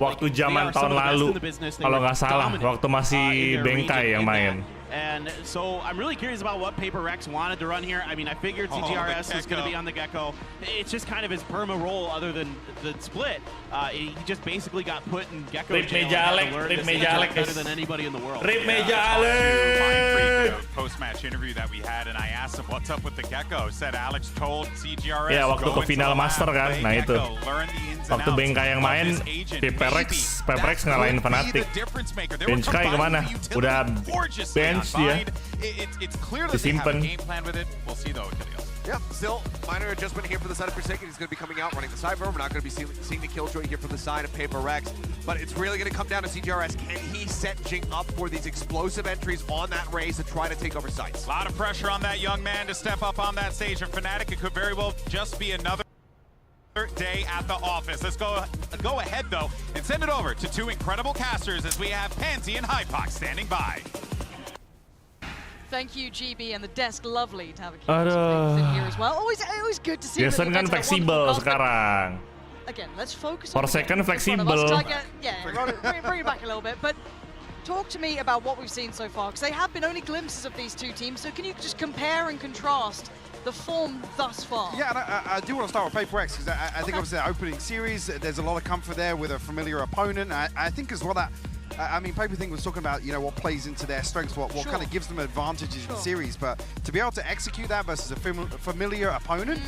waktu zaman tahun lalu, kalau nggak salah, waktu masih Bengkai yang main. And so I'm really curious about what PRX wanted to run here. I mean, I figured CGRS is going to be on the Gecko. It's just kind of his perma role other than the split. He just basically got put in Gecko jail. Rip Meja Alex better than anybody in the world. Rip Meja Alex. Post-match interview that we had, and I asked him what's up with the Gecko. Said Alex told CGRS. Ya, waktu ke final master kan, nah itu. Waktu Bengkai yang main, PRX ngalahin FNATIC. Bench Kai kemana? Udah bench dia. Disimpan. Yep, still minor adjustment here for the side of Forsaken. He's going to be coming out, running the side room. We're not going to be seeing the killjoy here from the side of PRX, but it's really going to come down to CGRS. Can he set Jing up for these explosive entries on that raise to try to take over sites? A lot of pressure on that young man to step up on that stage. And FNATIC, it could very well just be another day at the office. Let's go ahead though and send it over to 2 incredible casters as we have Pansy and Hypox standing by. Thank you, GB, and the desk. Lovely to have a in here as well. Always good to see. Jason kan fleksibel sekarang. Again, let's focus on Forsaken fleksibel. Yeah, bring it back a little bit. But talk to me about what we've seen so far, because they have been only glimpses of these two teams. So can you just compare and contrast the form thus far? Yeah, and I do want to start with PRX, because I think obviously the opening series, there's a lot of comfort there with a familiar opponent. I think as well that. I mean, Paper Thing was talking about, you know, what plays into their strengths, what kind of gives them advantages in the series, but to be able to execute that versus a familiar opponent,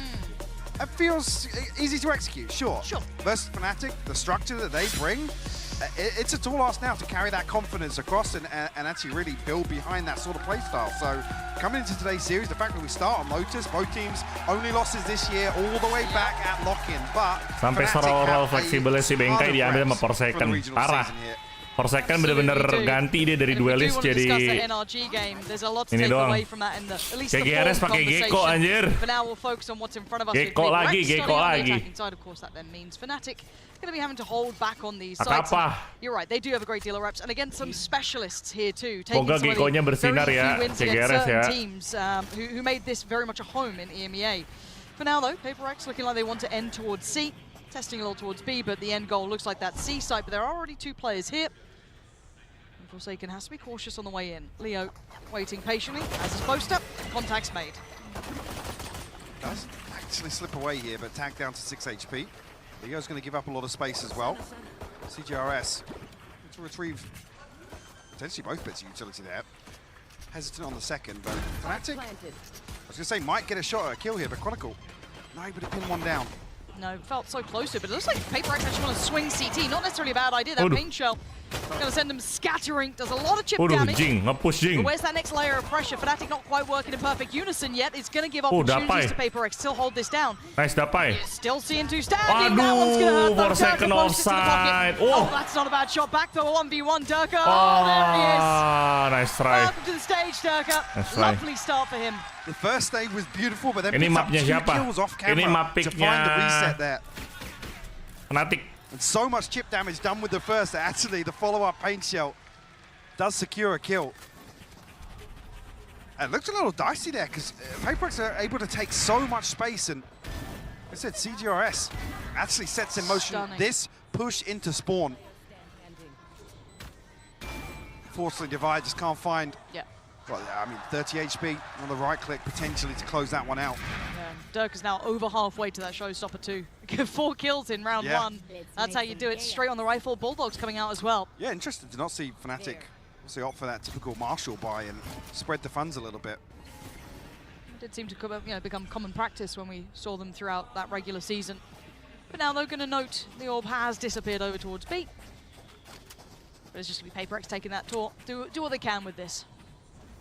it feels easy to execute, sure. Versus FNATIC, the structure that they bring, it's a tall ask now to carry that confidence across and actually really build behind that sort of play style. So coming into today's series, the fact that we start on Lotus, both teams only losses this year all the way back at lock-in, but sampai roll fleksibelnya si Bengkai diambil sama Forsaken, parah. Forsaken bener-bener ganti dia dari duelist jadi ini doang. CGRS pakai Gecko anjir. Gecko lagi. Going to be having to hold back on these sites. You're right, they do have a great deal of reps, and again some specialists here too. Semoga Gecko-nya bersinar ya, CGRS ya. Teams who made this very much a home in EMEA. For now though, PRX looking like they want to end towards C. Testing a little towards B, but the end goal looks like that C site, but there are already 2 players here. And Forsaken has to be cautious on the way in. Leo waiting patiently, as is poster. Contact's made. Does actually slip away here, but tagged down to 6 HP. Leo's going to give up a lot of space as well. CGRS to retrieve potentially both bits of utility there. Hesitant on the second, but FNATIC, I was going to say, might get a shot at a kill here, but Chronicle not able to pin one down. No, felt so close to it, but it looks like PRX actually want to swing CT. Not necessarily a bad idea. That pain shell going to send them scattering. Does a lot of chip damage. But where's that next layer of pressure? FNATIC not quite working in perfect unison yet. It's going to give opportunities to PRX. Still hold this down. Nice dapai. Still seeing 2 standing. That one's going to hurt. Forsaken offside. Oh, that's not a bad shot. Back to a 1v1. Durka. Oh, there he is. Nice try. Welcome to the stage, Durka. Lovely start for him. The first stage was beautiful, but then ini mapnya siapa? kills off camera Ini map to find the reset there. FNATIC. And so much chip damage done with the first that actually the follow-up paint shell does secure a kill. It looks a little dicey there because PRX are able to take so much space, and like I said, CGRS actually sets in motion this push into spawn. Fortunately, Divide just can't find. Well, I mean, 30 HP on the right click potentially to close that one out. Durka's now over halfway to that showstopper too. 4 kills in round 1. That's how you do it. Straight on the rifle. Bulldogs coming out as well. Yeah, interesting to not see FNATIC opt for that typical Marshall buy and spread the funds a little bit. It did seem to become common practice when we saw them throughout that regular season. But now they're going to note the orb has disappeared over towards B. But it's just going to be PRX taking that tour. Do what they can with this.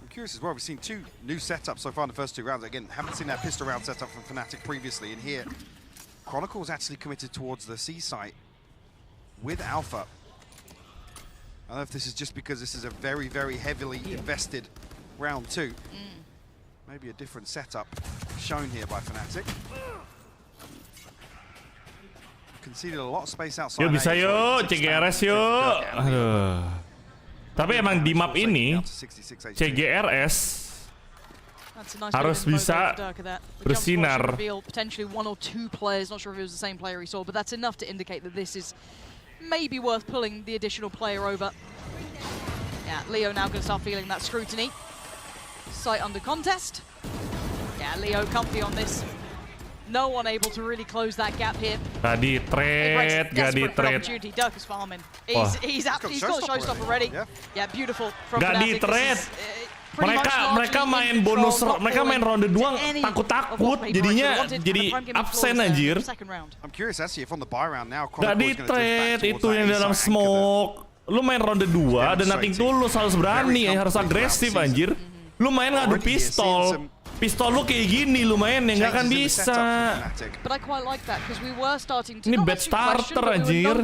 I'm curious as well, we've seen 2 new setups so far in the first 2 rounds. Again, haven't seen that pistol round setup from FNATIC previously. And here, Chronicle's actually committed towards the C site with Alpha. I don't know if this is just because this is a very, very heavily invested round 2. Maybe a different setup shown here by FNATIC. Conceded a lot of space outside. Yuk bisa yuk, CGRS yuk. Aduh. Tapi emang di map ini CGRS harus bisa bersinar. Potentially 1 or 2 players, not sure if it was the same player he saw, but that's enough to indicate that this is maybe worth pulling the additional player over. Yeah, Leo now going to start feeling that scrutiny. Sight under contest. Yeah, Leo comfy on this. No one able to really close that gap here. Gak di trade, gak di trade. Dirk is farming. He's got the showstopper ready. Yeah, beautiful. Gak di trade. Mereka main bonus, mereka main ronde 2 takut-takut, jadinya jadi absen anjir. I'm curious actually if on the buy round now. Gak di trade itu yang dalam smoke. Lu main ronde 2 dan nothing tulus, harus berani, harus agresif anjir. Lu main ngadu pistol. Pistol lu kayak gini lu main ya nggak akan bisa. But I quite like that because we were starting to ini bad starter anjir.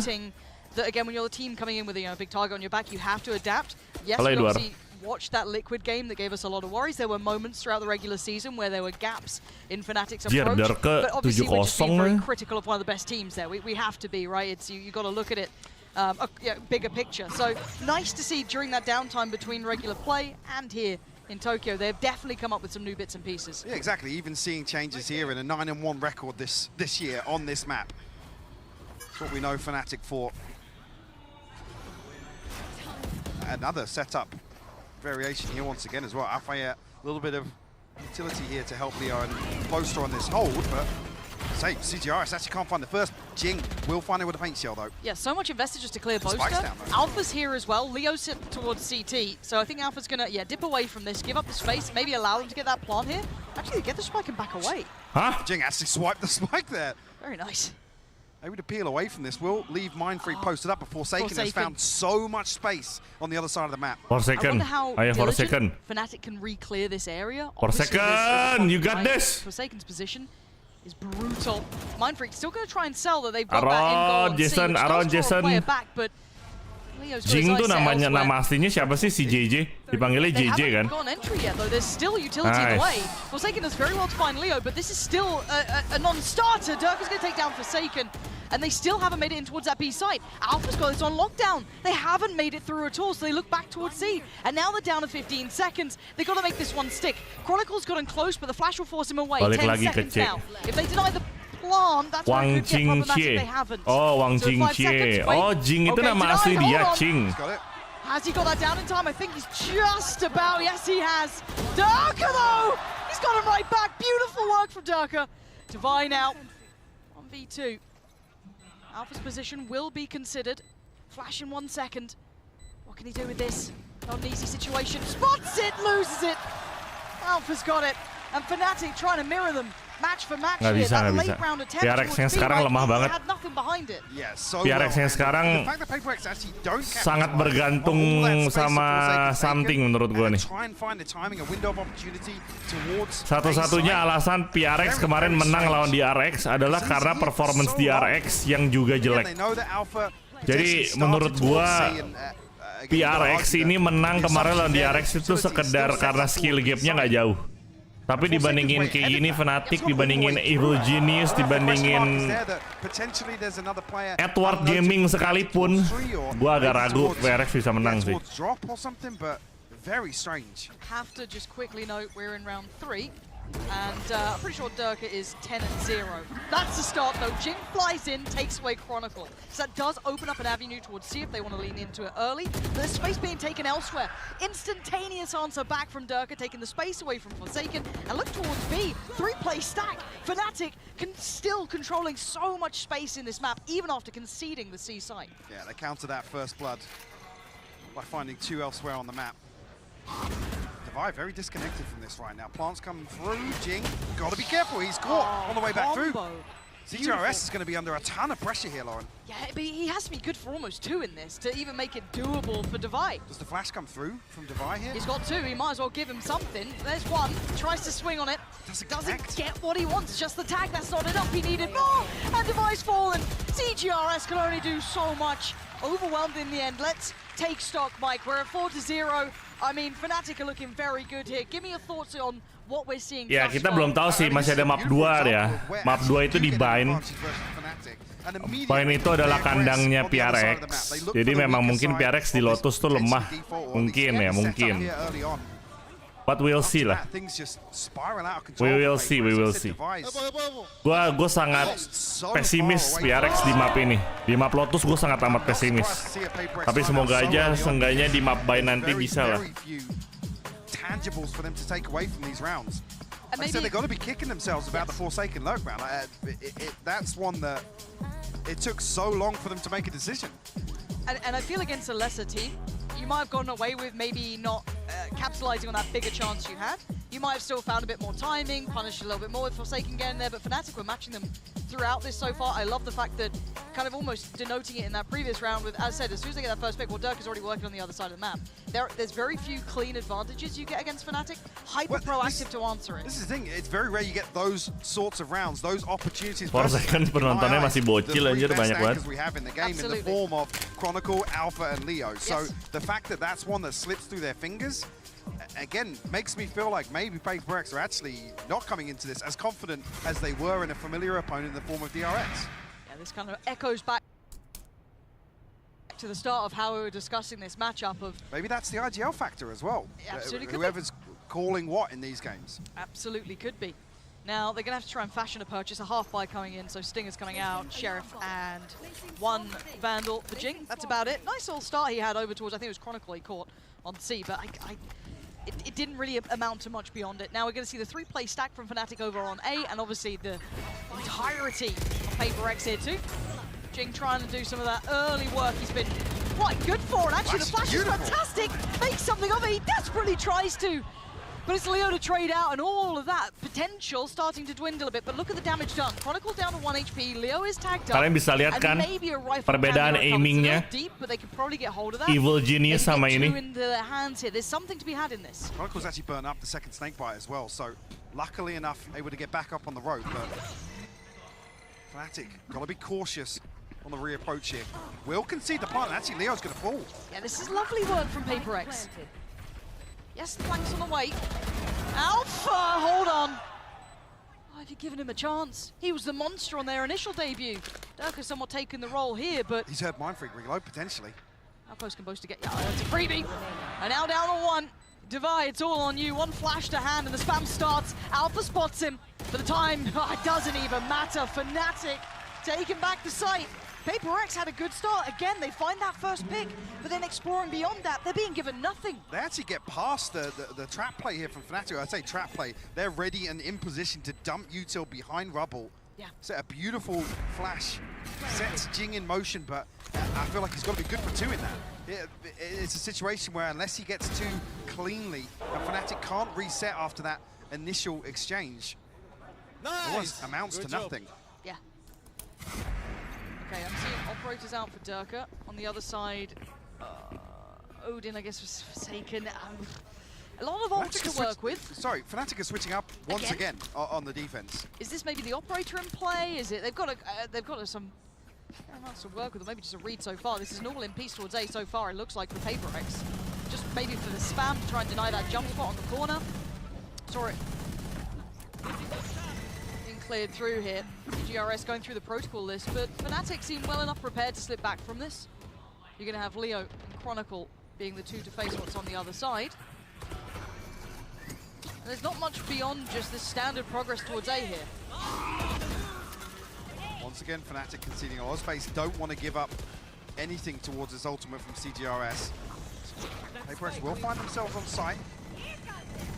That again when you're the team coming in with a big target on your back, you have to adapt. Yes, we obviously watched that Liquid game that gave us a lot of worries. There were moments throughout the regular season where there were gaps in FNATIC's approach. But obviously we're just being very critical of one of the best teams there. We have to be, right? It's you got to look at it. Bigger picture. So nice to see during that downtime between regular play and here in Tokyo, they've definitely come up with some new bits and pieces. Yeah, exactly. Even seeing changes here in a 9-1 record this year on this map. That's what we know FNATIC for. Another setup variation here once again as well. Alpha, a little bit of utility here to help Leo and Poster on this hold, but same, CGRS actually can't find the first. Jing will find it with a paint shell though. Yeah, so much invested just to clear Poster. Alpha's here as well. Leo's sit towards CT, so I think Alpha's gonna dip away from this, give up the space, maybe allow them to get that plant here. Actually, get the spike and back away. Huh? Jing actually swiped the spike there. Very nice. Maybe to peel away from this. We'll leave Mindfreak posted up, but Forsaken has found so much space on the other side of the map. Forsaken, Forsaken. FNATIC can re-clear this area. Forsaken, you got this. Forsaken's position is brutal. Mindfreak still going to try and sell that they've got that end goal. Aaron Jason. Back, but Jing tuh nama aslinya siapa sih? Si JJ. Dipanggilnya JJ kan? Gone entry yet, though. There's still utility in the way. Forsaken does very well to find Leo, but this is still a non-starter. Dirk is going to take down Forsaken, and they still haven't made it in towards that B site. Alpha's got this on lockdown. They haven't made it through at all, so they look back towards C. And now they're down to 15 seconds. They've got to make this one stick. Chronicle's gotten close, but the flash will force him away. 10 seconds now. If they deny the plant, that's why it could get problematic. They haven't. Oh, Wang Jingxie. Oh, Jing itu nama asli dia, Jing. Has he got that down in time? I think he's just about. Yes, he has. Durka, though! He's got him right back. Beautiful work from Durka. Divine out on V2. Alpha's position will be considered. Flash in 1 second. What can he do with this? Not an easy situation. Spots it, loses it. Alpha's got it. And FNATIC trying to mirror them. Match for match here. That late round attempt PRX-nya sekarang lemah banget. Had nothing behind it. PRX-nya sekarang sangat bergantung sama something menurut gue nih. Satu-satunya alasan PRX kemarin menang lawan DRX adalah karena performance DRX yang juga jelek. Jadi menurut gua PRX ini menang kemarin lawan DRX itu sekedar karena skill gap-nya nggak jauh. Tapi dibandingin kayak gini FNATIC, dibandingin Evil Genius, dibandingin Edward Gaming sekalipun, gua agak ragu PRX bisa menang sih. Have to just quickly note we're in round 3. And I'm pretty sure Durka is 10-0. That's the start though. Jing flies in, takes away Chronicle. So that does open up an avenue towards C if they want to lean into it early. There's space being taken elsewhere. Instantaneous answer back from Durka, taking the space away from Forsaken. And look towards B. 3-play stack. FNATIC still controlling so much space in this map, even after conceding the C site. Yeah, they counter that first blood by finding 2 elsewhere on the map. Devi very disconnected from this right now. Plants coming through. Jing, gotta be careful. He's caught on the way back through. CGRS is going to be under a ton of pressure here, Lauren. Yeah, but he has to be good for almost 2 in this to even make it doable for Devi. Does the flash come through from Devi here? He's got 2, he might as well give him something. There's 1, tries to swing on it. Doesn't get what he wants, just the tag, that's not enough, he needed more! And Devi's fallen. CGRS can only do so much. Overwhelmed in the end. Let's take stock, Mike. We're at 4-0. I mean, FNATIC are looking very good here. Give me your thoughts on what we're seeing. Ya, kita belum tahu sih, masih ada map 2 ya. Map 2 itu di Bind. Bind itu adalah kandangnya PRX. Jadi memang mungkin PRX di Lotus tuh lemah. Mungkin ya, mungkin. But we'll see lah. We will see. Gua sangat pesimis PRX di map ini. Di map Lotus gue sangat amat pesimis. Tapi semoga aja seenggaknya di map Bind nanti bisa lah. Tangibles for them to take away from these rounds. Like I said, they've got to be kicking themselves about the Forsaken lurk round. That's one that it took so long for them to make a decision. And I feel against a lesser team, you might have gotten away with maybe not capitalizing on that bigger chance you had. You might have still found a bit more timing, punished a little bit more with Forsaken getting there, but FNATIC were matching them throughout this so far. I love the fact that kind of almost denoting it in that previous round with, as I said, as soon as they get that first pick, well, Dirk is already working on the other side of the map. There's very few clean advantages you get against FNATIC. Hyper-proactive to answer it. This is the thing, it's very rare you get those sorts of rounds, those opportunities. Forsaken penontonnya masih bocil anjir, banyak banget. We have in the game in the form of Chronicle, Alpha, and Leo. So the fact that that's one that slips through their fingers, again, makes me feel like maybe PRX are actually not coming into this as confident as they were in a familiar opponent in the form of DRX. Yeah, this kind of echoes back to the start of how we were discussing this matchup of... Maybe that's the IGL factor as well. Yeah, absolutely whoever's calling what in these games. Absolutely could be. Now, they're going to have to try and fashion a purchase, a half buy coming in, so Stinger's coming out, Sheriff, and 1 Vandal for Jing. That's about it. Nice little start he had over towards, I think it was Chronicle he caught on C, but it didn't really amount to much beyond it. Now we're going to see the 3-play stack from FNATIC over on A, and obviously the entirety of PRX here too. Jing trying to do some of that early work he's been quite good for, and actually the flash is fantastic! Makes something of it, he desperately tries to! But it's Leo to trade out, and all of that potential starting to dwindle a bit. But look at the damage done. Chronicle down to 1 HP. Leo is tagged up. Kalian bisa lihat kan perbedaan aimingnya. Evil Genius sama ini. There's something to be had in this. Chronicle's actually burned up the second snakebite as well, so luckily enough able to get back up on the rope. But FNATIC got to be cautious on the reapproach here. Will concede the plant, and actually Leo's going to fall. Yeah, this is lovely work from PRX. Yes, the flank's on the way. Alpha, hold on. Oh, if you'd given him a chance. He was the monster on their initial debut. Dirk has somewhat taken the role here, but... He's heard Mind Freak reload, potentially. Outpost can boast to get... Yeah, it's a freebie. And now down on 1. Devi, it's all on you. 1 flash to hand, and the spam starts. Alpha spots him. For the time, it doesn't even matter. FNATIC taking back the site. PRX had a good start. Again, they find that first pick, but then exploring beyond that, they're being given nothing. They actually get past the trap play here from FNATIC. I say trap play. They're ready and in position to dump Util behind rubble. Yeah. Set a beautiful flash. Sets Jing in motion, but I feel like he's got to be good for 2 in that. It's a situation where unless he gets 2 cleanly, and FNATIC can't reset after that initial exchange. Nice. It almost amounts to nothing. Yeah. Okay, I'm seeing operators out for Durka. On the other side, Odin, I guess, was Forsaken. A lot of ults to work with. Sorry, FNATIC are switching up once again on the defense. Is this maybe the operator in play? Is it? They've got some amounts to work with, or maybe just a read so far. This is an all-in piece towards A so far, it looks like, for PRX. Just maybe for the spam to try and deny that jump spot on the corner. Saw it. Cleared through here. GRS going through the protocol list, but FNATIC seem well enough prepared to slip back from this. You're going to have Leo and Chronicle being the 2 to face what's on the other side. And there's not much beyond just this standard progress towards A here. Once again, FNATIC conceding a lot of space. Don't want to give up anything towards this ultimate from CGRS. PRX will find themselves on site.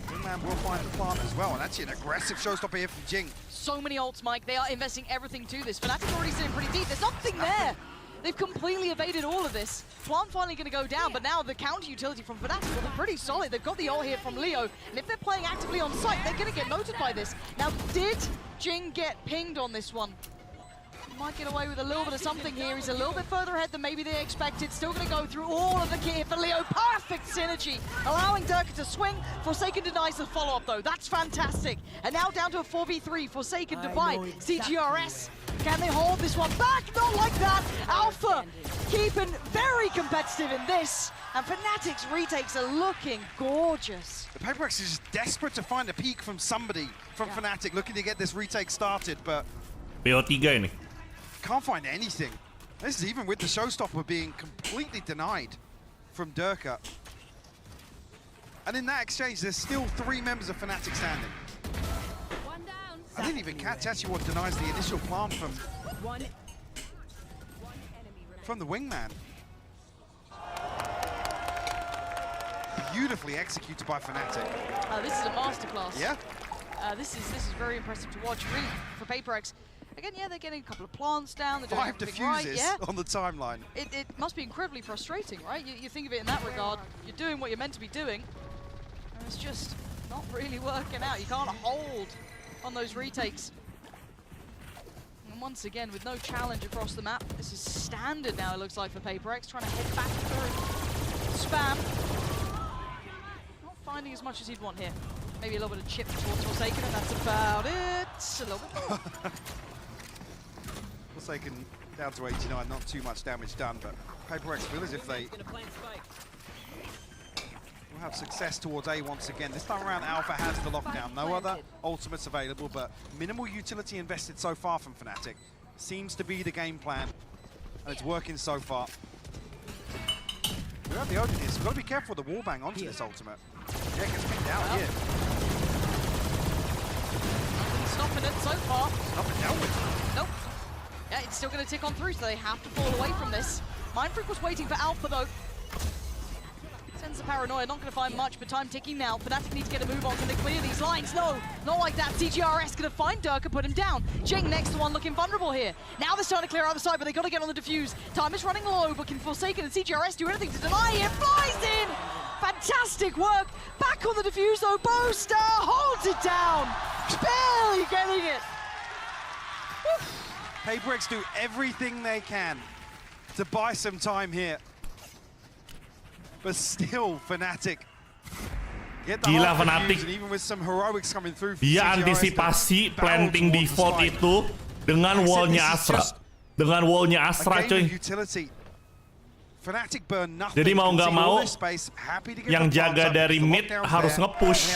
Wingman will find the plant as well, and actually an aggressive showstopper here from Jing. So many ults, Mike. They are investing everything to this. FNATIC already sitting pretty deep. There's nothing there. They've completely evaded all of this. Plant finally going to go down, but now the counter utility from FNATIC will be pretty solid. They've got the ult here from Leo, and if they're playing actively on site, they're going to get noted by this. Now, did Jing get pinged on this one? Might get away with a little bit of something here. He's a little bit further ahead than maybe they expected. Still going to go through all of the kit here for Leo. Perfect synergy, allowing Durka to swing. Forsaken denies the follow-up, though. That's fantastic. And now down to a 4v3. Forsaken divide. CGRS. Can they hold this one back? Not like that. Alpha keeping very competitive in this. And FNATIC's retakes are looking gorgeous. The PaperX is just desperate to find a peak from somebody from FNATIC, looking to get this retake started, but BO3 ini. can't find anything. This is even with the showstopper being completely denied from Durka. And in that exchange, there's still 3 members of FNATIC standing. I didn't even catch actually what denies the initial plant from the wingman. Beautifully executed by FNATIC. This is a masterclass. Yeah. This is very impressive to watch, really, for PaperX. Again, yeah, they're getting a couple of plants down. They're doing 5 everything right, diffuses yeah. on the timeline. It must be incredibly frustrating, right? You think of it in that regard. You're doing what you're meant to be doing, and it's just not really working out. You can't hold on those retakes. And once again, with no challenge across the map, this is standard now, it looks like, for PaperX, trying to head back through. Spam. Not finding as much as he'd want here. Maybe a little bit of chip towards Forsaken, and that's about it. A little bit more. Forsaken down to 89, not too much damage done, but PaperX feel as if they will have success towards A once again. This time around, Alpha has the lockdown. No other ultimates available, but minimal utility invested so far from FNATIC. Seems to be the game plan, and it's working so far. We have the opening. We've got to be careful with the wallbang onto this ultimate. Yeah, it gets picked out here. Stopping it so far. Nothing dealt with. Nope. Yeah, it's still going to tick on through, so they have to fall away from this. Mindfreak was waiting for Alpha, though. Sends the paranoia, not going to find much, but time ticking now. FNATIC need to get a move on. Can they clear these lines? No, not like that. CGRS going to find Durka, put him down. Jing next to one looking vulnerable here. Now they're starting to clear out the side, but they got to get on the defuse. Time is running low, but can Forsaken and CGRS do anything to deny it? Flies in! Fantastic work. Back on the defuse, though. Boaster holds it down. Barely getting it. Woo. PaperX do everything they can to buy some time here. But still, FNATIC get the Gila FNATIC. FNATIC. Even with some heroics coming through. Dia antisipasi planting default itu dengan wallnya Astra. Dengan wallnya Astra, coy. FNATIC burn nothing. Jadi mau nggak mau, yang jaga dari mid harus nge-push.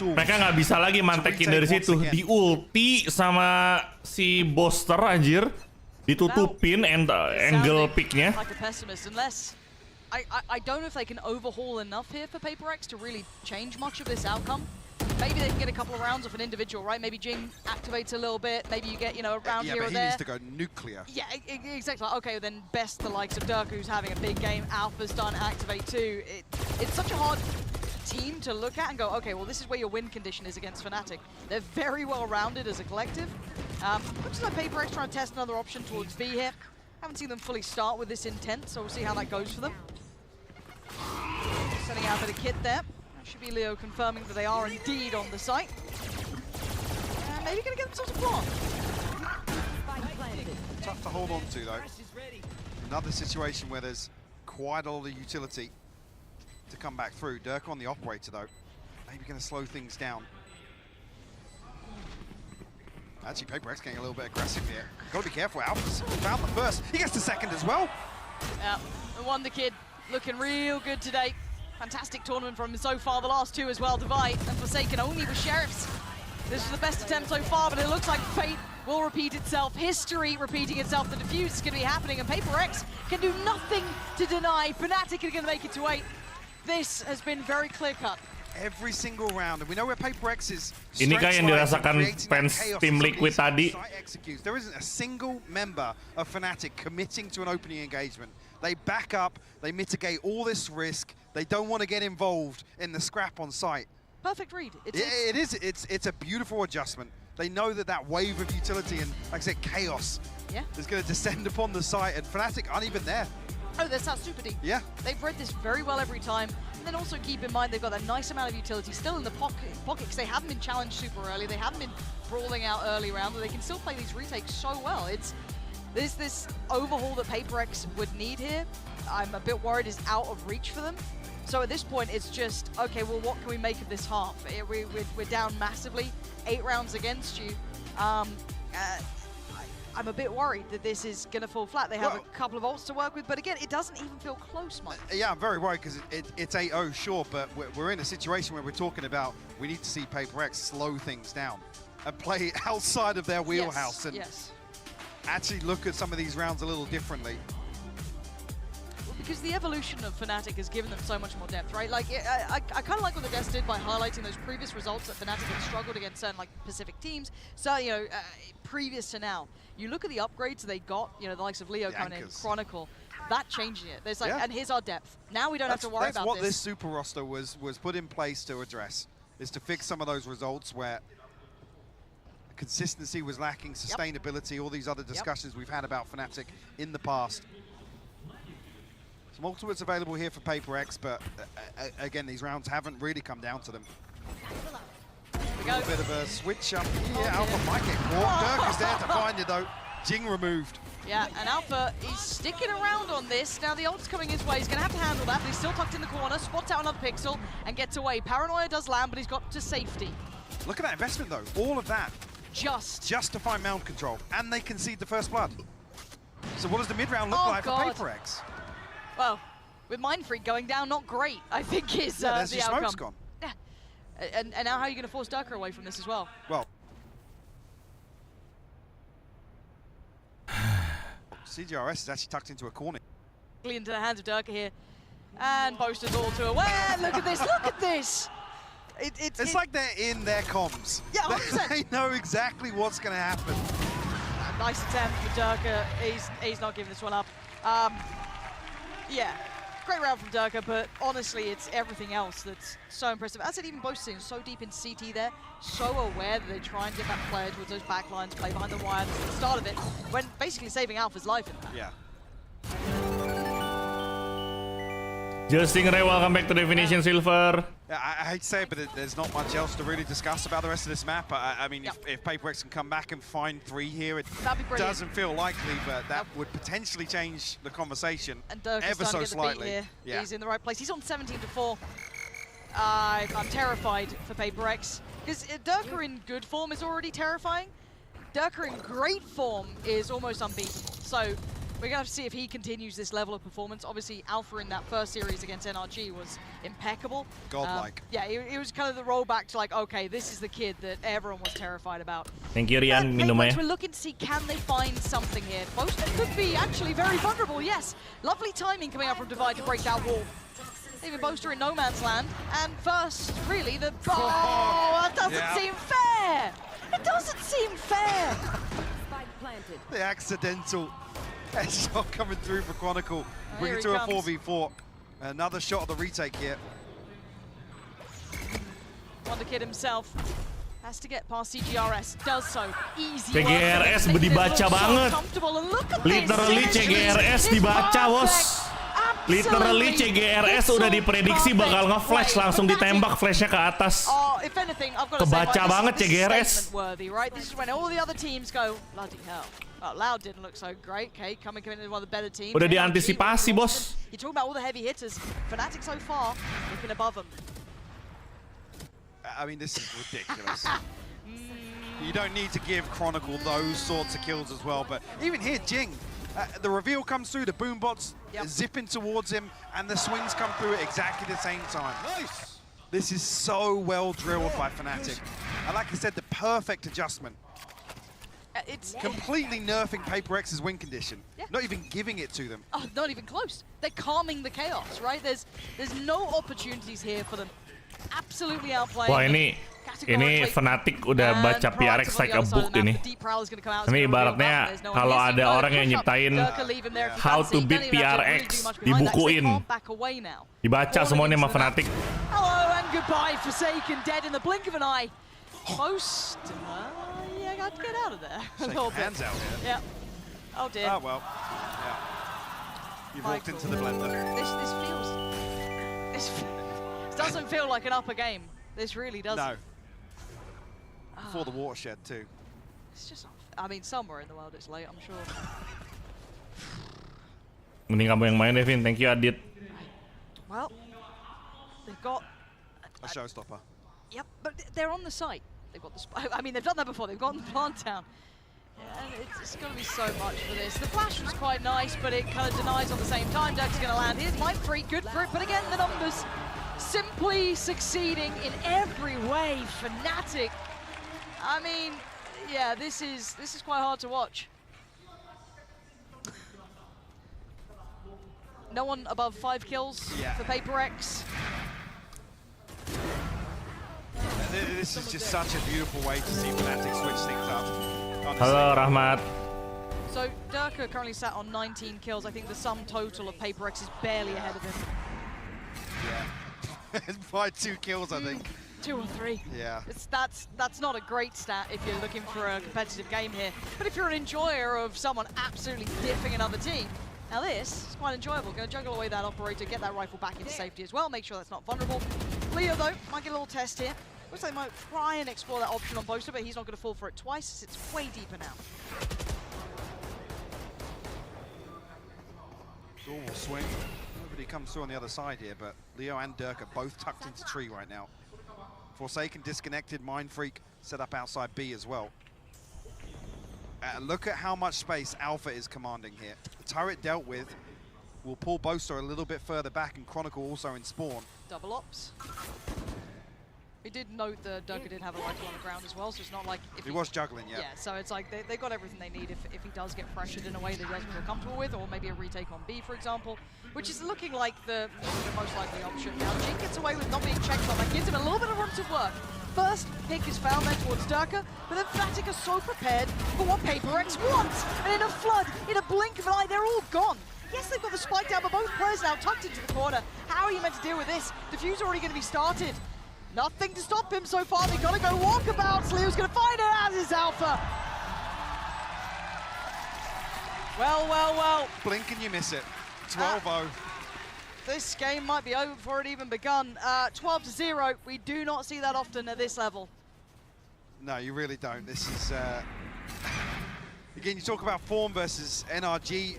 Mereka nggak bisa lagi mantekin dari situ. Di ulti sama si Boster, anjir. Ditutupin angle picknya. Like a pessimist, unless I don't know if they can overhaul enough here for PaperX to really change much of this outcome. Maybe they can get a couple of rounds of an individual, right? Maybe Jing activates a little bit. Maybe you get, you know, a round here or there. Yeah, but he needs to go nuclear. Yeah, exactly. Okay, then best the likes of Durka, who's having a big game. Alpha's done activate too. It's such a hard team to look at and go, okay, well, this is where your win condition is against FNATIC. They're very well-rounded as a collective. Looks like PaperX trying to test another option towards V here. Haven't seen them fully start with this intent, so we'll see how that goes for them. Setting out a bit of kit there. Should be Leo confirming that they are indeed on the site. And maybe going to get themselves a plant. Tough to hold on to, though. Another situation where there's quite a lot of utility to come back through. Durka on the operator, though. Maybe going to slow things down. Actually, PaperX getting a little bit aggressive here. Got to be careful. Alpha's found the first. He gets the second as well. Yeah, the Wonder Kid looking real good today. Fantastic tournament from him so far, the last two as well, Divide and Forsaken only with Sheriffs. This is the best attempt so far, but it looks like fate will repeat itself. History repeating itself. The defuse is going to be happening, and PaperX can do nothing to deny. FNATIC are going to make it to 8. This has been very clear-cut. Every single round, and we know where PaperX is. Ini kan yang dirasakan fans tim Liquid tadi. There isn't a single member of FNATIC committing to an opening engagement. They back up, they mitigate all this risk. They don't want to get involved in the scrap on site. Perfect read. It's a beautiful adjustment. They know that that wave of utility and, like I said, chaos is going to descend upon the site, and FNATIC aren't even there. Oh, that's not super deep. Yeah. They've read this very well every time. And then also keep in mind they've got a nice amount of utility still in the pocket because they haven't been challenged super early. They haven't been brawling out early round. They can still play these retakes so well. There's this overhaul that PRX would need here. I'm a bit worried is out of reach for them. So at this point, it's just, okay, well, what can we make of this half? We're down massively, 8 rounds against you. I'm a bit worried that this is going to fall flat. They have a couple of ults to work with, but again, it doesn't even feel close, Mike. Yeah, I'm very worried because it's 8-0, sure, but we're in a situation where we're talking about we need to see PRX slow things down and play outside of their wheelhouse and actually look at some of these rounds a little differently. Because the evolution of FNATIC has given them so much more depth, right? Like, I kind of like what the Devs did by highlighting those previous results that FNATIC had struggled against certain, like, Pacific teams. So, you know, previous to now. You look at the upgrades they got, you know, the likes of Leo coming in, Chronicle, that changing it. There's like, and here's our depth. Now we don't have to worry about this. That's what this super roster was put in place to address, is to fix some of those results where consistency was lacking, sustainability, all these other discussions we've had about FNATIC in the past. Some ultimates available here for PRX, but again, these rounds haven't really come down to them. A little bit of a switch up here. Alpha might get caught. Dirk is there to find it though. Jing removed. Yeah, and Alpha is sticking around on this. Now the ult's coming his way. He's going to have to handle that, but he's still tucked in the corner. Spots out another pixel and gets away. Paranoia does land, but he's got to safety. Look at that investment though. All of that. Just to find mound control. And they concede the first blood. So what does the mid-round look like for PRX? Well, with Mind Freak going down, not great, I think is the outcome. Smoke's gone. Yeah. And now how are you going to force Durka away from this as well? Well, CGRS is actually tucked into a corner. Into the hands of Durka here. And Boaster's all too aware. Look at this, look at this! It's like they're in their comms. Yeah, 100%. They know exactly what's going to happen. Nice attempt for Durka. He's not giving this one up. Yeah, great round from Durka, but honestly, it's everything else that's so impressive. As I said, even Boaster so deep in CT there, so aware that they try and get that player towards those backlines, play behind the wire at the start of it, when basically saving Alpha's life in that. Yeah. Just Stingray, welcome back to Definition Silver. Yeah, I hate to say it, but there's not much else to really discuss about the rest of this map. I mean, if PRX can come back and find 3 here, it doesn't feel likely, but that would potentially change the conversation ever so slightly. Here. Yeah. He's in the right place. He's on 17-4. I'm terrified for PRX because Durka in good form is already terrifying. Durka in great form is almost unbeatable. So we're going to have to see if he continues this level of performance. Obviously, Alpha in that first series against NRG was impeccable. Godlike. Yeah, it was kind of the rollback to like, okay, this is the kid that everyone was terrified about. Thank you, Rian. Minumnya. We're looking to see, can they find something here? Boaster could be actually very vulnerable, yes. Lovely timing coming out from Divide to break that wall. Even Boaster in no man's land. And first, really, the... Oh, that doesn't seem fair! It doesn't seem fair! The accidental shot coming through for Chronicle. Bring it to a 4v4. Another shot of the retake here. Wonder Kid himself has to get past CGRS. Does so. Easy. CGRS dibaca banget. Literally CGRS dibaca, bos. Literally CGRS udah diprediksi bakal nge-flash, langsung ditembak flashnya ke atas. If anything, I've got to kebaca say, banget CGRS. Worthy, right? This is when all the other teams go, bloody hell. Loud didn't look so great. Kate coming in as one of the better teams. Udah diantisipasi, bos. You're talking about all the heavy hitters. FNATIC so far, looking above them. I mean, this is ridiculous. You don't need to give Chronicle those sorts of kills as well, but even here, Jing, the reveal comes through, the boombots zipping towards him, and the swings come through at exactly the same time. Nice. This is so well drilled by FNATIC. And like I said, the perfect adjustment. It's completely nerfing PRX's win condition, not even giving it to them. Oh, not even close. They're calming the chaos, right? There's no opportunities here for them. Absolutely outplaying. Wah, ini FNATIC udah baca PRX like a book ini. Ini ibaratnya kalau ada orang yang nyiptain how to beat PRX, dibukuin. Dibaca semuanya sama FNATIC. Hello and goodbye, Forsaken, dead in the blink of an eye. Most yeah, got to get out of there. Shake hands out here. Yeah. Oh dear. Oh well. Yeah. You've walked into the blender. This feels. Doesn't feel like an upper game. This really doesn't. No. Before the watershed too. It's just, I mean, somewhere in the world it's late, I'm sure. Mending kamu yang main, Devin. Thank you, Adit. Well, they've got a showstopper. Yep, but they're on the site. They've got the. I mean, they've done that before. They've gotten the plant down. And it's going to be so much for this. The flash was quite nice, but it kind of denies on the same time. Dirk's going to land. Here's Mind Freak, good for it. But again, the numbers simply succeeding in every way. FNATIC. I mean, yeah, this is quite hard to watch. No one above 5 kills for PRX. This is just such a beautiful way to see FNATIC switch things up. Hello, Rahmat. So Durka currently sat on 19 kills. I think the sum total of PRX is barely ahead of him. Yeah. By 2 kills, I think. 2 or 3. Yeah. That's not a great stat if you're looking for a competitive game here. But if you're an enjoyer of someone absolutely diffing another team, now this is quite enjoyable. Going to juggle away that operator, get that rifle back into safety as well, make sure that's not vulnerable. Leo, though, might get a little test here. Looks like they might try and explore that option on Boaster, but he's not going to fall for it twice, as it's way deeper now. Door will swing. Nobody comes through on the other side here, but Leo and Dirk are both tucked into tree right now. Forsaken disconnected, Mind Freak set up outside B as well. Look at how much space Alpha is commanding here. The turret dealt with will pull Boaster a little bit further back, and Chronicle also in spawn. Double ops. We did note that Durka did have a rifle on the ground as well, so it's not like... if he was juggling, yeah. Yeah, so it's like they got everything they need if he does get pressured in a way that he doesn't feel comfortable with, or maybe a retake on B, for example, which is looking like the most likely option. Now, Jin gets away with not being checked on. That gives him a little bit of room to work. First pick is found there towards Durka, but then FNATIC are so prepared for what PRX wants. And in a flood, in a blink of an eye, they're all gone. Yes, they've got the spike down, but both players now tucked into the corner. How are you meant to deal with this? Diffuse already going to be started. Nothing to stop him so far. They've got to go walkabouts. Leo's going to find it, as is Alpha. Well, well, well. Blink and you miss it. 12-0. This game might be over before it even begun. 12-0. We do not see that often at this level. No, you really don't. This is... Again, you talk about form versus NRG,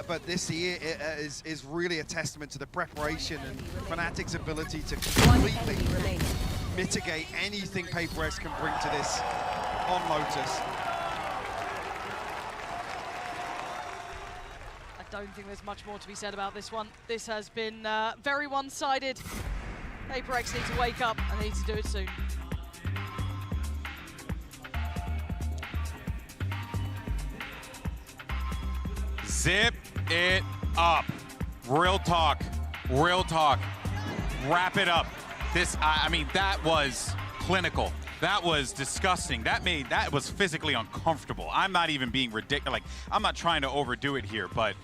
but this year is really a testament to the preparation and FNATIC's ability to completely mitigate anything PRX can bring to this on Lotus. I don't think there's much more to be said about this one. This has been very one-sided. PRX need to wake up and they need to do it soon. Zip it up. Real talk. Real talk. Wrap it up. This, I mean, that was clinical. That was disgusting. That was physically uncomfortable. I'm not even being ridiculous. Like, I'm not trying to overdo it here, but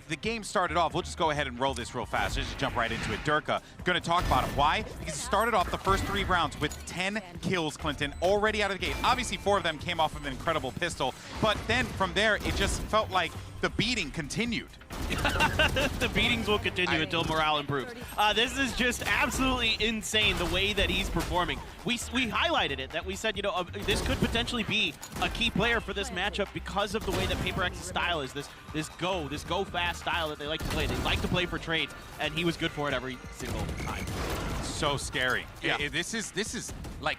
the game started off. We'll just go ahead and roll this real fast. Just jump right into it. Durka, going to talk about it. Why? Because he started off the first 3 rounds with 10 kills, Clinton, already out of the gate. Obviously, 4 of them came off of an incredible pistol, but then from there, it just felt like the beating continued. The beatings will continue until morale improves. This is just absolutely insane, the way that he's performing. We highlighted it, that we said, you know, this could potentially be a key player for this matchup because of the way that PRX's style is, this go fast style that they like to play. They like to play for trades, and he was good for it every single time. So scary. Yeah. This is like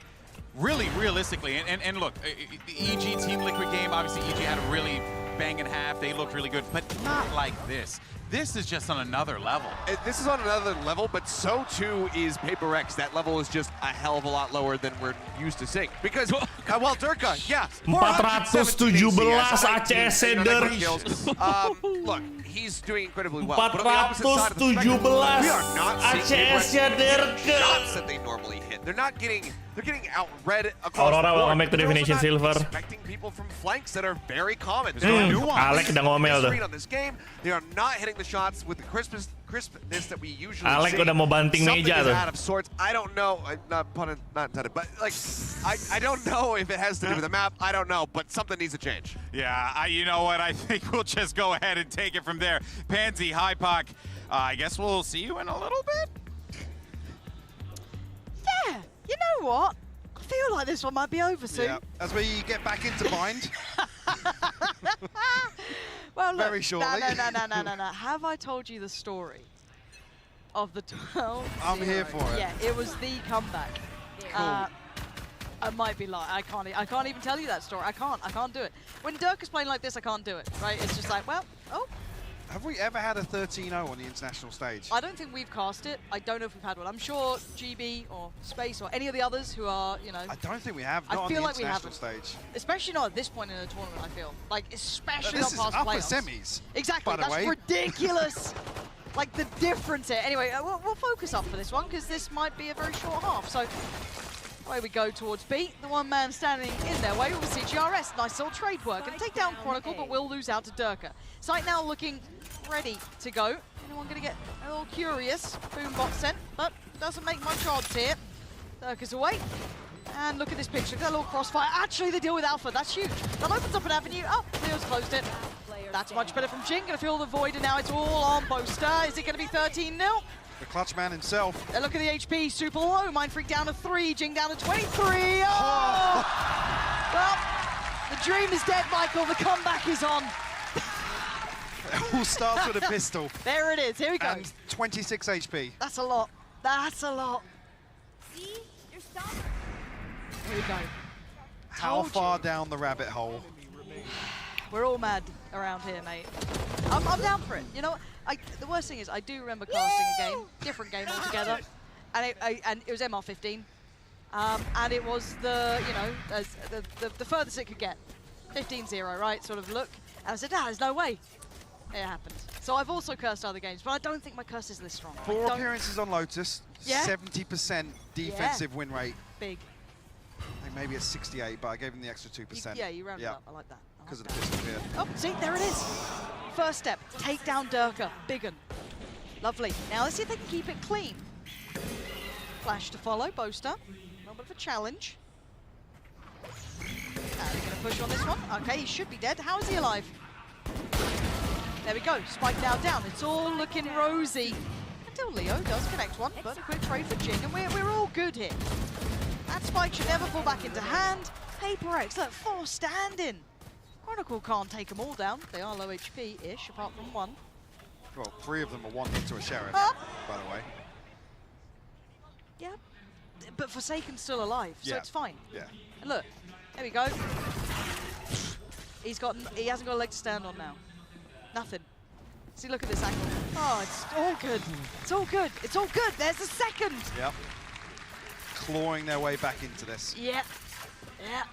really realistically, and look, the EG Team Liquid game, obviously EG had a really banging half. They looked really good, but not like this. This is just on another level. This is on another level, but so too is PRX. That level is just a hell of a lot lower than we're used to seeing. Because, well, Durka, yeah. 417 ACS Durka. Look, he's doing incredibly well. But on the opposite side of the spectrum, we are not seeing PRX shots that they normally hit. They're not getting... They're getting out-read across Aurora the board. will make the definition silver. Expecting people from flanks that are very common. Alec udah ngomel tuh. On this game, they are not hitting the shots with the crispness that we usually Alec see. udah mau banting Something meja is tuh. out of sorts. I don't know. Not pun not intended, but like I don't know if it has to do with the map. I don't know, but something needs to change. Yeah, you know what? I think we'll just go ahead and take it from there. Pansy, Hypoc, I guess we'll see you in a little bit. You know what? I feel like this one might be over soon. Yeah, that's where you get back into bind. Well, look, very shortly. No. Have I told you the story of the 12? I'm here for it. Yeah, it was the comeback. Cool. I might be lying. I can't even tell you that story. I can't do it. When Dirk is playing like this, I can't do it. Right? It's just like, well, oh. Have we ever had a 13-0 on the international stage? I don't think we've cast it. I don't know if we've had one. I'm sure GB or Space or any of the others who are, you know. I don't think we have. Not I feel on the like we international haven't. stage. Especially not at this point in the tournament. I feel like, especially This not is past upper playoffs. semis. Exactly. By the That's way. ridiculous. Like the difference here. Anyway, we'll focus up for this one because this might be a very short half. So away we go towards B. The one man standing in their way will see GRS. Nice little trade work and take down Chronicle, but will lose out to Durka. Sight now looking ready to go. Anyone going to get a little curious? Boombot sent, but doesn't make much odds here. Durka's away. And look at this picture. Look at that little crossfire. Actually, they deal with Alpha. That's huge. That opens up an avenue. Oh, Leo's closed it. That's much better from Jing. Going to fill the void, and now it's all on Boaster. Is it going to be 13-0? The clutch man himself. Look at the HP, super low. Mind Freak down to 3, Jing down to 23. Oh! Well, the dream is dead, Michael. The comeback is on. It all starts with a pistol. There it is. Here we go. And 26 HP. That's a lot. That's a lot. See? You're stopping. Here we go. How Told far you. down the rabbit hole? We're all mad around here, mate. I'm down for it. You know, the worst thing is I do remember casting a game, different game altogether, and it was MR15, and it was the, you know, the furthest it could get, 15-0, right, sort of look. And I said, there's no way. It happened. So I've also cursed other games, but I don't think my curse is this strong. 4 appearances on Lotus, Yeah. 70% defensive win rate. Big. I think maybe it's 68, but I gave him the extra 2%. Yeah, you rounded up. I like that. Because of the pistol here. Oh, see, there it is. First step, take down Durka. Big 'un. Lovely. Now let's see if they can keep it clean. Flash to follow, Boaster. A little bit of a challenge. They're going to push on this one. Okay, he should be dead. How is he alive? There we go. Spike now down. It's all looking rosy. Until Leo does connect one, but a quick trade for Jing, and we're all good here. That spike should never fall back into hand. PRX, look, 4 standing. Chronicle can't take them all down. They are low HP-ish, apart from one. Well, 3 of them are 1 hit to a Sheriff, by the way. Yeah, but Forsaken's still alive, so Yeah. it's fine. Yeah. And look, there we go. He hasn't got a leg to stand on now. Nothing. See, look at this angle. Oh, it's all good. It's all good. It's all good. There's a second. Yep. Clawing their way back into this. Yeah. Yeah.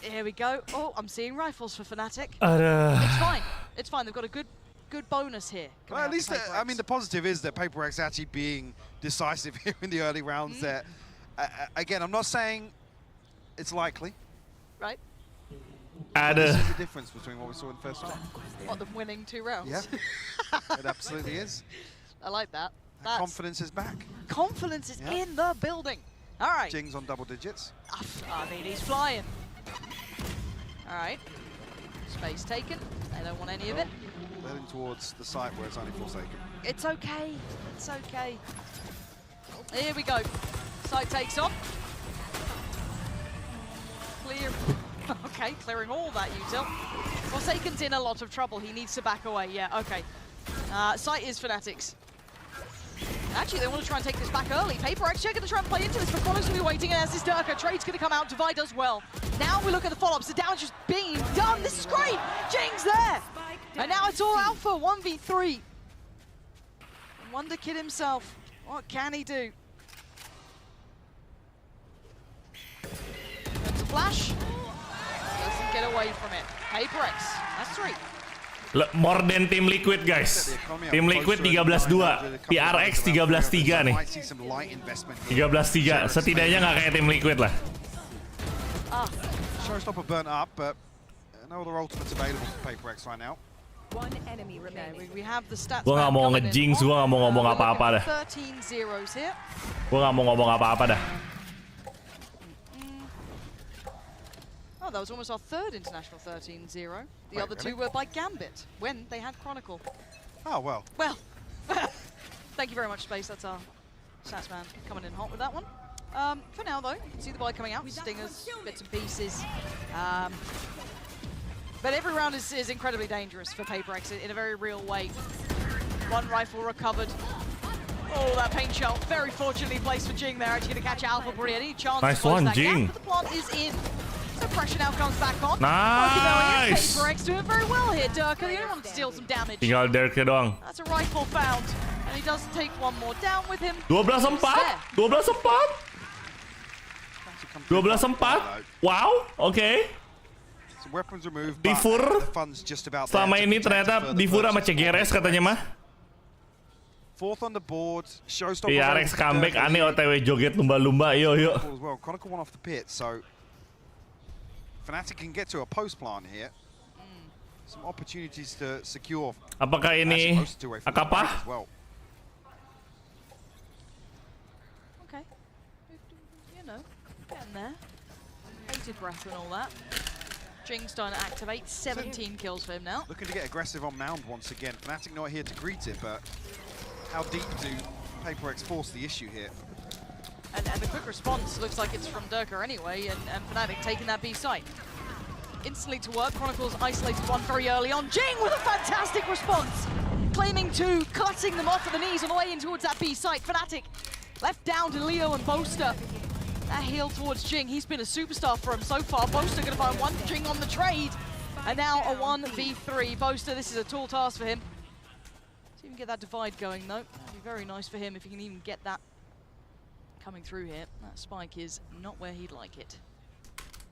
Here we go. Oh, I'm seeing rifles for FNATIC. Aduh. It's fine. It's fine. They've got a good bonus here. Well, at least, I mean, the positive is that PRX actually being decisive here in the early rounds. There, again, I'm not saying it's likely. Right. This is the difference between what we saw in the first round. What, them winning 2 rounds? Yeah, it absolutely is. I like that. That confidence is back. Confidence is in the building. All right. Jing's on double digits. I mean, he's flying. All right. Space taken. They don't want any of it. Heading towards the site where it's only Forsaken. It's okay. It's okay. Here we go. Site takes off. Clear. Okay, clearing all that util. Forsaken's in a lot of trouble. He needs to back away. Yeah, okay. Site is FNATIC's. Actually, they want to try and take this back early. PRX are going to try and play into this, but Chrono's going to be waiting, and as is Durka, trade's going to come out, Divide does well. Now we look at the follow-ups, the damage is being done, this is great! Jing's there! And now it's all Alpha, 1v3. Wonder Kid himself, what can he do? There's a flash, doesn't get away from it. PRX, that's 3. More than Team Liquid, guys. Tim Liquid 13-2, PRX 13-3 nih. 13-3, setidaknya nggak kayak Tim Liquid lah. Showstopper burnt up, but no other ultimates available for PRX right now. One enemy remaining. We have the stats. Gua nggak mau nge-jinx, gua nggak mau ngomong apa-apa dah. 13 zeros here. Gua nggak mau ngomong apa-apa dah. Oh, that was almost our 3rd international 13-0. The other 2 were by Gambit when they had Chronicle. Oh, well. Well, thank you very much, Space. That's our stats man coming in hot with that one. For now, though, you can see the buy coming out. Stingers, bits and pieces. But every round is incredibly dangerous for PRX in a very real way. One rifle recovered. Oh, that paint shell. Very fortunately placed for Jing there. Actually going to catch Alpha before any chance Nice to close one, that Jing. gap, but the plant is in. So pressure now comes back on. Nice. PRX doing very well here. Durka, the only one to deal some damage. Tinggal Derke doang. That's a rifle found. And he does take one more down with him. 12-4. 12-4. 12-4. Wow, okay. Some weapons removed, Tifur. but the fun's just about there Selama to ini protect ternyata the Difur sama first CGRS katanya mah. Fourth on the board, showstopper. PRX comeback aneh OTW joget lumba-lumba. Yo. As well. Chronicle one off the pit, so FNATIC can get to a post plant here. Some opportunities to secure. Apakah ini Akapa? Well. Okay. You know, getting there. Hated breath and all that. Jing's starting to activate. 17 kills for him now. Looking to get aggressive on Mound once again. FNATIC not here to greet it, but how deep do PRX force the issue here? And the quick response looks like it's from Durka anyway, and FNATIC taking that B site. Instantly to work, Chronicles isolated one very early on. Jing with a fantastic response! Claiming two, cutting them off at the knees on the way in towards that B site. FNATIC left down to Leo and Boaster. That heal towards Jing, he's been a superstar for him so far. Boaster gonna find one Jing on the trade. And now a 1v3. Boaster, this is a tall task for him. See if he can get that divide going though. That'd be very nice for him if he can even get that coming through here. That spike is not where he'd like it.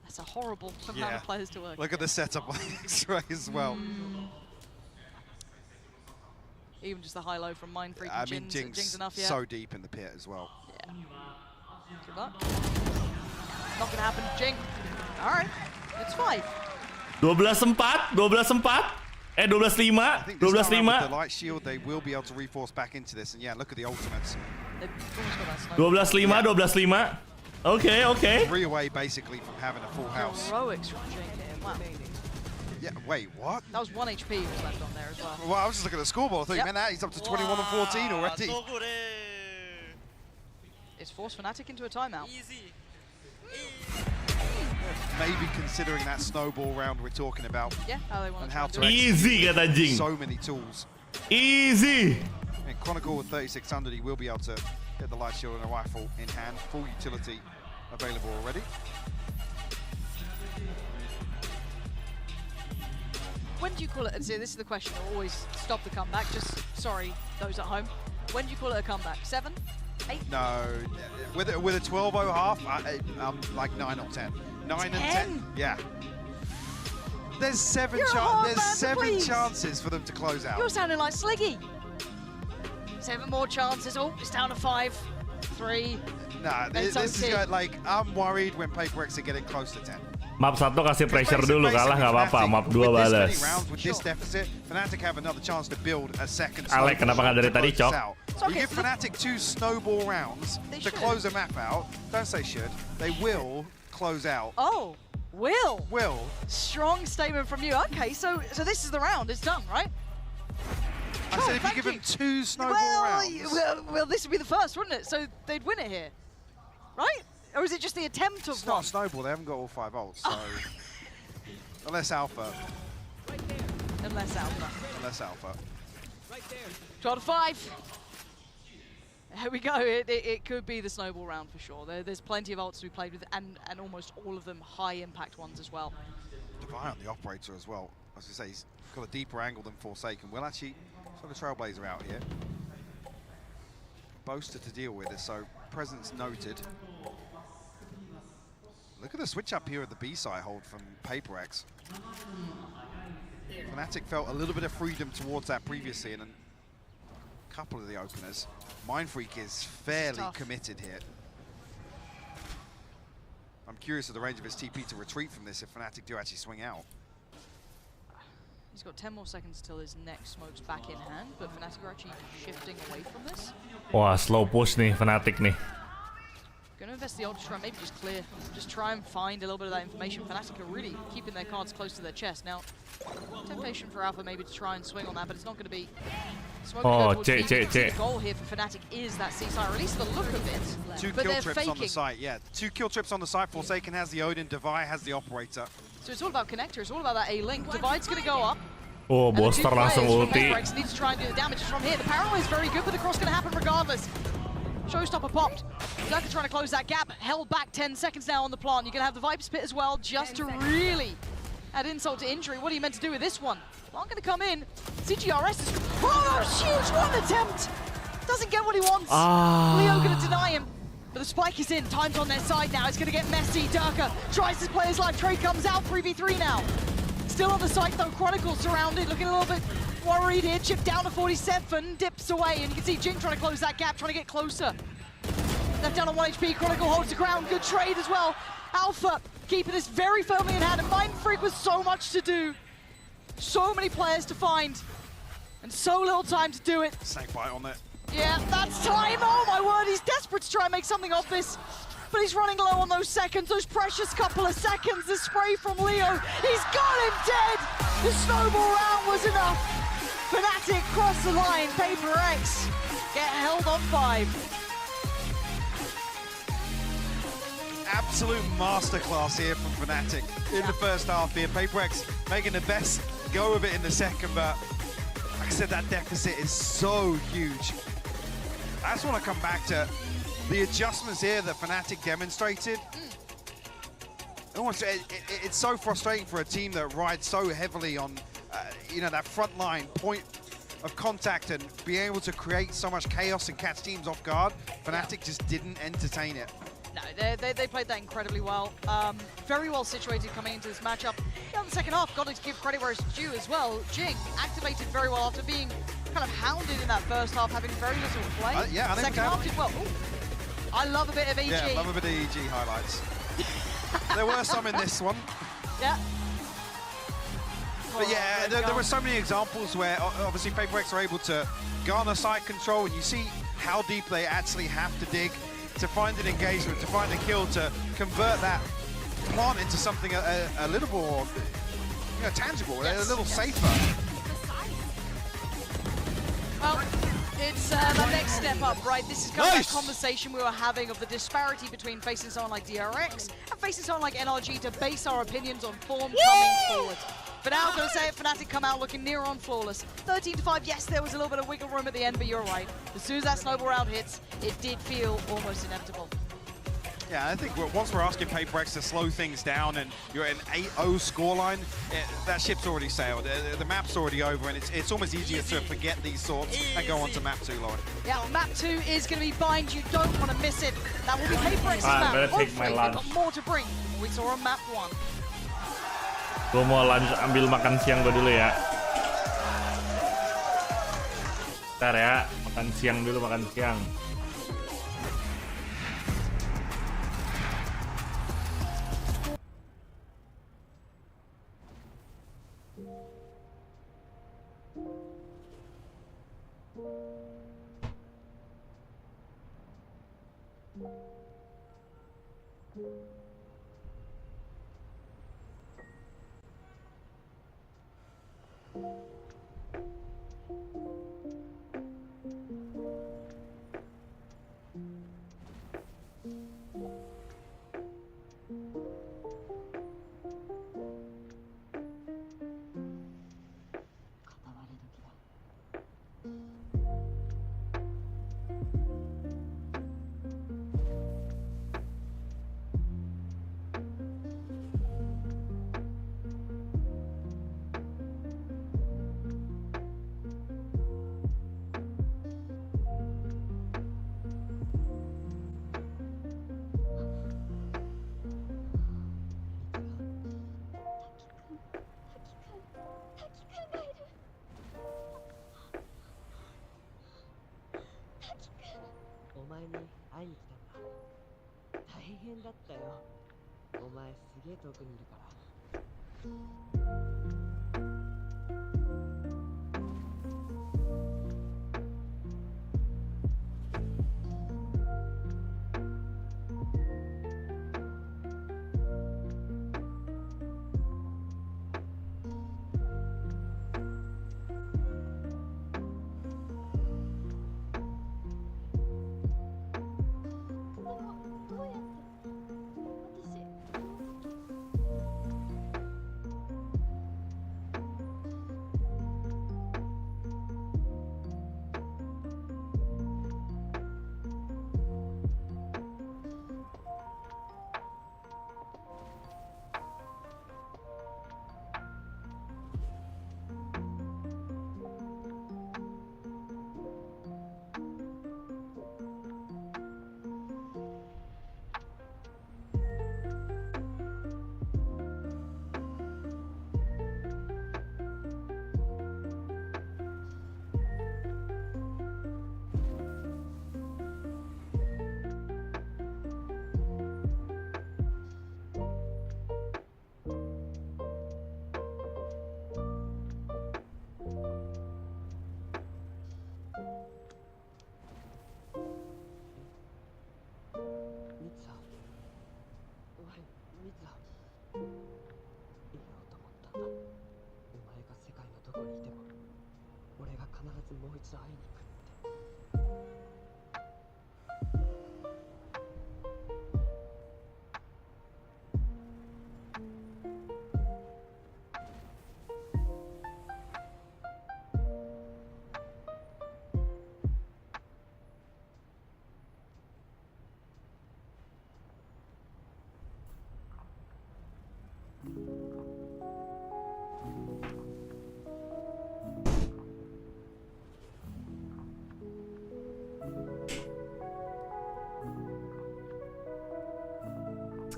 That's a horrible amount of players to work. Look at the setup on the X-ray as well. Even just the high-low from Mindfreak I and mean, Jing's enough, yeah. so deep in the pit as well. Yeah. Good luck. Not gonna happen, Jing. All right, it's 5. 12-4. 12-4. 12-5. 12-5. With the light shield, they will be able to reforce back into this. And yeah, look at the ultimates. 12-5. 12-5. Okay. 3 away basically from having a full house. Heroics from Jing here. Wow. Yeah, wait, what? That was 1 HP was left on there as well. Well, I was just looking at the scoreboard. I thought, man, he's up to 21 and 14 already. It's forced FNATIC into a timeout. Easy. Maybe considering that snowball round we're talking about. Yeah, how they want and to how to easy kata Jing. So many tools. Easy. And Chronicle with 3600, he will be able to get the light shield and a rifle in hand. Full utility available already. When do you call it? And see, this is the question. I always stop the comeback. Just sorry, those at home. When do you call it a comeback? 7, 8? No, with a 12-0 half, like 9 or 10. 9 and 10. Yeah. There's 7 chances for them to close out. You're sounding like Sliggy. 7 more chances. Oh, it's down to 5, 3. Nah, this is going, like, I'm worried when PRX are getting close to 10. Map 1 kasih pressure dulu, kalah nggak apa-apa. Map 2 balas. With this deficit, FNATIC have another chance to build a second. Alek, kenapa nggak dari tadi, Cok? You give FNATIC 2 snowball rounds to close a map out. Don't say should. They will close out. Oh, will. Will. Strong statement from you. Okay, so this is the round. It's done, right? I said if you give them 2 snowball rounds. Well, this would be the first, wouldn't it? So they'd win it here, right? Or is it just the attempt of It's not a snowball. They haven't got all 5 ults, so unless alpha. Unless alpha. Unless alpha. 12 to 5. Here we go. It could be the snowball round for sure. There's plenty of ults to be played with, and almost all of them high impact ones as well. Divine on the operator as well. I was going to say, he's got a deeper angle than Forsaken. We'll actually show the Trailblazer out here. Boaster to deal with it, so presence noted. Look at the switch up here at the B side hold from PRX. FNATIC felt a little bit of freedom towards that previously in a couple of the openers. Mindfreak is fairly committed here. I'm curious of the range of his TP to retreat from this if FNATIC do actually swing out. He's got 10 more seconds till his next smoke's back in hand, but FNATIC are actually shifting away from this. Wah, slow push nih FNATIC nih. Gonna invest the Ultra, maybe just clear. Just try and find a little bit of that information. FNATIC are really keeping their cards close to their chest. Now, temptation for Alpha maybe to try and swing on that, but it's not going to be... The goal here for FNATIC is that C side, or at least the look of it. Two kill trips on the site, yeah. 2 kill trips on the site. Forsaken has the Odin, Divide has the Operator. So it's all about connector, it's all about that A-Link. Divide's going to go up. Oh, Boster langsung ulti. PRX needs to try and do the damage from here. The parallel is very good, but the cross going to happen regardless. Showstopper popped. Zaka trying to close that gap. Held back 10 seconds now on the plant. You're going to have the Viper Spit as well, just to really add insult to injury. What are you meant to do with this one? Plant going to come in. CGRS is... Oh, huge one attempt! Doesn't get what he wants. Leo going to deny him. But the spike is in. Time's on their side now. It's going to get messy. Durka tries to play his life. Trade comes out. 3v3 now. Still on the site though. Chronicle surrounded. Looking a little bit worried here. Chip down to 47. Dips away. And you can see Jing trying to close that gap. Trying to get closer. Left down on 1 HP. Chronicle holds the ground. Good trade as well. Alpha keeping this very firmly in hand. And Mind Freak with so much to do. So many players to find. And so little time to do it. Snake bite on it. Yeah, that's time. Oh my word, he's desperate to try and make something of this. But he's running low on those seconds, those precious couple of seconds. The spray from Leo, he's got him dead. The snowball round was enough. FNATIC cross the line. PRX get held on 5. Absolute masterclass here from FNATIC in the first half here. PRX making the best go of it in the second, but like I said, that deficit is so huge. I just want to come back to the adjustments here that FNATIC demonstrated. It's so frustrating for a team that rides so heavily on, you know, that front line point of contact and being able to create so much chaos and catch teams off guard. FNATIC just didn't entertain it. No, they played that incredibly well. Very well situated coming into this matchup. Yeah, in the second half, got to give credit where it's due as well. Jing activated very well after being kind of hounded in that first half, having very little play. Yeah, second half did well. Ooh. I love a bit of EG. Yeah, I love a bit of EG highlights. There were some in this one. Yeah. But yeah, there were so many examples where obviously PRX are able to garner site control, and you see how deep they actually have to dig to find an engagement, to find a kill, to convert that plant into something a little more, you know, tangible, a little safer. Well, it's the next step up, right? This is kind of that conversation we were having of the disparity between facing someone like DRX and facing someone like NRG to base our opinions on form coming forward. But now I'm going to say it, FNATIC come out looking near on flawless. 13-5, yes, there was a little bit of wiggle room at the end, but you're right. As soon as that snowball round hits, it did feel almost inevitable. Yeah, I think once we're asking PRX to slow things down and you're at an 8-0 scoreline, that ship's already sailed. The map's already over, and it's almost easier to forget these sorts and go on to map 2, Lauren. Yeah, well, map 2 is going to be Bind. You don't want to miss it. That will be PRX's map. Hopefully, they've got more to bring. We saw on map 1. Gue mau lanjut ambil makan siang gue dulu ya. Bentar ya, makan siang dulu, makan siang.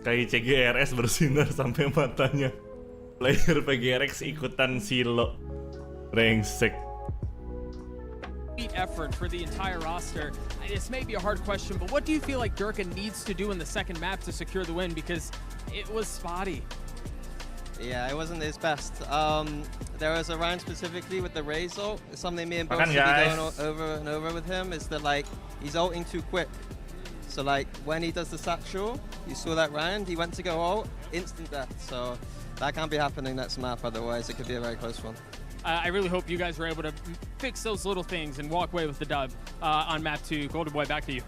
Kayak CGRS bersinar sampai matanya. Player PGRX ikutan silo. Rengsek. Effort for the entire roster. This may be a hard question, but what do you feel like Durka needs to do in the second map to secure the win? Because it was spotty. Yeah, it wasn't his best. There was a round specifically with the Raze ult. Something me and Boss Makan, have been guys. going over and over with him is that like he's ulting too quick. So like when he does the satchel, you saw that round, he went to go ult, instant death. So that can't be happening next map, otherwise it could be a very close one. I really hope you guys were able to fix those little things and walk away with the dub on map 2. Golden Boy, back to you.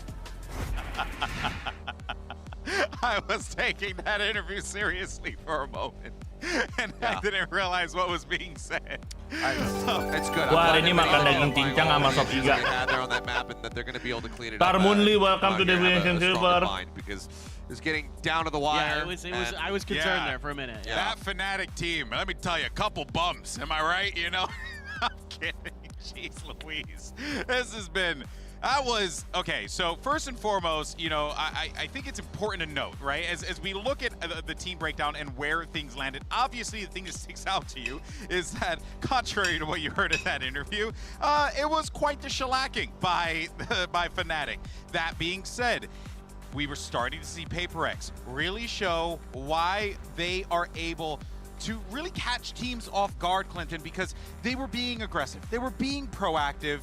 I was taking that interview seriously for a moment, and I didn't realize what was being said. It's good. Wah, hari ini makan daging cincang sama sop iga. Tarmunli, welcome to the Silver. Because it's getting down to the wire. Yeah, I was concerned there for a minute. Yeah. That FNATIC team, let me tell you, a couple bumps. Am I right? You know, I'm kidding. Jeez Louise, this has been. That was, okay, so first and foremost, you know, I think it's important to note, right, as we look at the team breakdown and where things landed, obviously the thing that sticks out to you is that, contrary to what you heard in that interview, it was quite the shellacking by FNATIC. That being said, we were starting to see PRX really show why they are able to really catch teams off guard, Clinton, because they were being aggressive, they were being proactive.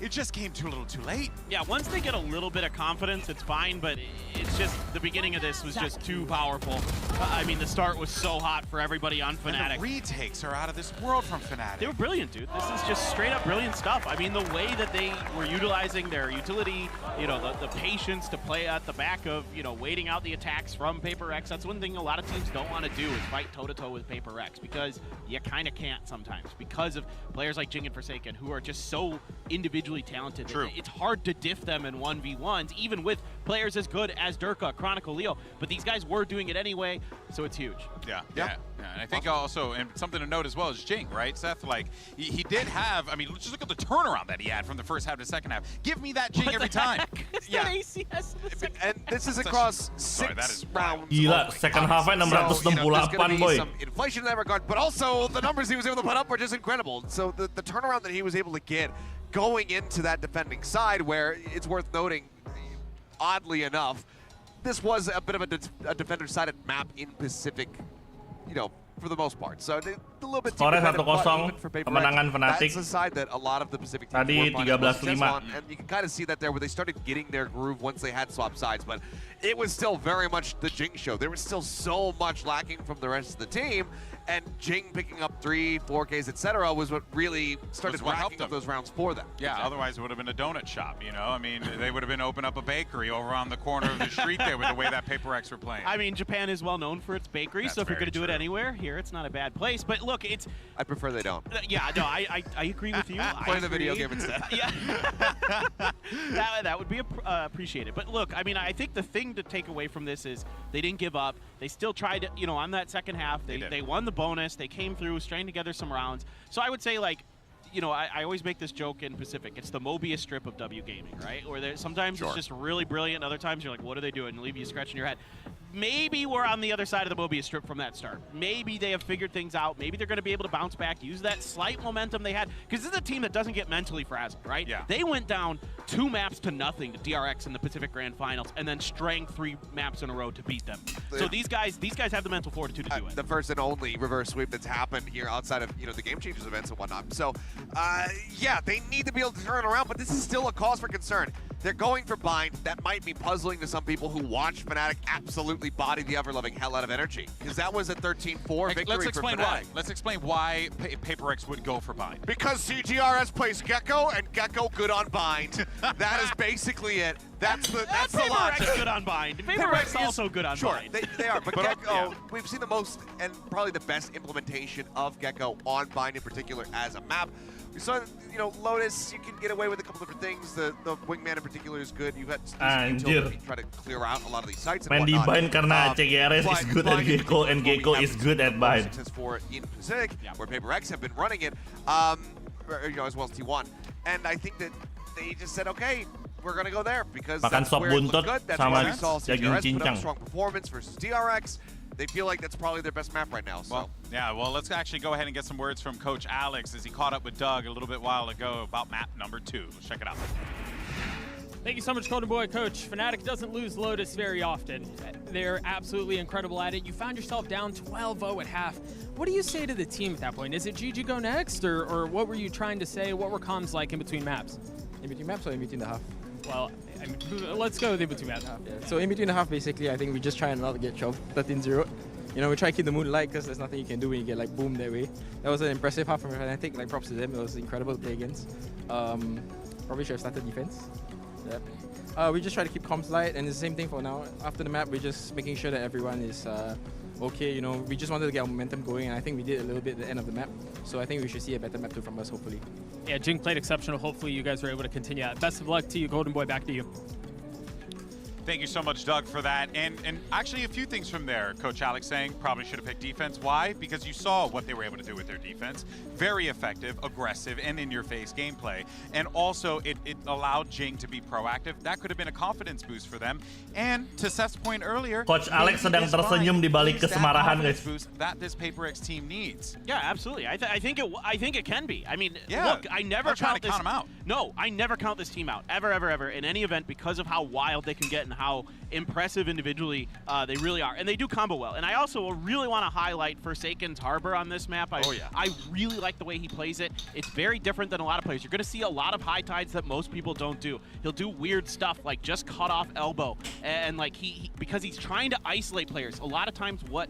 It just came too a little too late. Yeah, once they get a little bit of confidence, it's fine, but it's just the beginning of this was just too powerful. I mean, the start was so hot for everybody on FNATIC. And the retakes are out of this world from FNATIC. They were brilliant, dude. This is just straight up brilliant stuff. I mean, the way that they were utilizing their utility, you know, the patience to play at the back of, you know, waiting out the attacks from PRX. That's one thing a lot of teams don't want to do is fight toe-to-toe with PRX because you kind of can't sometimes because of players like Jing and Forsaken who are just so individually talented. True. It's hard to diff them in 1v1s, even with players as good as Durka, Chronicle, Leo. But these guys were doing it anyway, so it's huge. Yeah. And I think also, and something to note as well is Jing, right, Seth? Like, he did have, I mean, just look at the turnaround that he had from the first half to the second half. Give me that Jing every time. Yeah. And this is across 6 rounds. Gila, second half-nya 668, boy. Some inflation in that regard, but also the numbers he was able to put up were just incredible. So the turnaround that he was able to get going into that defending side, where it's worth noting, oddly enough, this was a bit of a defender-sided map in Pacific, you know, for the most part. So a little bit too competitive, but even for PRX, that's the side that a lot of the Pacific teams were finding most success on, and you can kind of see that there where they started getting their groove once they had swapped sides, but it was still very much the Jing show. There was still so much lacking from the rest of the team, and Jing picking up 3, 4Ks, etc. was what really started racking up those rounds for them. Yeah, otherwise it would have been a donut shop, you know? I mean, they would have been open up a bakery over on the corner of the street there with the way that PRX were playing. I mean, Japan is well known for its bakery, so if you're going to do it anywhere, here it's not a bad place. But look, it's... I prefer they don't. Yeah, no, I agree with you. Play the video game instead. Yeah. that would be appreciated. But look, I mean, I think the thing to take away from this is they didn't give up. They still tried, you know, on that second half. They won the bonus. They came through, stringing together some rounds. So I would say, like, you know, I always make this joke in Pacific. It's the Mobius strip of W gaming, right? Where sometimes it's just really brilliant. Other times you're like, what are they doing? And leave you scratching your head. Maybe we're on the other side of the Mobius strip from that start. Maybe they have figured things out. Maybe they're going to be able to bounce back, use that slight momentum they had. Because this is a team that doesn't get mentally frazzled, right? Yeah. They went down 2 maps to nothing to DRX in the Pacific Grand Finals, and then strang 3 maps in a row to beat them. So these guys have the mental fortitude to do it. The first and only reverse sweep that's happened here outside of, you know, the Game Changers events and whatnot. So, yeah, they need to be able to turn it around, but this is still a cause for concern. They're going for bind. That might be puzzling to some people who watch FNATIC absolutely body the ever-loving hell out of energy, because that was a 13-4 victory Let's explain for FNATIC. why. Let's explain why PaperX would go for bind. Because CGRS plays Gecko, and Gecko good on bind. That is basically it. That's the logic. PaperX good on bind. PaperX also good on bind. They are, but Gecko, we've seen the most and probably the best implementation of Gecko on bind in particular as a map. We saw, you know, Lotus, you can get away with a couple different things. The Wingman in particular is good. You've got utility to try to clear out a lot of these sites and Main di whatnot. bind karena CGRS is good at Gecko and Gecko is good at bind. Success for in Pacific, where PaperX have been running it, you know, as well as T1. And I think that they just said, okay, we're going to go there because Makan that's sop where it looked buntut good. That's sama why we saw daging CGRS put up cincang. a strong performance versus DRX. They feel like that's probably their best map right now. So. Well, let's actually go ahead and get some words from Coach Alex as he caught up with Doug a little bit while ago about map number 2. Let's check it out. Thank you so much, Golden Boy. Coach, FNATIC doesn't lose Lotus very often. They're absolutely incredible at it. You found yourself down 12-0 at half. What do you say to the team at that point? Is it GG go next, or what were you trying to say? What were comms like in between maps? In between maps or in between the half? Well, I mean, let's go with in between maps. Yeah. So in between the half, basically, I think we just try and not get shoved 13-0. You know, we try to keep the mood light because there's nothing you can do when you get like boom that way. That was an impressive half from FNATIC. Like props to them. It was incredible to play against. Probably should have started defense. Yeah. We just try to keep comms light, and it's the same thing for now. After the map, we're just making sure that everyone is okay. You know, we just wanted to get our momentum going, and I think we did a little bit at the end of the map. So I think we should see a better map too from us, hopefully. Yeah, Jing played exceptional. Hopefully you guys were able to continue that. Best of luck to you, Golden Boy. Back to you. Thank you so much, Doug, for that. And actually a few things from there. Coach Alex saying probably should have picked defense. Why? Because you saw what they were able to do with their defense. Very effective, aggressive, and in-your-face gameplay. And also, it allowed Jing to be proactive. That could have been a confidence boost for them. And to Seth's point earlier, Coach Alex sedang tersenyum di balik kesemarahan, guys. That this PaperX team needs. Yeah, absolutely. I think it can be. I mean, yeah, look, I never count them out. No, I never count this team out ever in any event because of how wild they can get and how impressive individually they really are. And they do combo well. And I also really want to highlight Forsaken's Harbor on this map. I really like the way he plays it. It's very different than a lot of players. You're going to see a lot of high tides that most people don't do. He'll do weird stuff like just cut off elbow. And like because he's trying to isolate players. A lot of times what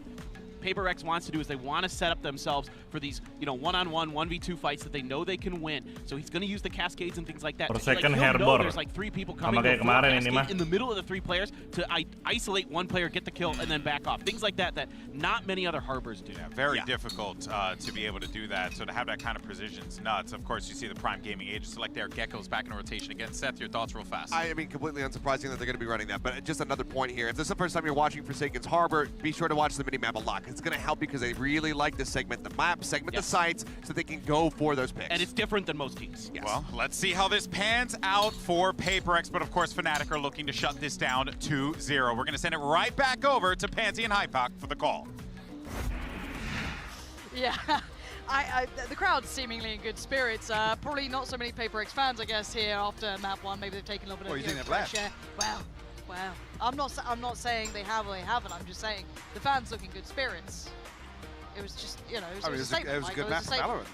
PaperX wants to do is they want to set up themselves for these, you know, one-on-one, 1v2 fights that they know they can win. So he's going to use the cascades and things like that. Forsaken Harbor. There's like 3 people coming in the middle of the 3 players to isolate one player, get the kill, and then back off. Things like that not many other Harbors do. Yeah, very difficult to be able to do that. So to have that kind of precision is nuts. Of course, you see the Prime Gaming agents select their Geckos back in rotation again. Seth, your thoughts real fast. I mean, completely unsurprising that they're going to be running that. But just another point here. If this is the first time you're watching Forsaken's Harbor, be sure to watch the minimap a lot. It's going to help because they really like to segment the map, segment the sites, so they can go for those picks. And it's different than most teams. Yes. Well, let's see how this pans out for PaperX, but of course FNATIC are looking to shut this down 2-0. We're going to send it right back over to Pansy and Hypak for the call. Yeah, the crowd's seemingly in good spirits. Probably not so many PaperX fans, I guess, here after map 1. Maybe they've taken a little bit of fresh air. Well, I'm not saying they have or they haven't. I'm just saying the fans look in good spirits. It was just, you know, it was a good map for VALORANT,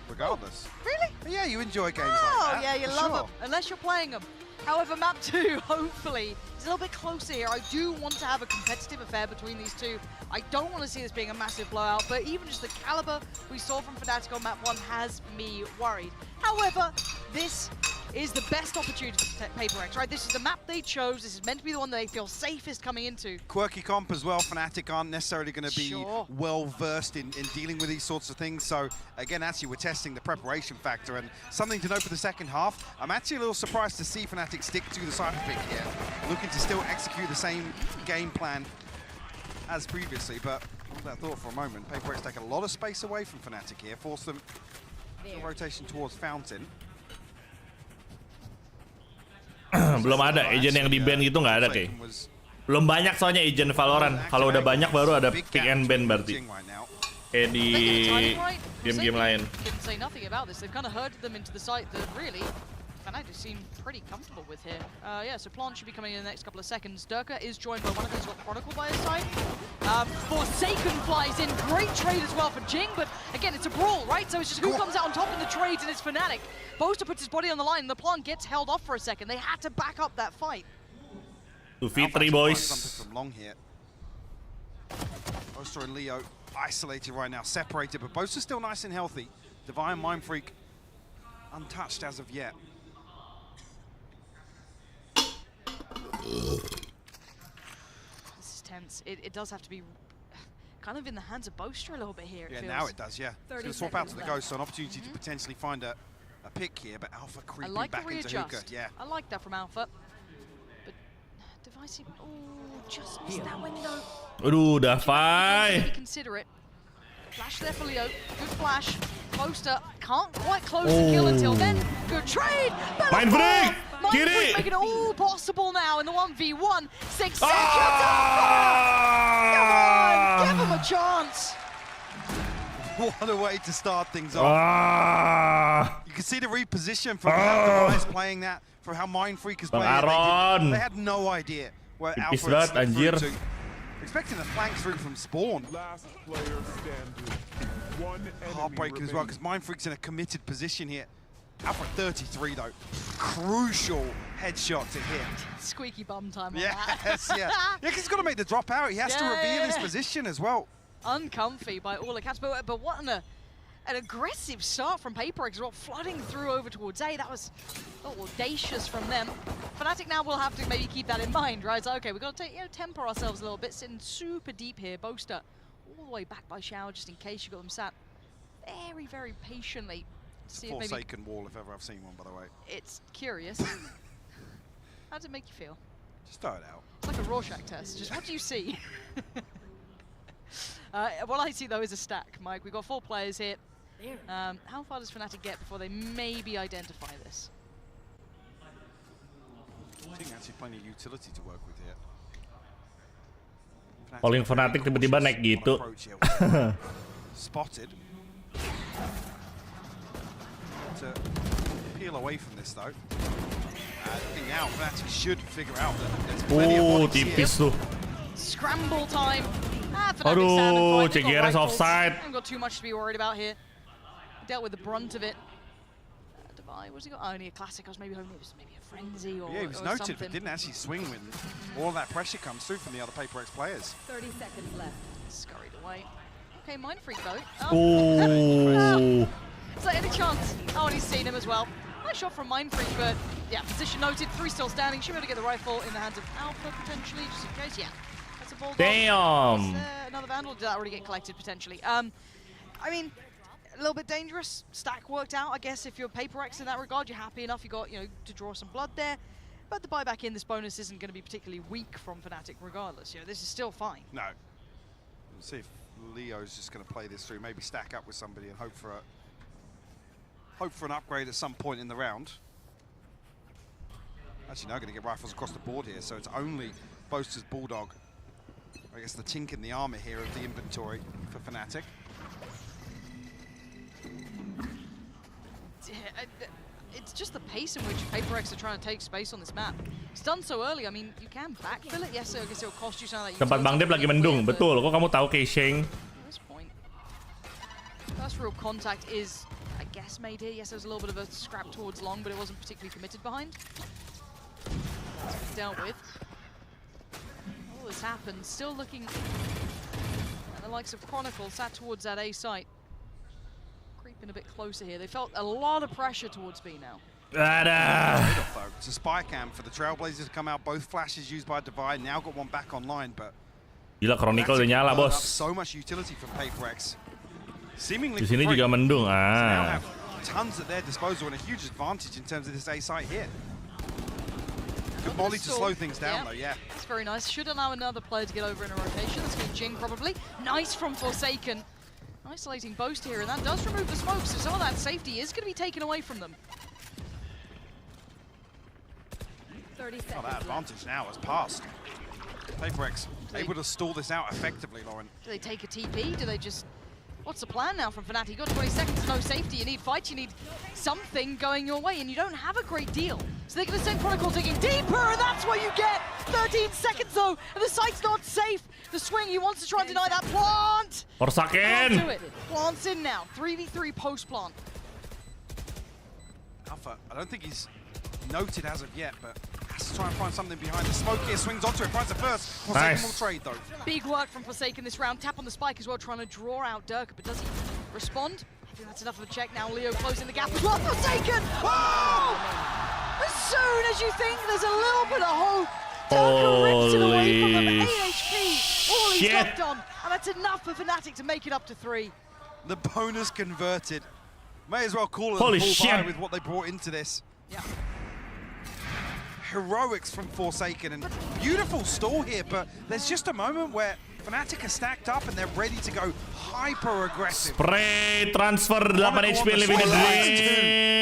regardless. Really? Yeah, you enjoy games like Oh, that. yeah, you love them, unless you're playing them. However, map 2, hopefully, is a little bit closer here. I do want to have a competitive affair between these two. I don't want to see this being a massive blowout, but even just the caliber we saw from FNATIC on map 1 has me worried. However, this is the best opportunity for PaperX, right? This is the map they chose. This is meant to be the one that they feel safest coming into. Quirky comp as well. FNATIC aren't necessarily going to be well versed in dealing with these sorts of things. So again, actually, we're testing the preparation factor, and something to note for the second half. I'm actually a little surprised to see FNATIC stick to the cypher pick here, looking to still execute the same game plan as previously. But hold that thought for a moment. PaperX take a lot of space away from FNATIC here, force them to rotation towards Fountain. Belum ada agent yang di ban gitu, nggak ada kayak. Belum banyak soalnya agent Valorant. Kalau udah banyak baru ada pick and ban berarti. Kayak di game-game lain. Didn't say nothing about this. They've kind of herded them into the site that really FNATIC seem pretty comfortable with here. Yeah, so Plant should be coming in the next couple of seconds. Durka is joined by one of these, got Chronicle by his side. Forsaken flies in, great trade as well for Jing, but again, it's a brawl, right? So it's just who comes out on top in the trades, and it's FNATIC. Boaster puts his body on the line, and the Plant gets held off for a second. They had to back up that fight. 2v3, boys. Something from long here. Boaster and Leo isolated right now, separated, but Boaster's still nice and healthy. Divine Mind Freak untouched as of yet. This is tense. It does have to be kind of in the hands of Boaster a little bit here. Yeah, now it does, yeah. It's going to swap out to the Ghost, so an opportunity to potentially find a pick here, but Alpha creeping back into Hookah. Yeah. I like that from Alpha. But Device, oh, just missed that window. Aduh, Davai. Consider it. Flash there for Leo. Good flash. Boaster can't quite close the kill until then. Good trade. Mind Freak! Get it! Making it all possible now in the 1v1. 6 seconds. Come on, give him a chance. What a way to start things off. You can see the reposition from how Device playing that, from how Mind Freak is playing it. They had no idea where Alpha is through to. Expecting a flank through from Spawn. Last player standing. One Heartbreaking as well, because Mind Freak's in a committed position here. Alpha 33 though. Crucial headshot to hit. Squeaky bum time on yes, that. yeah. Because he's got to make the drop out. He has to reveal his position as well. Uncomfy by all accounts, but what an aggressive start from PRX as well, flooding through over towards A. That was a little audacious from them. FNATIC now will have to maybe keep that in mind, right? So, okay, we've got to temper ourselves a little bit, sitting super deep here. Boaster all the way back by Shower, just in case you got them sat very, very patiently. It's a Forsaken wall if ever I've seen one, by the way. It's curious. How does it make you feel? Just throw it out. It's like a Rorschach test. Just what do you see? What I see, though, is a stack, Mike. We've got 4 players here. How far does FNATIC get before they maybe identify this? I think actually plenty of utility to work with here. Calling FNATIC tiba-tiba naik gitu. Spotted. To peel away from this though. I think now FNATIC should figure out that there's plenty of bodies tipis here. tuh. Scramble time. Aduh, CGRS offside. Haven't got too much to be worried about here. Dealt with the brunt of it. What's he got? Oh, only a classic. I was maybe hoping it was maybe a frenzy or yeah, he was noted, but didn't actually swing when all that pressure comes through from the other PRX players. 30 seconds left. Scurried away. Okay, Mind Freak though. Oh. Is there any chance? Oh, and he's seen him as well. Nice shot from Mind Freak, but yeah, position noted. 3 still standing. Should be able to get the rifle in the hands of Alpha potentially, just in case. Yeah, that's a bulldog. Damn. Another Vandal. Did that already get collected potentially? I mean, a little bit dangerous. Stack worked out, I guess. If you're PRX in that regard, you're happy enough. You got, to draw some blood there. But the buyback in this bonus isn't going to be particularly weak from FNATIC regardless. This is still fine. No. We'll see if Leo's just going to play this through. Maybe stack up with somebody and hope for an upgrade at some point in the round. Actually, now going to get rifles across the board here, so it's only Boaster's Bulldog. I guess the chink in the armor here of the inventory for FNATIC. It's just the pace in which PRX are trying to take space on this map. It's done so early. I mean, you can backfill it. Yes, I guess it'll cost you some of that. Tempat Bang Dep lagi mendung, betul. Kok kamu tahu casing? At this point, first real contact is, I guess, made here. Yes, there's a little bit of a scrap towards long, but it wasn't particularly committed behind. That's been dealt with. All this happened. Still looking at the likes of Chronicle sat towards that A site. Creeping a bit closer here. They felt a lot of pressure towards B now. It's a spy cam for the Trailblazers to come out. Both flashes used by Divide. Now got one back online, but gila, Chronicle udah nyala, bos. So much utility from PRX. Seemingly di sini juga mendung. Now have tons at their disposal and a huge advantage in terms of this A site here. Good molly to slow things down though, yeah. That's very nice. Should allow another player to get over in a rotation. That's going to Jing probably. Nice from Forsaken. Isolating Boast here, and that does remove the smoke, so some of that safety is going to be taken away from them. 30 seconds. Oh, that advantage now has passed. PRX able to stall this out effectively, Lauren. Do they take a TP? Do they just What's the plan now from FNATIC? You got 20 seconds, no safety. You need fights, you need something going your way, and you don't have a great deal. So they're going to send Chronicle digging deeper, and that's what you get. 13 seconds though, and the site's not safe. The swing, he wants to try and deny that plant. Can't do it. Plant's in now. 3v3 post plant. Alpha, I don't think he's noted as of yet, but has to try and find something behind the smoke here. Swings onto it, finds the first. Forsaken will trade though. Big work from Forsaken this round. Tap on the spike as well, trying to draw out Durka, but does he respond? I think that's enough of a check now. Leo closing the gap as well. Forsaken! Oh! As soon as you think there's a little bit of hope, Durka rips it away from them. 8 HP. All he's left on, and that's enough for FNATIC to make it up to 3. The bonus converted. May as well call it Holy a full shit. buy with what they brought into this. Yeah. Heroics from Forsaken, and beautiful stall here, but there's just a moment where FNATIC are stacked up and they're ready to go hyper aggressive. Spray transfer 8 HP living the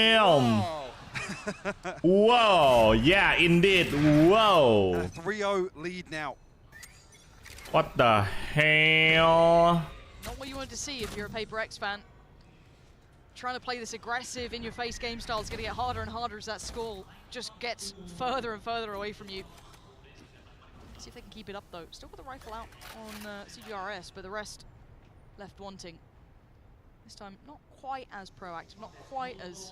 dream. Whoa, yeah, indeed. Whoa. And a 3-0 lead now. What the hell? Not what you wanted to see if you're a PRX fan. Trying to play this aggressive, in-your-face game style is going to get harder and harder as that score just gets further and further away from you. See if they can keep it up though. Still got the rifle out on CGRS, but the rest left wanting. This time, not quite as proactive, not quite as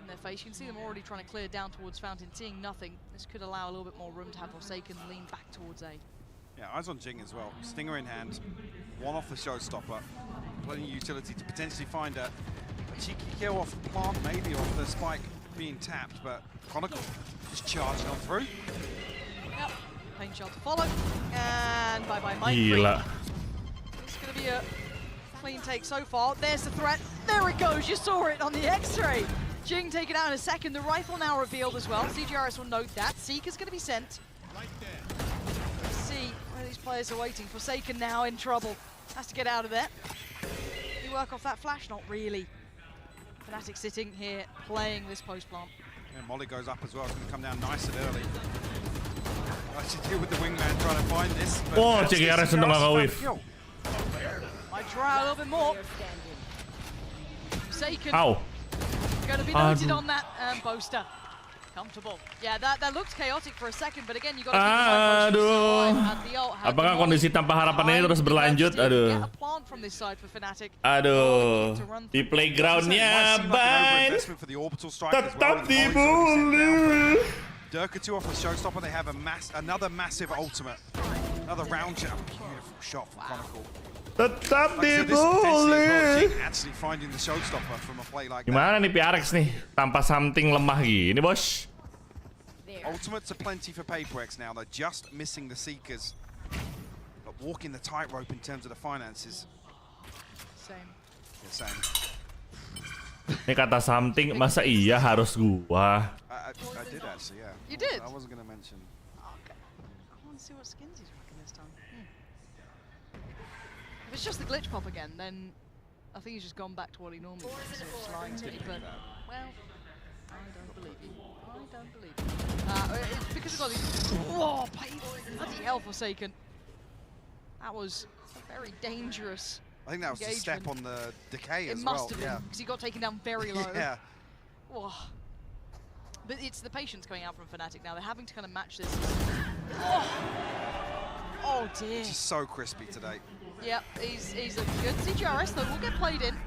in their face. You can see them already trying to clear down towards Fountain, seeing nothing. This could allow a little bit more room to have Forsaken lean back towards A. Yeah, eyes on Jing as well. Stinger in hand, one off the showstopper. Plenty of utility to potentially find a cheeky kill off the plant, maybe off the spike being tapped, but Chronicle just charging on through. Yep, pain shot to follow, and bye-bye Mike. Gila. It's going to be a clean take so far. There's the threat. There it goes. You saw it on the X-ray. Jing taken out in a second. The rifle now revealed as well. CGRS will note that. Seeker's going to be sent. Let's see where these players are waiting. Forsaken now in trouble. Has to get out of there. You work off that flash? Not really. FNATIC sitting here playing this post plant. Yeah, Molly goes up as well. It's going to come down nice and early. I should deal with the wingman trying to find this. Oh, CGRS untuk ngawif. Might try a little bit more. Forsaken. Ow. Going to be noted on that boaster. Comfortable. Yeah, that looked chaotic for a second, but again, you got to keep the ult. Apakah kondisi tanpa harapan ini terus berlanjut? Aduh. Aduh. Di playgroundnya, bye. Tetap dibully. Durka 2 off the showstopper. They have another massive ultimate. Another round jump. Beautiful shot from Chronicle. Tetap dibully. Actually finding the showstopper from a play like Gimana nih PRX nih? Tanpa something lemah gini, bos. Ultimates are plenty for PRX now. They're just missing the Seekers. But walking the tightrope in terms of the finances. Same. Yeah, same. Ini kata something, masa iya harus gua? I did actually, yeah. You did? I wasn't going to mention. Okay. I want to see what skins he's rocking this time. If it's just the glitch pop again, then I think he's just gone back to what he normally does. So it's lying to me, but, well, I don't believe you. I don't believe you. It's because we've got these... Whoa, bloody hell, Forsaken. That was a very dangerous I think that was the step on the decay as well. It must have been, because he got taken down very low. Yeah. Whoa. But it's the patience coming out from FNATIC now. They're having to kind of match this. Oh dear. It's just so crispy today. Yep, he's looking good. CGRS though will get played in.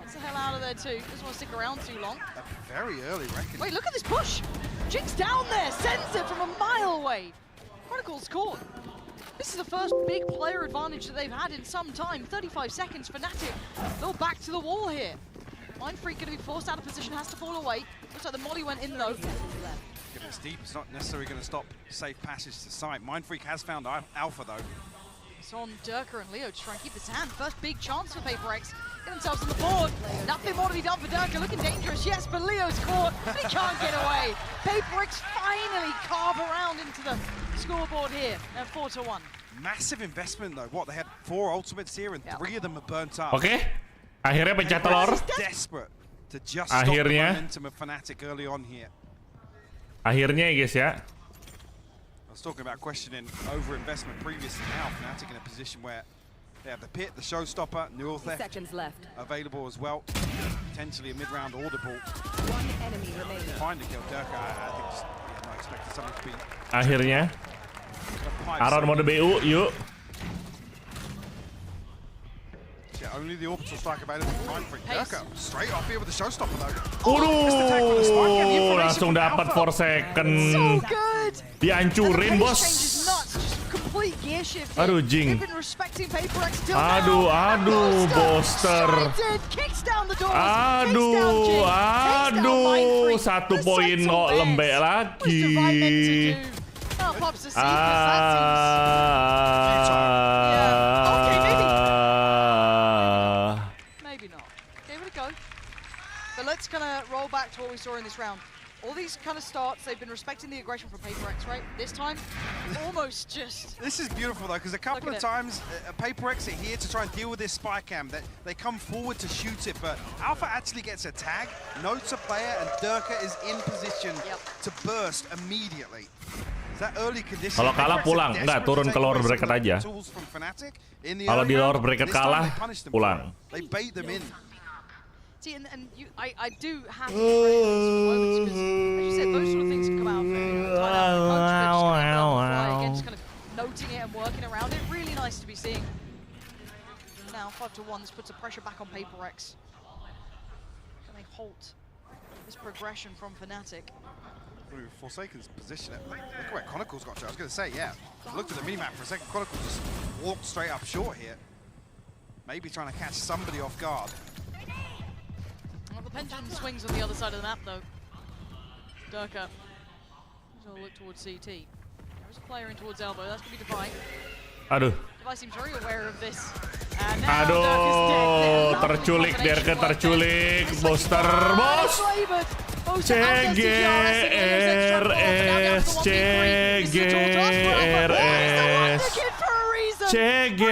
Gets the hell out of there too. Doesn't want to stick around too long. A very early reckoning. Wait, look at this push! Jing's down there, sends it from a mile away. Chronicle's caught. This is the first big player advantage that they've had in some time. 35 seconds, FNATIC. They'll back to the wall here. Mindfreak going to be forced out of position, has to fall away. Looks like the molly went in though. Getting steep, it's not necessarily going to stop safe passage to site. Mindfreak has found Alpha though. It's on Durka and Leo to try and keep this hand. First big chance for PRX. Get themselves on the board. Nothing more to be done for Durka. Looking dangerous, yes, but Leo's caught. But he can't get away. PRX finally carve around into the scoreboard here at 4-1. Massive investment though. What, they had 4 ultimates here and 3 of them are burnt up. Oke. Akhirnya pecah telur. Desperate to just stop the momentum of FNATIC early on here. Akhirnya ya guys ya. I was talking about questioning over-investment previously. Now FNATIC in a position where They have the pit, the showstopper, neural theft seconds left. available as well. Potentially a mid-round audible. One enemy remaining. Find a kill. Durka, I think just, yeah, not expecting something to be. Akhirnya. Aron mode BU, yuk. Yeah, only the orbital strike available to find for Durka. Straight off here with the showstopper though. Waduh, langsung dapat 4 second. So good. Dihancurin, bos. Complete gear shift. Aduh, Jing. Aduh, Boster. Aduh, 1 poin kok lembek lagi. Maybe not. Give it a go. But let's kind of roll back to what we saw in this round. All these kind of starts, they've been respecting the aggression from PRX, right? This time, almost just... This is beautiful, though, because a couple of times, PRX are here to try and deal with this spy cam. They come forward to shoot it, but Alpha actually gets a tag, notes a player, and Durka is in position to burst immediately. That early condition. Kalau kalah pulang, enggak, turun ke lower bracket aja. Kalau di lower bracket kalah, pulang. They bait them in. See, and I do have to moments because, as you said, those sort of things can come out again, just kind of noting it and working around it. Really nice to be seeing. Now 5-1, this puts the pressure back on PRX. Can they halt this progression from FNATIC? Forsaken's position. Look at where Chronicles got to. I was going to say, yeah. Looked at the minimap for a second. Chronicles just walked straight up short here. Maybe trying to catch somebody off guard. Well, the pendulum swings on the other side of the map, though. Durka. He's look towards CT. There's a player in towards elbow. That's going to be Devin. Aduh. Devin seems very aware of this. And Aduh, terculik, Durka terculik. Booster, bos. CGRS, CGRS. CGRS,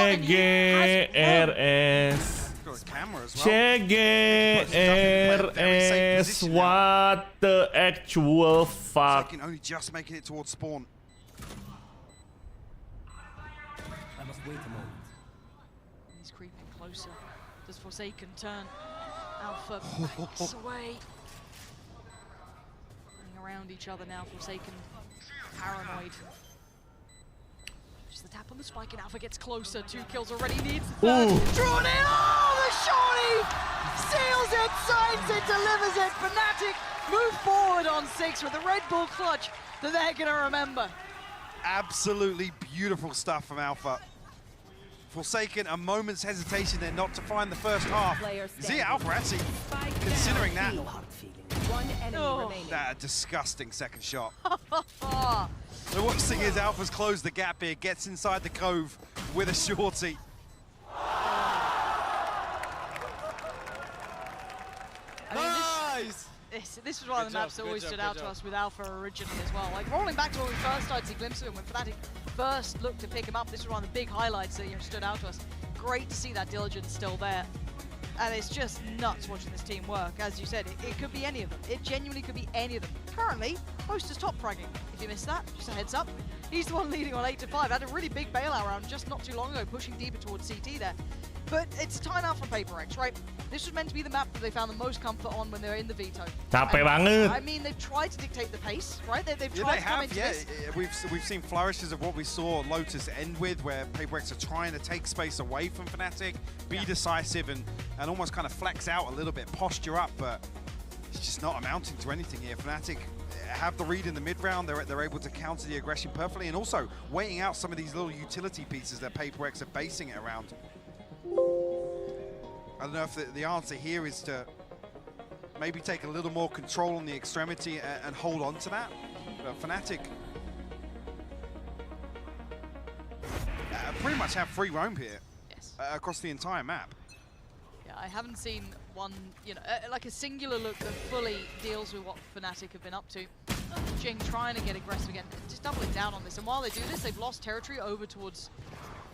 CGRS. CGRS, what the actual fuck? Only just making it towards spawn. I must wait a moment. He's creeping closer. Does Forsaken turn? Alpha backs away. Running around each other now, Forsaken paranoid. Just the tap on the spike and Alpha gets closer. 2 kills already, needs the third. Drawn in! Oh, the shorty! Seals it, signs it, delivers it. FNATIC move forward on 6 with a Red Bull clutch that they're going to remember. Absolutely beautiful stuff from Alpha. Forsaken, a moment's hesitation there not to find the first half. See Alpha actually considering that. One enemy remaining. That disgusting second shot. The worst thing is Alpha's closed the gap here, gets inside the cove with a shorty. This was one of the maps that always stood out to us with Alpha originally as well. Like rolling back to when we first started to see a glimpse of him, when FNATIC first looked to pick him up, this was one of the big highlights that stood out to us. Great to see that diligence still there. And it's just nuts watching this team work. As you said, it could be any of them. It genuinely could be any of them. Currently, Host is top fragging. If you missed that, just a heads up. He's the one leading on 8-5. Had a really big bailout round just not too long ago, pushing deeper towards CT there. But it's a timeout from PRX, right? This was meant to be the map that they found the most comfort on when they were in the veto. Capek banget. I mean, they've tried to dictate the pace, right? They've tried to come into this. We've seen flourishes of what we saw Lotus end with, where PRX are trying to take space away from FNATIC, be decisive, and almost kind of flex out a little bit, posture up, but it's just not amounting to anything here. FNATIC have the read in the mid-round, they're able to counter the aggression perfectly, and also waiting out some of these little utility pieces that PRX are basing it around. I don't know if the answer here is to maybe take a little more control on the extremity and hold on to that. But FNATIC pretty much have free roam here across the entire map. Yeah, I haven't seen one, like a singular look that fully deals with what FNATIC have been up to. Jing trying to get aggressive again, just doubling down on this. And while they do this, they've lost territory over towards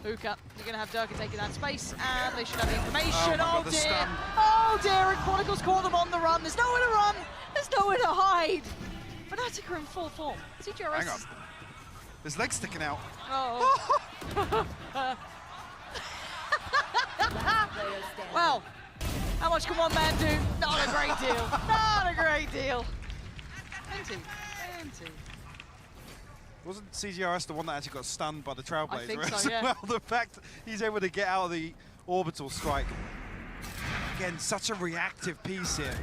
Hookah. You're going to have Durka taking that space, and they should have the information. Oh, dear. Oh, dear. And Chronicles caught them on the run. There's nowhere to run. There's nowhere to hide. FNATIC are in full form. CGRS His leg's sticking out. Oh. Well, how much can one man do? Not a great deal. Not a great deal. Empty. Wasn't CGRS the one that actually got stunned by the Trailblazer? I think so, yeah. Well, the fact he's able to get out of the orbital strike. Again, such a reactive piece here.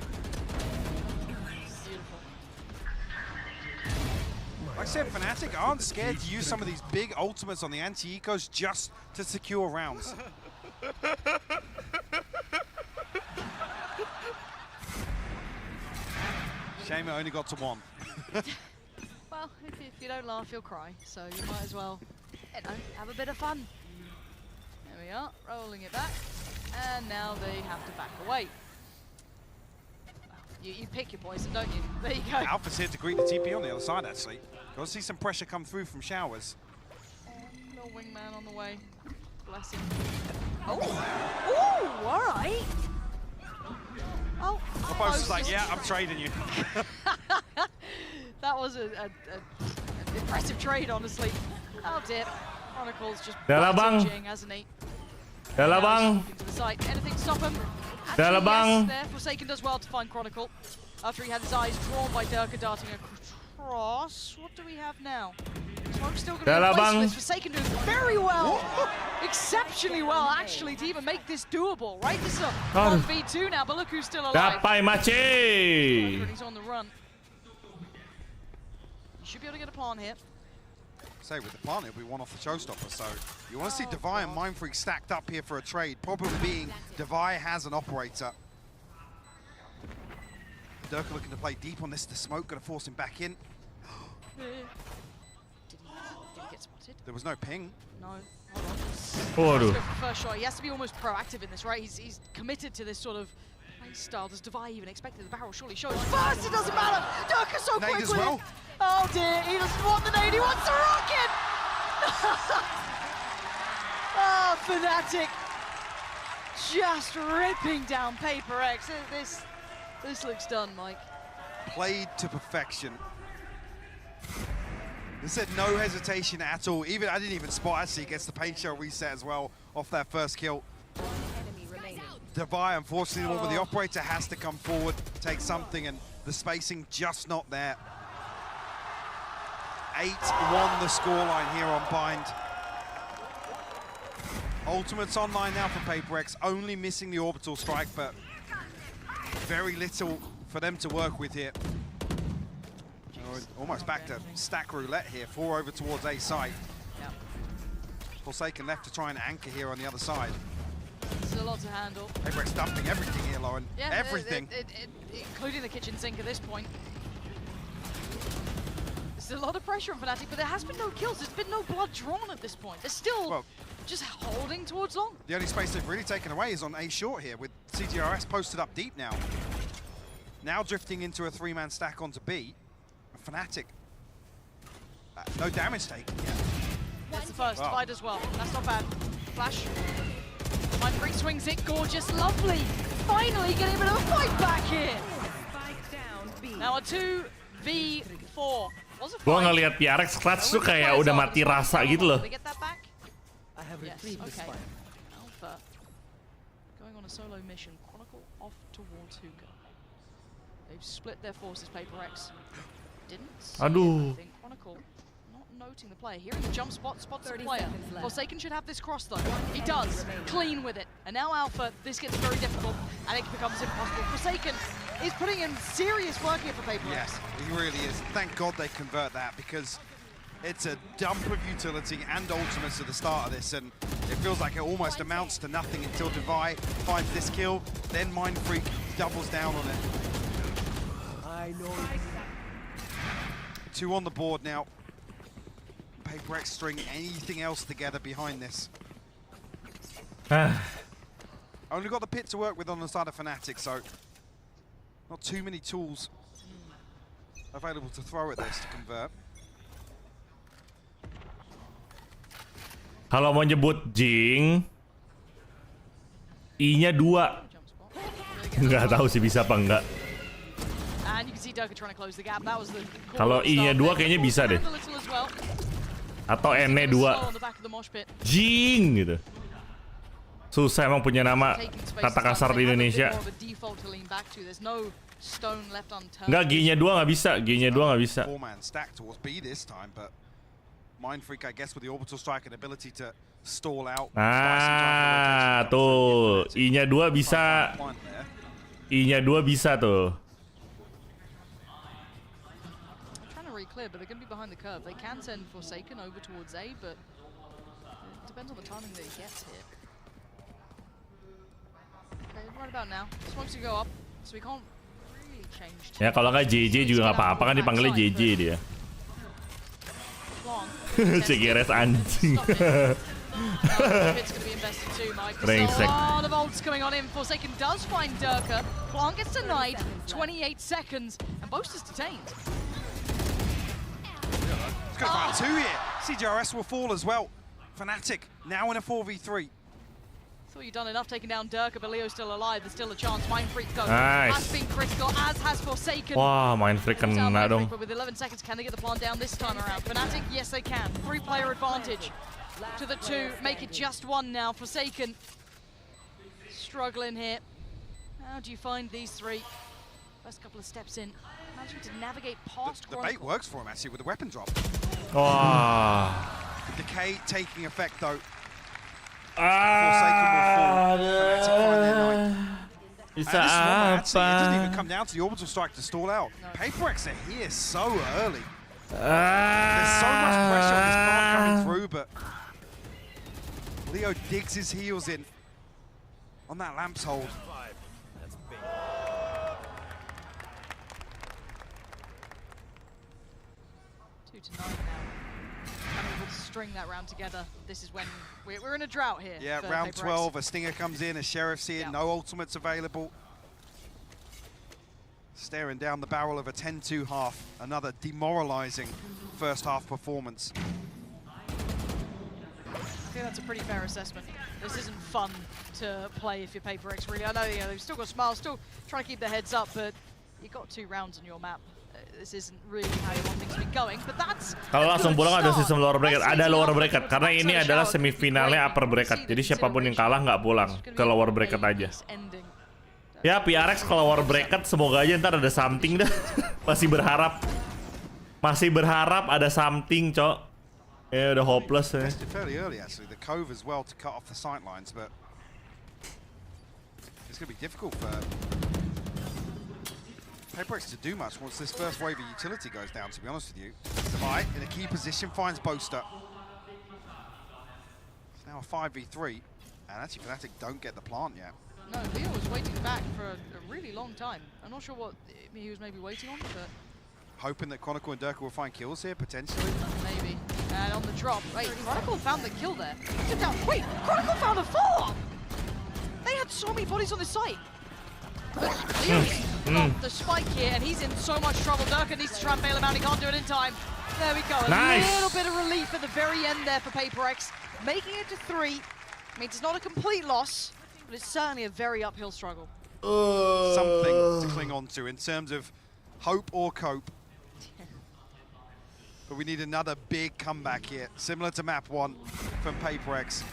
Like I said, FNATIC aren't scared to use some of these big ultimates on the anti-ecos just to secure rounds. Shame it only got to one. Well, if you don't laugh, you'll cry. So you might as well, you know, have a bit of fun. There we are, rolling it back. And now they have to back away. Well, you pick your poison, don't you? There you go. Alpha's here to greet the TP on the other side, actually. Got to see some pressure come through from Showers. Little wingman on the way. Bless him. Oh! Ooh, all right. Oh, Almost like, yeah, I'm trading you. That was an impressive trade, honestly. Oh dear. Chronicles just jing, hasn't he? Bang. To the side. Anything to stop him? Bang. Yes, there. Forsaken does well to find Chronicle. After he had his eyes drawn by Durka darting across. What do we have now? Smoke's still going to be in place for this. Forsaken doing very well. Exceptionally well, actually, to even make this doable, right? This is a 1v2 now, but look who's still alive. He's on the run. You should be able to get a plant here. Say with the plant, it'll be one off the showstopper. So you want to see Devi and Mindfreak stacked up here for a trade. Problem being, Devi has an operator. Durka looking to play deep on this. The smoke going to force him back in. Did he get spotted? There was no ping. No. Hold on. First shot. He has to be almost proactive in this, right? He's committed to this sort of play style. Does Devi even expect the barrel surely shows first? It doesn't matter. Durka's so quick with it. Oh dear, he doesn't want the nade, he wants the rocket! Oh, FNATIC just ripping down PRX. This looks done, Mike. Played to perfection. This said no hesitation at all. Even I didn't even spot actually gets the paint shell reset as well off that first kill. Devi, unfortunately, the one with the operator has to come forward, take something, and the spacing just not there. 8-1 the scoreline here on Bind. Ultimate's online now for PRX, only missing the orbital strike, but very little for them to work with here. Almost back to stack roulette here, 4 over towards A site. Yep. Forsaken left to try and anchor here on the other side. This is a lot to handle. PRX dumping everything here, Lauren. Yeah, everything. Including the kitchen sink at this point. There's a lot of pressure on FNATIC, but there has been no kills. There's been no blood drawn at this point. They're still just holding towards long. The only space they've really taken away is on A short here, with CGRS posted up deep now. Now drifting into a 3-man stack onto B. FNATIC. No damage taken yet. That's the first. Divide as well. That's not bad. Flash. Mindfreak swings it. Gorgeous. Lovely. Finally getting a bit of a fight back here. Now a 2v4. Gua ngeliat PRX clutch tuh kayak udah mati rasa gitu loh. Yes, okay. Alpha going on a solo mission. Chronicle off towards Hookah. They've split their forces. PRX didn't see anything. Chronicle not noting the player. Hearing the jump spot, spots the player. Forsaken should have this cross though. He does. Clean with it. And now Alpha, this gets very difficult and it becomes impossible. Forsaken is putting in serious work here for PRX. Yes, he really is. Thank God they convert that, because it's a dump of utility and ultimates at the start of this, and it feels like it almost amounts to nothing until Devi finds this kill, then Mindfreak doubles down on it. I know. 2 on the board now. PRX string anything else together behind this. Only got the pit to work with on the side of FNATIC, so not too many tools available to throw at this to convert. Kalau mau nyebut Jing, I-nya 2. Nggak tahu sih bisa apa enggak. And you can see Durka trying to close the gap. That was the Kalau I-nya 2 kayaknya bisa deh. Atau N-nya 2. Jing gitu. Susah emang punya nama kata kasar di Indonesia. Enggak, G-nya 2 nggak bisa. G-nya 2 nggak bisa. Ah, tuh. I-nya 2 bisa. I-nya 2 bisa tuh. But they're going to be behind the curve. They can send Forsaken over towards A, but it depends on the timing that he gets hit. Okay, right about now. Smokes to go up, so we can't really change. Ya kalau nggak JJ juga nggak apa-apa kan dipanggilnya JJ dia. CGRS anjing. It's going to be invested too, Mike. There's a lot of ults coming on in. Forsaken does find Durka. Plant gets denied. 28 seconds, and Boast is detained. It's going to find 2 here. CGRS will fall as well. FNATIC now in a 4v3. Thought you'd done enough taking down Durka, but Leo's still alive. There's still a chance. Mindfreak though has been critical, as has Forsaken. Wah, Mindfreak kena dong. But with 11 seconds, can they get the plant down this time around? FNATIC, yes they can. 3-player advantage to the 2. Make it just 1 now. Forsaken struggling here. How do you find these 3? First couple of steps in. Managing to navigate past the bait works for him actually with the weapon drop. Wah. The decay taking effect though. Forsaken will fall. FNATIC find their 9. Bisa apa? It doesn't even come down to the orbital strike to stall out. No. PRX are here so early. There's so much pressure on this plant coming through, but Leo digs his heels in on that lamp's hold. String that round together. This is when we're in a drought here. Yeah, round 12, a stinger comes in, a sheriff's in, no ultimates available. Staring down the barrel of a 10-2 half, another demoralizing first half performance. I think that's a pretty fair assessment. This isn't fun to play if you're PRX, really. I know, they've still got smiles, still trying to keep their heads up, but you've got 2 rounds on your map. This isn't really how you want things to be going, but that's kalau langsung pulang ada sistem lower bracket, ada lower bracket karena ini adalah semifinalnya upper bracket. Jadi siapapun yang kalah nggak pulang ke lower bracket aja. Ya PRX kalau lower bracket semoga aja ntar ada something dah. Masih berharap ada something, cok. Ya udah hopeless ya. Fairly early actually, the cove as well to cut off the sight lines, but it's going to be difficult for PRX to do much once this first wave of utility goes down, to be honest with you. Savai in a key position finds Boaster. It's now a 5v3, and actually FNATIC don't get the plant yet. No, Leo was waiting back for a really long time. I'm not sure what he was maybe waiting on, but... Hoping that Chronicle and Durka will find kills here, potentially. Maybe. And on the drop, wait, Chronicle found the kill there. Took down, wait, Chronicle found a follow-up! They had so many bodies on this site. Leo's got the spike here, and he's in so much trouble. Durka needs to try and bail him out. He can't do it in time. There we go. Nice. A little bit of relief at the very end there for PRX. Making it to 3. I mean, it's not a complete loss, but it's certainly a very uphill struggle. Something to cling on to in terms of hope or cope. But we need another big comeback here, similar to map 1 from PRX.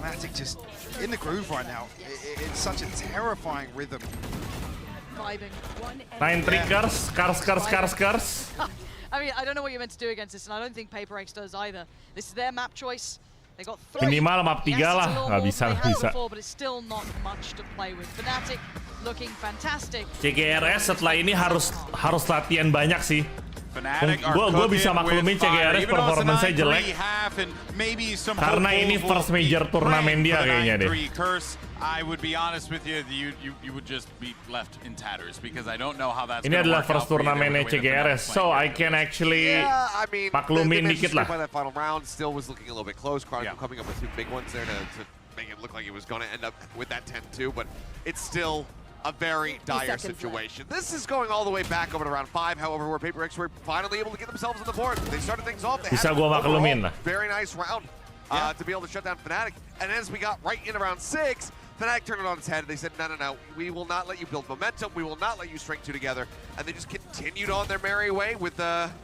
FNATIC just in the groove right now. It's such a terrifying rhythm. Vibing. 9 triggers, cars. I mean, I don't know what you're meant to do against this, and I don't think PRX does either. This is their map choice. They got 3. Minimal map 3 lah, nggak bisa. Before, but it's still not much to play with. FNATIC looking fantastic. CGRS setelah ini harus latihan banyak sih. Gue bisa maklumin CGRS performance-nya jelek karena ini first major turnamen dia kayaknya deh. I would be honest with you, you would just be left in tatters because I don't know how that's. Ini adalah first turnamennya CGRS, so I can actually maklumin dikit lah. That final round still was looking a little bit close. Chronicle coming up with 2 big ones there to make it look like it was going to end up with that 10-2, but it's still a very dire situation. This is going all the way back over to round 5, however, where PRX were finally able to get themselves on the board. They started things off. They bisa gua maklumin lah. Very nice round to be able to shut down FNATIC. And as we got right into round 6, FNATIC turned it on its head and they said, no, we will not let you build momentum, we will not let you string two together, and they just continued on their merry way with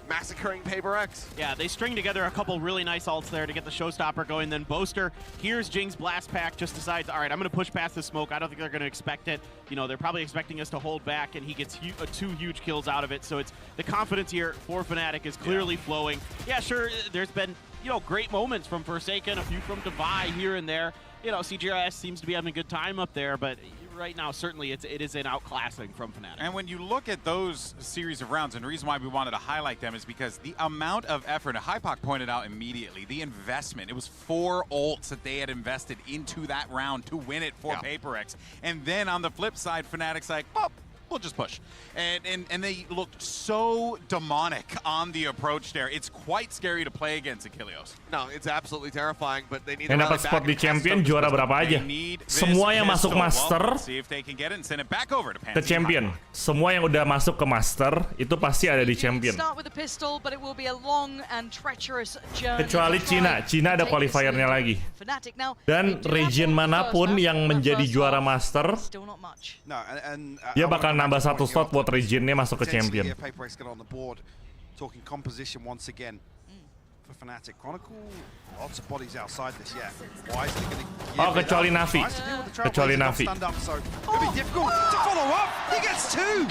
massacring PRX. Yeah, they string together a couple really nice ults there to get the showstopper going, then Boaster hears Jing's blast pack, just decides, all right, I'm going to push past the smoke, I don't think they're going to expect it, you know, they're probably expecting us to hold back, and he gets 2 huge kills out of it, so it's the confidence here for FNATIC is clearly flowing. Yeah, sure, there's been, you know, great moments from Forsaken, a few from Devi here and there. You know, CGRS seems to be having a good time up there, but right now, certainly, it is an outclassing from FNATIC. And when you look at those series of rounds, and the reason why we wanted to highlight them is because the amount of effort, and Hypoc pointed out immediately, the investment, it was 4 ults that they had invested into that round to win it for PRX. And then on the flip side, FNATIC's like, well, we'll just push. And they looked so demonic on the approach there. It's quite scary to play against Achilleos. No, it's absolutely terrifying, but they need yang dapat spot di champion juara berapa aja? Semua yang masuk master ke champion. Semua yang udah masuk ke master itu pasti ada di champion. Kecuali Cina. Cina ada qualifiernya lagi. Dan region manapun yang menjadi juara master, dia bakal nambah 1 slot buat regionnya masuk ke champion. Talking composition once again for FNATIC. Chronicle, lots of bodies outside this, Wisely gonna kecuali Navi. Kecuali Navi. So it'll be difficult to follow up. He gets 2.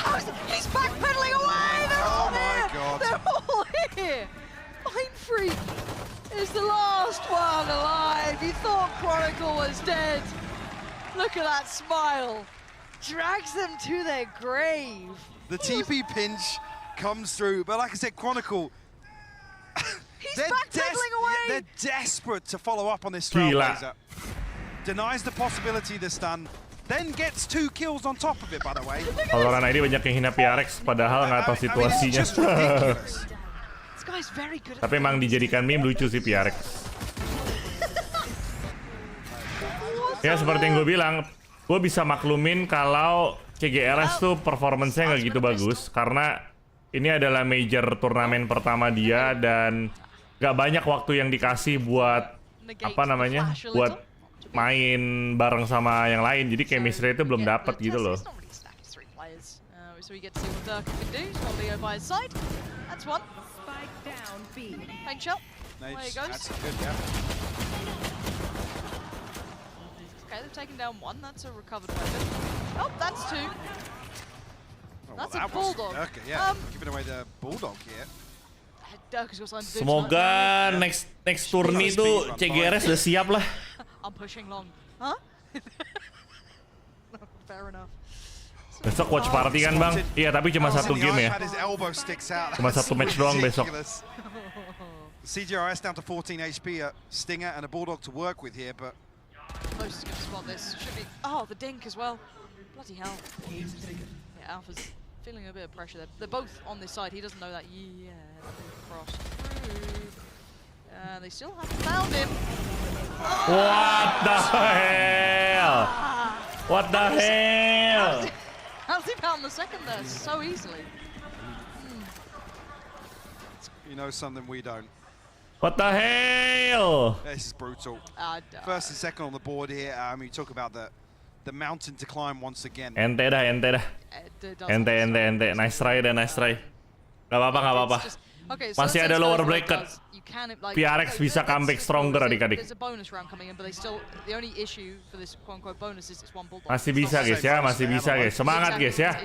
He's backpedaling away. They're all here. God. They're all here. Mind Freak is the last one alive. He thought Chronicle was dead. Look at that smile. Drags them to their grave. The TP pinch comes through, but like I said, Chronicle, they're backpedaling away. They're desperate to follow up on this Trailblazer. Denies the possibility of the stun, then gets 2 kills on top of it, by the way. Valorant ID banyak yang hina PRX, padahal nggak tahu situasinya. Tapi emang dijadikan meme lucu sih PRX. Ya seperti yang gue bilang, gue bisa maklumin kalau CGRS tuh performance-nya nggak gitu bagus karena ini adalah major turnamen pertama dia dan nggak banyak waktu yang dikasih buat buat main bareng sama yang lain, jadi chemistry itu belum dapet gitu loh. Okay, they've taken down 1. That's a recovered weapon. Oh, that's 2. That's a bulldog. Okay, giving away the bulldog here. Semoga next turni itu CGRS udah siap lah. I'm pushing long. Huh? Fair enough. Besok watch party kan bang? Iya tapi cuma 1 game ya. Cuma 1 match doang besok. CGRS down to 14 HP, a Stinger and a bulldog to work with here, but Close is going to spot this. Should be. Oh, the dink as well. Bloody hell. Yeah, Alpha's feeling a bit of pressure there. They're both on this side. He doesn't know that. Yeah, cross through. They still haven't found him. What the hell? What the hell? How's he found the second there so easily? You know something we don't. What the hell? This is brutal. First and second on the board here. You talk about the mountain to climb once again. Ente dah. Ente. Nice try. Gak apa-apa. Masih ada lower bracket. PRX bisa comeback stronger adik-adik. Masih bisa guys ya, Semangat guys ya.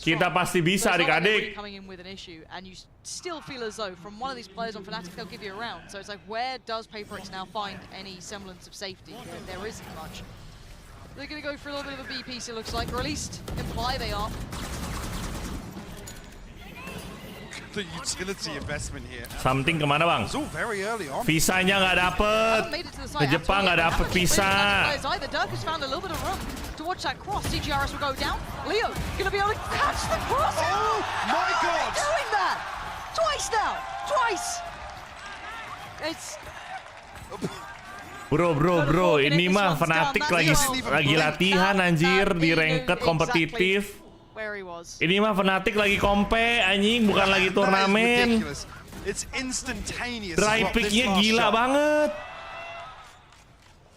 Kita pasti bisa adik-adik. Still feel as though from one of these players on FNATIC they'll give you a round. So it's like, where does PRX now find any semblance of safety? There isn't much. They're going to go for a little bit of a B piece, it looks like, or at least imply they are. The utility investment here. Something kemana bang? It's all very early on. Visanya nggak dapet. Ke Jepang nggak dapet visa. Dirk has found a little bit of room to watch that cross. CGRS will go down. Leo going to be able to catch the cross. Oh my God! Doing that twice now. Twice. It's. Bro, ini mah FNATIC lagi latihan anjir di ranked kompetitif. Ini mah FNATIC lagi kompe anjing, bukan lagi turnamen. It's instantaneous. Dry pick-nya gila banget.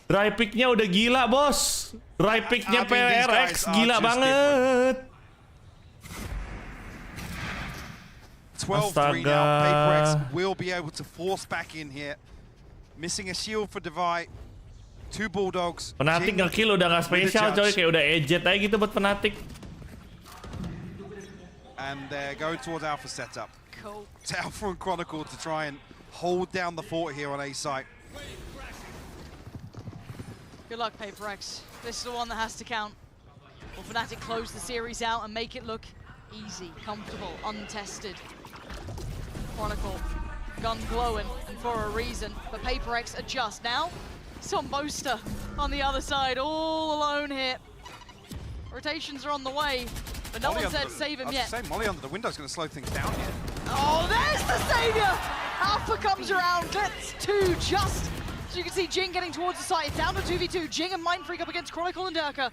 Dry pick-nya udah gila, bos. Dry pick-nya PRX gila banget. 12-3 now. PaperX will be able to force back in here. Missing a shield for Devi. 2 Bulldogs. FNATIC nge-kill udah nggak spesial, coy. Kayak udah ejet aja gitu buat FNATIC. And they're going towards Alpha setup. Cool. It's Alpha and Chronicle to try and hold down the fort here on A site. Good luck, PaperX. This is the one that has to count. Will FNATIC close the series out and make it look easy, comfortable, untested? Chronicle, gun glowing, and for a reason. But PaperX adjust now. Some Boaster on the other side, all alone here. Rotations are on the way, but no one said save him yet. Molly under the window is going to slow things down here. Oh, there's the savior! Alpha comes around, gets 2 just. So you can see Jing getting towards the site. It's down to 2v2. Jing and Mindfreak up against Chronicle and Durka.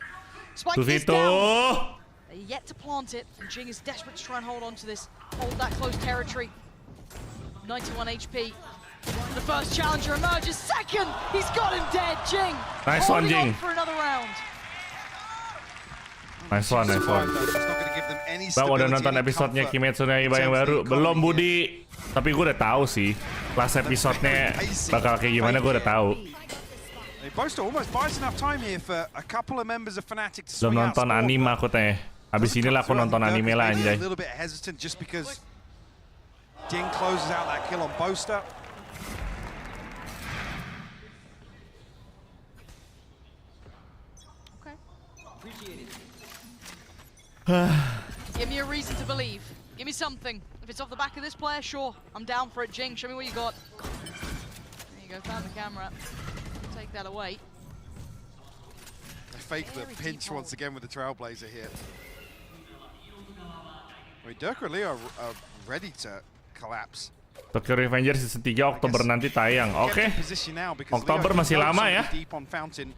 Spike is down. They're yet to plant it, and Jing is desperate to try and hold on to this, hold that close territory. 91 HP. The first challenger emerges. Second, he's got him dead. Jing. Nice one, Jing. For another round. Nice one, nice one. Bang, udah nonton episodenya Kimetsu no Yaiba yang baru? Belum, Budi. Tapi gue udah tahu sih. Kelas episodenya bakal kayak gimana, gue udah tahu. Belum nonton anime aku teh. Habis inilah aku nonton anime lah, anjay. Jing closes out that kill on Boaster. Okay. Give me a reason to believe. Give me something. If it's off the back of this player, sure. I'm down for it. Jing, show me what you got. There you go, found the camera. Take that away. They fake the pinch once again with the Trailblazer here. I mean, Durka and Leo are ready to collapse. Tokyo Revengers season 3 Oktober nanti tayang. Oke. Oktober masih lama ya.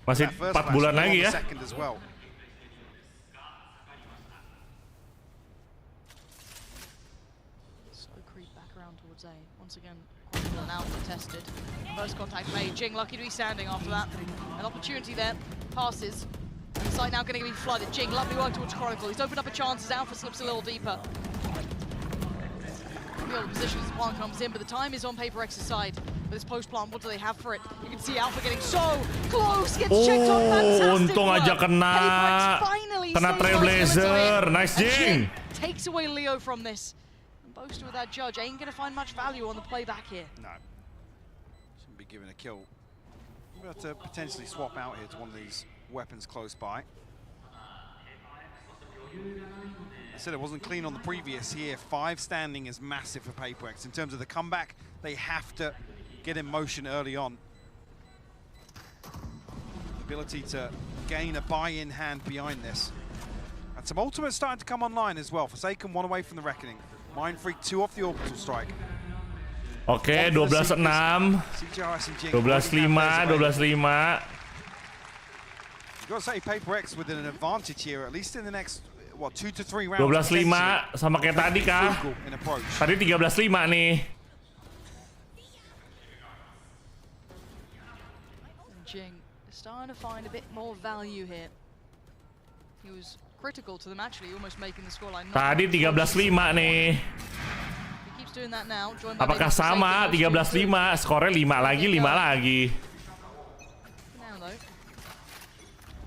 Masih 4 bulan lagi ya. Once again, now contested. First contact made. Jing lucky to be standing after that. An opportunity there. Passes. The site now going to be flooded. Jing, lovely work towards Chronicle. He's opened up a chance as Alpha slips a little deeper. The position as the plant comes in, but the time is on PaperX's side. With this post plant, what do they have for it? You can see Alpha getting so close. Gets checked on. Fantastic untung work. aja kena Trailblazer. Nice, Jing. Takes away Leo from this. Boaster with that judge ain't going to find much value on the playback here. No. Shouldn't be given a kill. We're about to potentially swap out here to one of these weapons close by. I said it wasn't clean on the previous here. 5 standing is massive for PaperX. In terms of the comeback, they have to get in motion early on. Ability to gain a buy-in hand behind this. And some ultimates starting to come online as well. Forsaken 1 away from the Reckoning. Mindfreak 2 off the orbital strike. Oke, 12-6. 12-5, 12-5. You've got to say PaperX with an advantage here, at least in the next, what, 2 to 3 rounds. 12-5 sama kayak tadi kah? Tadi 13-5 nih. Jing is starting to find a bit more value here. He was critical to them actually, almost making the scoreline. Tadi 13-5 nih. He keeps doing that now. Apakah sama 13-5? Skornya 5 lagi, 5 lagi. Now though,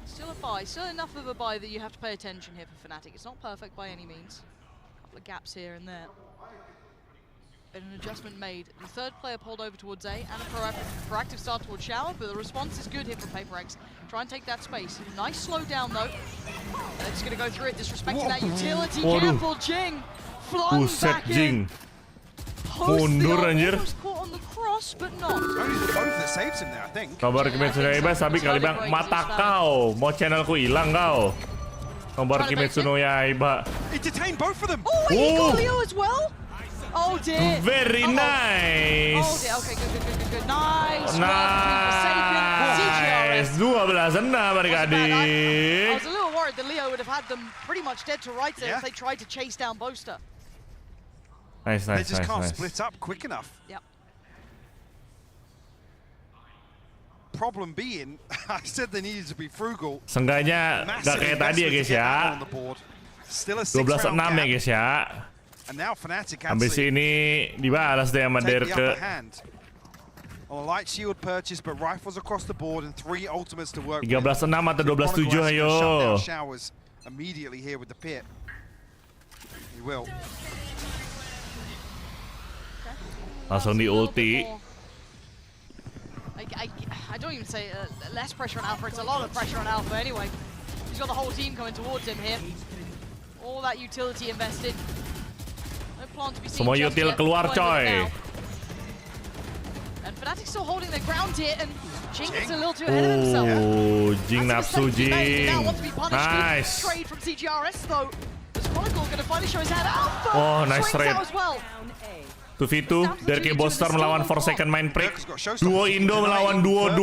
still a buy, still enough of a buy that you have to pay attention here for FNATIC. It's not perfect by any means. A couple of gaps here and there. Been an adjustment made. The third player pulled over towards A and a proactive start towards Shower, but the response is good here from PaperX. Try and take that space. Nice slow down though. They're just going to go through it, disrespecting that utility. Careful, Jing. Flung back in. Mundur anjir. Caught on the cross, but not. Only the both that saves him there, I think. Kabar Kimetsu no Yaiba, Sabi kali bang, mata kau. Mau channelku hilang kau. Kabar Kimetsu no Yaiba. It detained both of them. Oh, he got Leo as well. Oh dear. Very nice. Oh dear. Okay, good. Nice. Nice. 12-6 adik-adik. I was a little worried that Leo would have had them pretty much dead to rights if they tried to chase down Boaster. Nice. They just can't split up quick enough. Yep. problem being, I said they needed to be frugal. Seenggaknya nggak kayak tadi ya guys ya. 12-6 ya guys ya. Habis ini dibalas deh sama Derke. On a light shield purchase, but rifles across the board and 3 ultimates to work 13-6 atau 12-7 ayo. Showers immediately here with the pit. He will. Langsung di ulti. I don't even say less pressure on Alpha. It's a lot of pressure on Alpha anyway. He's got the whole team coming towards him here. All that utility invested. No plan to be seen. Semua util keluar coy. And FNATIC still holding their ground here, and Jing is a little too ahead of himself. Oh, Jing nafsu Jing. Nice. Trade from CGRS though. Is Chronicle going to finally show his hand? Alpha! Oh, nice trade. As well. 2v2, Derke Boster melawan Forsaken Mindfreak. Duo Indo melawan duo.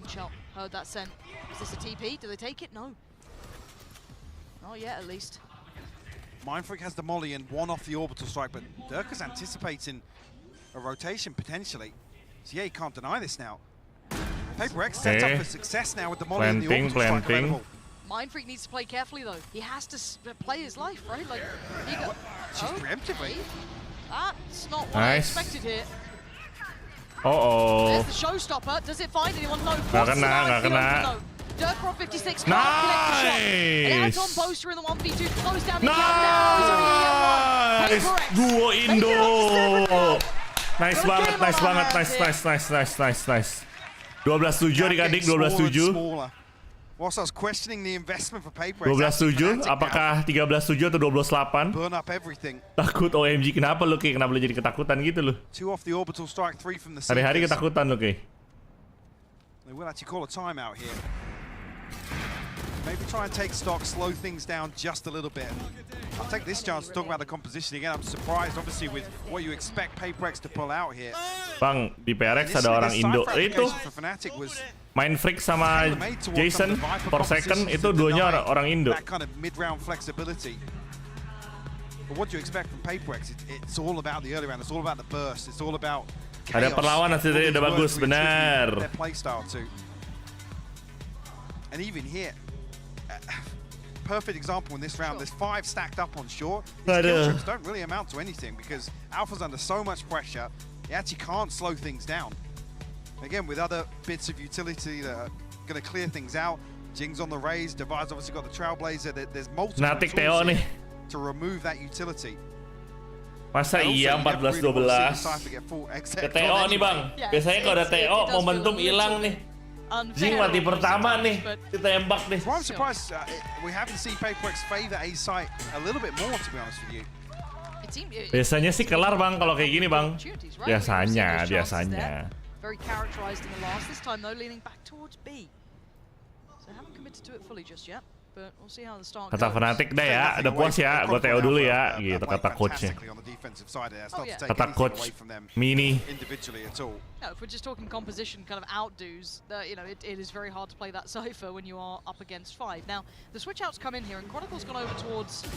Shot. Heard that sent. Is this a TP? Do they take it? No. Not yet, at least. Mindfreak has the molly and 1 off the orbital strike, but Dirk is anticipating a rotation potentially. So yeah, he can't deny this now. PRX set up for success now with the molly and the orbital strike available. Mindfreak needs to play carefully though. He has to play his life, right? Like, he got... She's preemptively. That's not what I expected here. Uh-oh. There's the showstopper. Does it find anyone? No. Nggak kena. Dirk Rob 56 Nice! And Anton Boaster in the 1v2 close down the gap now. Nice! Duo Indo. Nice banget, nice. 12-7 adik-adik, 12-7. Whilst I was questioning the investment for PRX. 12-7, apakah 13-7 atau 12-8? Burn up everything. Takut OMG, kenapa lu kayak kenapa lu jadi ketakutan gitu lu? 2 off the orbital strike, 3 from the hari-hari ketakutan lu kayak. They will actually call a timeout here. Maybe try and take stock, slow things down just a little bit. I'll take this chance to talk about the composition again. I'm surprised, obviously, with what you expect PRX to pull out here. Bang, di PRX ada orang Indo. Itu Mindfreak sama Jason Forsaken itu duanya orang Indo. That kind of mid-round flexibility. But what do you expect from PRX? It's all about the early round. It's all about the burst. It's all about chaos. Ada perlawanan sih udah bagus, benar. Their playstyle too. And even here, perfect example in this round. There's 5 stacked up on short. These kill trips don't really amount to anything because Alpha's under so much pressure. He actually can't slow things down. Again, with other bits of utility that are going to clear things out. Jing's on the raise. Divide's obviously got the Trailblazer. There's multiple tools here to remove that utility. Masa iya 14-12? Ke TO nih bang. Biasanya kalau ada TO momentum hilang nih. Jing mati pertama nih, ditembak nih. I'm surprised we haven't seen PRX favor A site a little bit more, to be honest with you. Biasanya sih kelar bang kalau kayak gini bang. Biasanya. Very characterized in the last. This time though, leaning back towards B. So haven't committed to it fully just yet. But we'll see how the start goes. Kata FNATIC dah ya, udah puas ya, buat TO dulu ya, gitu kata coachnya. Kata coach Mini. No, if we're just talking composition, kind of outdos, you know, it is very hard to play that cipher when you are up against 5. Now, the switch outs come in here, and Chronicle's gone over towards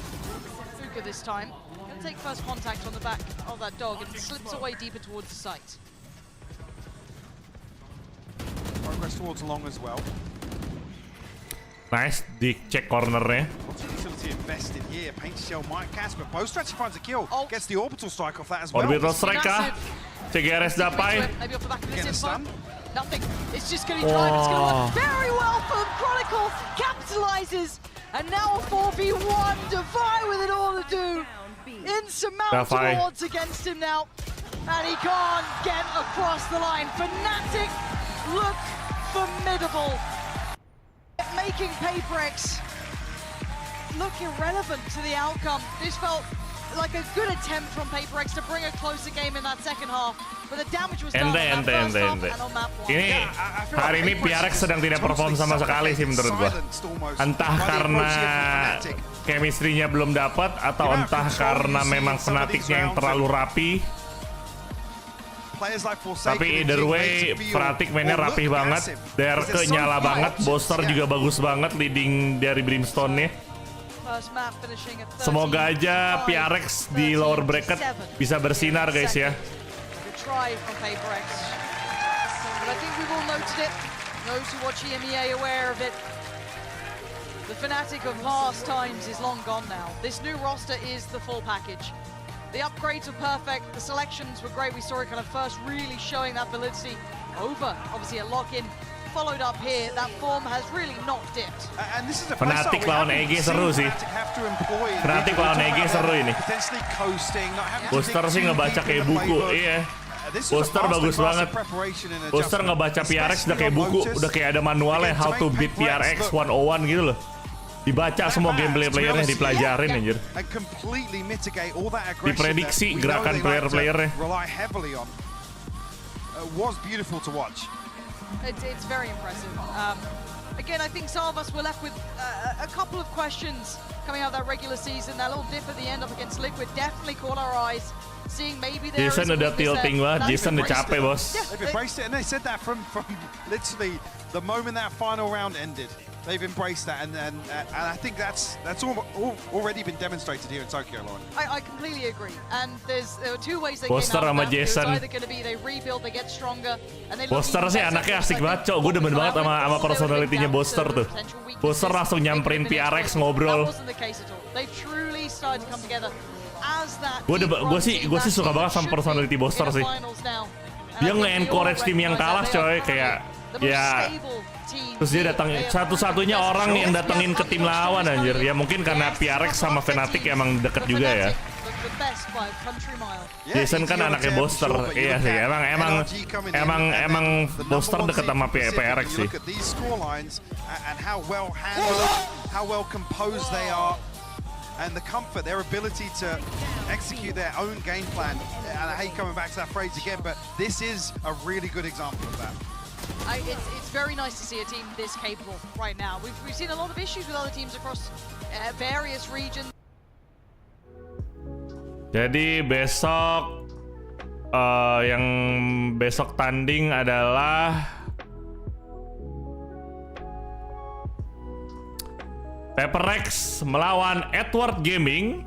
Fuka this time. Gonna take first contact on the back of that dog, and slips away deeper towards the site. Progress towards long as well. Nice, dicek cornernya. Utility invested here. Paint shell might catch, but Boaster actually finds a kill. Gets the orbital strike off that as well. Orbital strike kah? CGRS dapai. Maybe off the back of this info. Nothing. It's just going to drive. It's going to work very well for Chronicle. Capitalizes. And now a 4v1. Defy with it all to do. Insurmountable odds against him now. And he can't get across the line. FNATIC look formidable. Making PRX look irrelevant to the outcome. This felt like a good attempt from PRX to bring a closer game in that second half, but the damage was done on that first half and on map 1. Ini hari ini PRX sedang tidak perform sama sekali sih menurut gua. Entah karena chemistry-nya belum dapat atau entah karena memang FNATIC-nya yang terlalu rapi. Tapi either way, FNATIC mainnya rapih banget, Derke nyala banget, Boaster juga bagus banget leading dari Brimstone-nya. Semoga aja PRX di lower bracket bisa bersinar guys ya. try from PRX. But I think we've all noted it. Those who watch EMEA are aware of it. The FNATIC of past times is long gone now. This new roster is the full package. The upgrades were perfect, the selections were great. We saw it kind of first really showing that validity over, obviously a lock-in. Followed up here, that form has really not dipped. And this is a FNATIC lawan EG seru sih. FNATIC lawan EG seru ini. Booster sih ngebaca kayak buku, iya. Booster bagus banget. Booster ngebaca PRX udah kayak buku, udah kayak ada manualnya how to beat PRX 101 gitu loh. Dibaca semua gameplay playernya, dipelajarin anjir. Diprediksi gerakan player-playernya. Was beautiful to watch. It's very impressive. Again, I think some of us were left with a couple of questions coming out of that regular season. That little dip at the end up against Liquid definitely caught our eyes. Seeing maybe there Jason udah tilting banget, Jason udah capek bos. They've embraced it, and they said that from literally the moment that final round ended. They've embraced that, and I think that's already been demonstrated here in Tokyo, Lauren. I completely agree. And there were two ways they Booster came out of that. Jason. It's either going to be they rebuild, they get stronger, and they Booster sih anaknya asik banget, cok. Gue demen banget sama personality-nya Booster tuh. Booster langsung nyamperin PRX ngobrol. They truly started to come together as that. Gue sih suka banget sama personality Booster sih. Dia nge-encourage tim yang kalah, coy. Kayak ya. Terus dia datang satu-satunya orang yang datengin ke tim lawan anjir. Ya mungkin karena PRX sama FNATIC emang deket juga ya. Jason kan anaknya Booster. Iya sih, emang Booster deket sama PRX sih. And the comfort, their ability to execute their own game plan. And I hate coming back to that phrase again, but this is a really good example of that. It's very nice to see a team this capable right now. We've seen a lot of issues with other teams across various regions. Jadi besok yang besok tanding adalah PRX melawan Edward Gaming.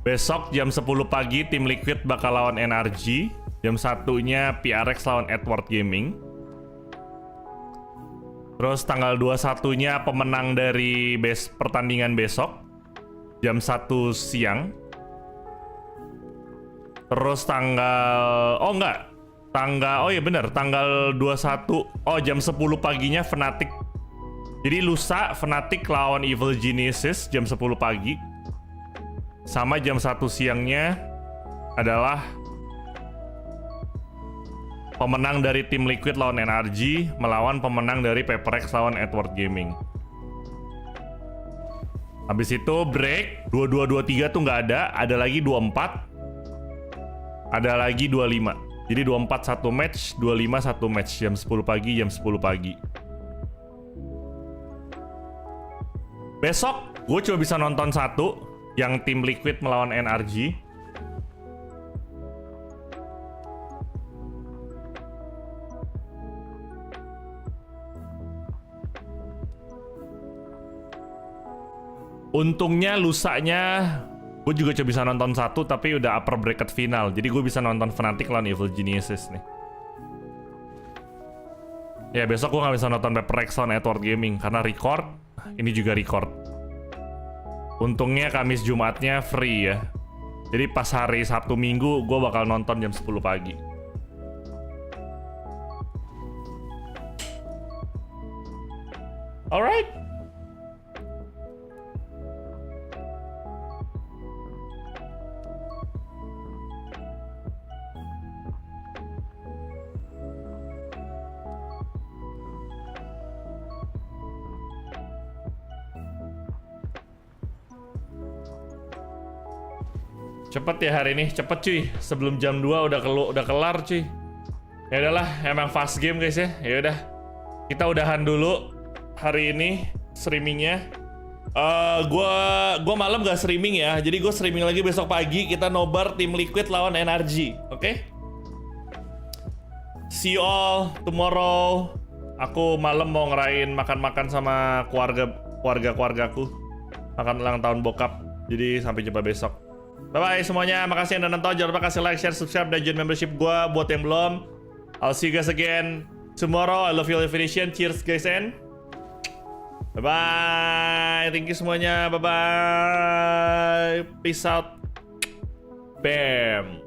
Besok jam 10 pagi tim Liquid bakal lawan NRG. Jam 1-nya PRX lawan Edward Gaming. Terus tanggal 21-nya pemenang dari pertandingan besok. Jam 1 siang. Terus tanggal tanggal 21 jam 10 paginya FNATIC. Jadi lusa FNATIC lawan Evil Geniuses jam 10 pagi. Sama jam 1 siangnya adalah pemenang dari tim Liquid lawan NRG melawan pemenang dari PRX lawan Edward Gaming. Habis itu break 22-23 tuh nggak ada lagi 24, ada lagi 25. Jadi 24 1 match, 25 1 match, jam 10 pagi, jam 10 pagi. Besok gue cuma bisa nonton satu, yang tim Liquid melawan NRG. Untungnya lusanya gue juga cuma bisa nonton satu, tapi udah upper bracket final. Jadi gue bisa nonton FNATIC lawan Evil Geniuses nih. Ya besok gue gak bisa nonton PRX lawan Edward Gaming karena record. Ini juga record. Untungnya Kamis Jumatnya free ya. Jadi pas hari Sabtu Minggu gue bakal nonton jam 10 pagi. Alright. Cepet ya hari ini, cepet cuy. Sebelum jam 2 udah kelar cuy. Ya udahlah, emang fast game guys ya. Ya udah. Kita udahan dulu hari ini streamingnya. Gua malam gak streaming ya. Jadi gue streaming lagi besok pagi. Kita nobar tim Liquid lawan NRG. Oke? See you all tomorrow. Aku malam mau ngerayain makan-makan sama keluargaku. Makan ulang tahun bokap. Jadi sampai jumpa besok. Bye-bye semuanya. Makasih yang udah nonton. Jangan lupa kasih like, share, subscribe, dan join membership gue buat yang belum. I'll see you guys again tomorrow. I love you all definition. Cheers guys and bye-bye. Thank you semuanya. Bye-bye. Peace out. Bam.